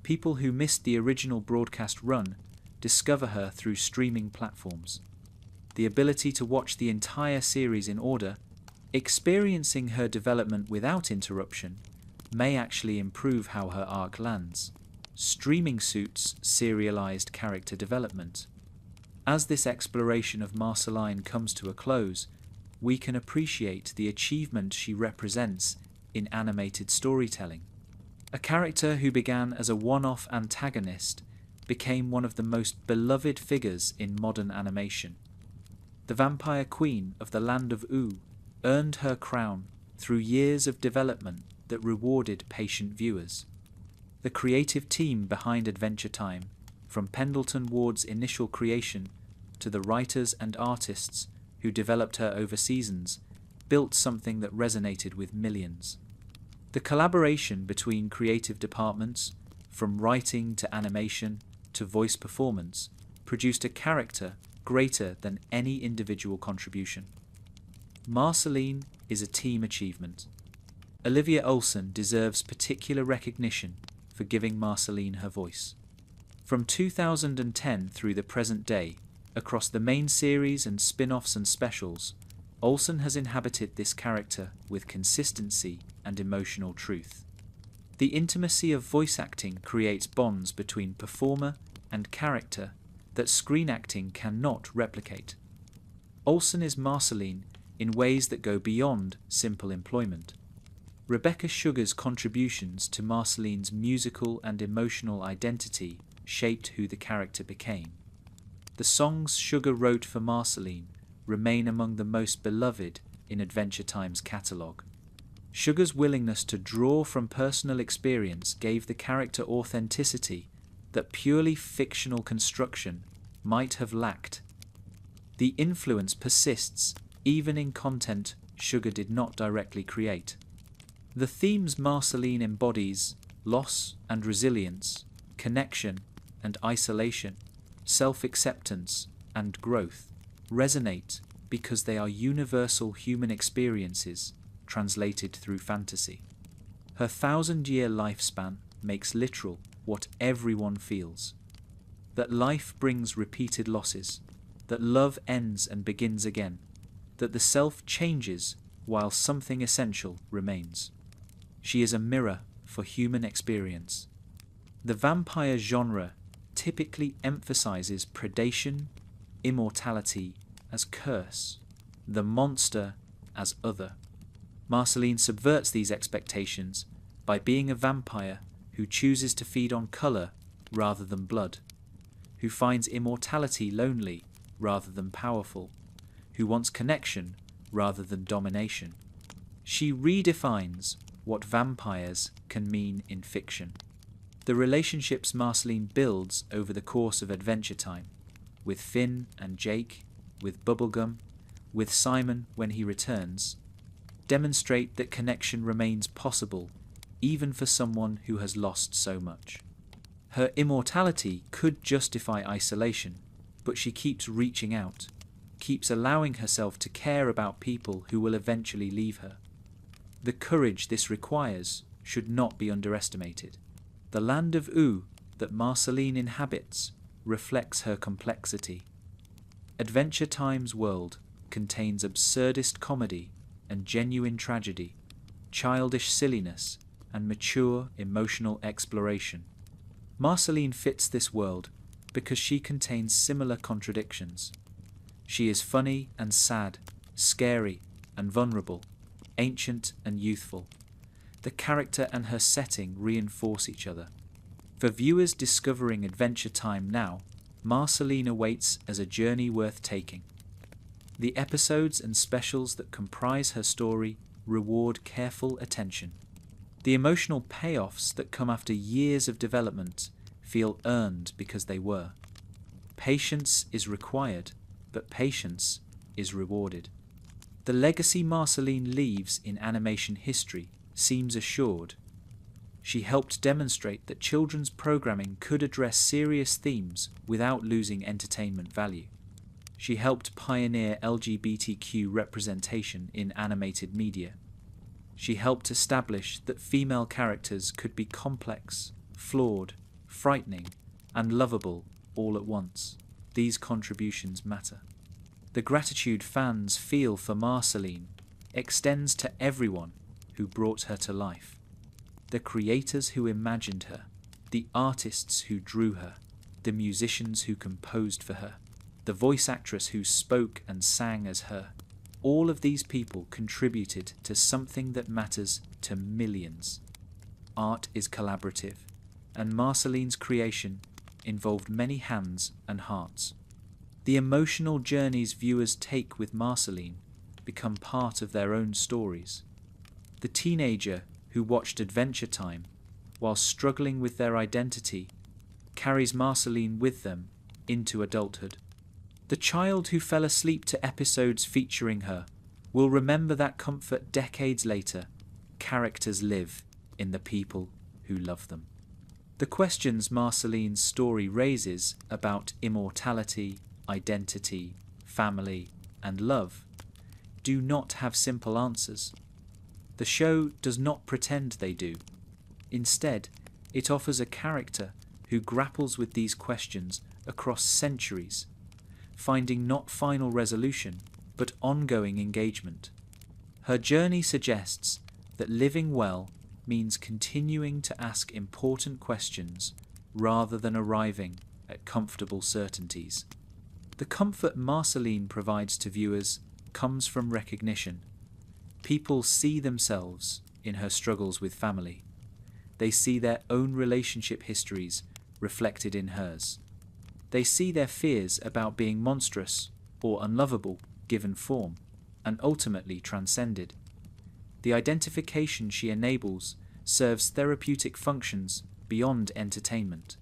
People who missed the original broadcast run discover her through streaming platforms. The ability to watch the entire series in order, experiencing her development without interruption, may actually improve how her arc lands. Streaming suits serialized character development. As this exploration of Marceline comes to a close, we can appreciate the achievement she represents in animated storytelling. A character who began as a one-off antagonist became one of the most beloved figures in modern animation. The Vampire Queen of the Land of Ooo earned her crown through years of development that rewarded patient viewers. The creative team behind Adventure Time, from Pendleton Ward's initial creation to the writers and artists who developed her over seasons, built something that resonated with millions. The collaboration between creative departments, from writing to animation to voice performance, produced a character greater than any individual contribution. Marceline is a team achievement. Olivia Olson deserves particular recognition for giving Marceline her voice. From 2010 through the present day, across the main series and spin-offs and specials, Olson has inhabited this character with consistency and emotional truth. The intimacy of voice acting creates bonds between performer and character that screen acting cannot replicate. Olson is Marceline in ways that go beyond simple employment. Rebecca Sugar's contributions to Marceline's musical and emotional identity shaped who the character became. The songs Sugar wrote for Marceline remain among the most beloved in Adventure Time's catalogue. Sugar's willingness to draw from personal experience gave the character authenticity that purely fictional construction might have lacked. The influence persists even in content Sugar did not directly create. The themes Marceline embodies, loss and resilience, connection and isolation, self-acceptance and growth, resonate because they are universal human experiences translated through fantasy. Her 1,000-year lifespan makes literal what everyone feels. That life brings repeated losses, that love ends and begins again, that the self changes while something essential remains. She is a mirror for human experience. The vampire genre typically emphasizes predation, immortality as curse, the monster as other. Marceline subverts these expectations by being a vampire who chooses to feed on colour rather than blood, who finds immortality lonely rather than powerful, who wants connection rather than domination. She redefines what vampires can mean in fiction. The relationships Marceline builds over the course of Adventure Time, with Finn and Jake, with Bubblegum, with Simon when he returns, demonstrate that connection remains possible even for someone who has lost so much. Her immortality could justify isolation, but she keeps reaching out, keeps allowing herself to care about people who will eventually leave her. The courage this requires should not be underestimated. The Land of Ooo that Marceline inhabits reflects her complexity. Adventure Time's world contains absurdist comedy and genuine tragedy, childish silliness and mature emotional exploration. Marceline fits this world because she contains similar contradictions. She is funny and sad, scary and vulnerable, ancient and youthful. The character and her setting reinforce each other. For viewers discovering Adventure Time now, Marceline awaits as a journey worth taking. The episodes and specials that comprise her story reward careful attention. The emotional payoffs that come after years of development feel earned because they were. Patience is required, but patience is rewarded. The legacy Marceline leaves in animation history seems assured. She helped demonstrate that children's programming could address serious themes without losing entertainment value. She helped pioneer LGBTQ representation in animated media. She helped establish that female characters could be complex, flawed, frightening, and lovable all at once. These contributions matter. The gratitude fans feel for Marceline extends to everyone who brought her to life. The creators who imagined her, the artists who drew her, the musicians who composed for her, the voice actress who spoke and sang as her. All of these people contributed to something that matters to millions. Art is collaborative, and Marceline's creation involved many hands and hearts. The emotional journeys viewers take with Marceline become part of their own stories. The teenager who watched Adventure Time while struggling with their identity carries Marceline with them into adulthood. The child who fell asleep to episodes featuring her will remember that comfort decades later. Characters live in the people who love them. The questions Marceline's story raises about immortality, identity, family, and love do not have simple answers. The show does not pretend they do. Instead, it offers a character who grapples with these questions across centuries, finding not final resolution, but ongoing engagement. Her journey suggests that living well means continuing to ask important questions rather than arriving at comfortable certainties. The comfort Marceline provides to viewers comes from recognition. People see themselves in her struggles with family. They see their own relationship histories reflected in hers. They see their fears about being monstrous or unlovable given form, and ultimately transcended. The identification she enables serves therapeutic functions beyond entertainment.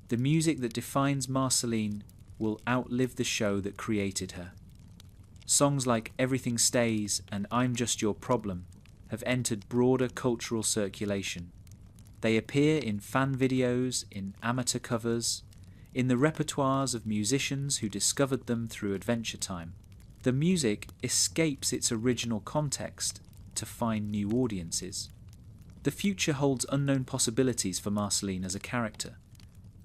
The music that defines Marceline will outlive the show that created her. Songs like Everything Stays and I'm Just Your Problem have entered broader cultural circulation. They appear in fan videos, in amateur covers, in the repertoires of musicians who discovered them through Adventure Time. The music escapes its original context to find new audiences. The future holds unknown possibilities for Marceline as a character.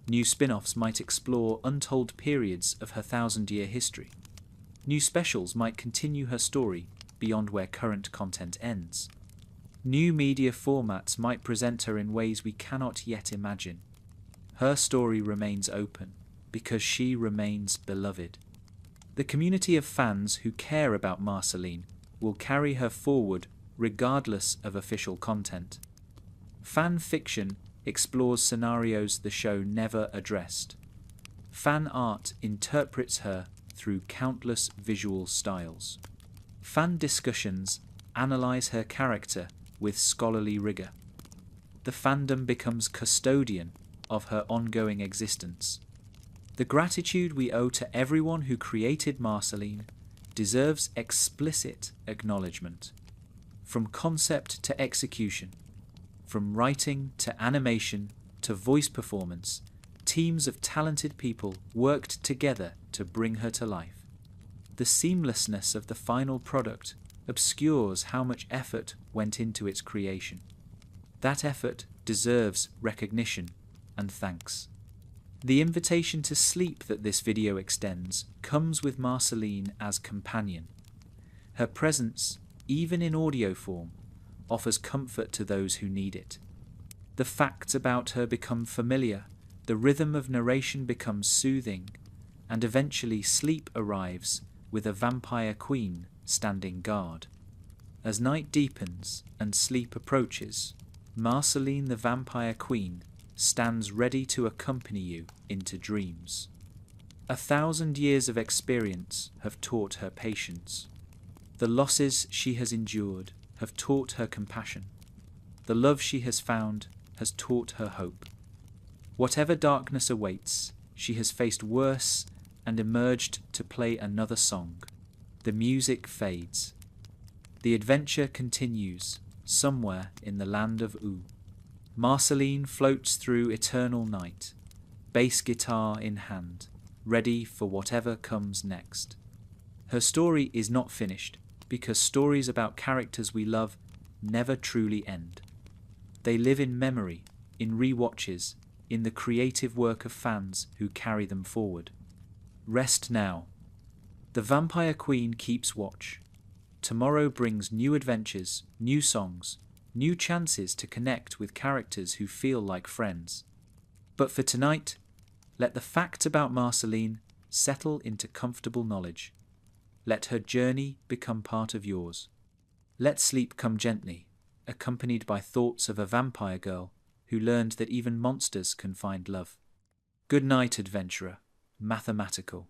New spin-offs might explore untold periods of her 1,000-year history. New specials might continue her story beyond where current content ends. New media formats might present her in ways we cannot yet imagine. Her story remains open because she remains beloved. The community of fans who care about Marceline will carry her forward regardless of official content. Fan fiction explores scenarios the show never addressed. Fan art interprets her through countless visual styles. Fan discussions analyze her character with scholarly rigor. The fandom becomes custodian of her ongoing existence. The gratitude we owe to everyone who created Marceline deserves explicit acknowledgement. From concept to execution, from writing to animation to voice performance, teams of talented people worked together to bring her to life. The seamlessness of the final product obscures how much effort went into its creation. That effort deserves recognition and thanks. The invitation to sleep that this video extends comes with Marceline as companion. Her presence, even in audio form, offers comfort to those who need it. The facts about her become familiar, the rhythm of narration becomes soothing, and eventually sleep arrives with a vampire queen standing guard. As night deepens and sleep approaches, Marceline the Vampire Queen stands ready to accompany you into dreams. 1,000 years of experience have taught her patience. The losses she has endured have taught her compassion. The love she has found has taught her hope. Whatever darkness awaits, she has faced worse and emerged to play another song. The music fades. The adventure continues, somewhere in the land of Ooo. Marceline floats through eternal night, bass guitar in hand, ready for whatever comes next. Her story is not finished, because stories about characters we love never truly end. They live in memory, in rewatches, in the creative work of fans who carry them forward. Rest now. The Vampire Queen keeps watch. Tomorrow brings new adventures, new songs, new chances to connect with characters who feel like friends. But for tonight, let the facts about Marceline settle into comfortable knowledge. Let her journey become part of yours. Let sleep come gently, accompanied by thoughts of a vampire girl who learned that even monsters can find love. Good night, adventurer, mathematical.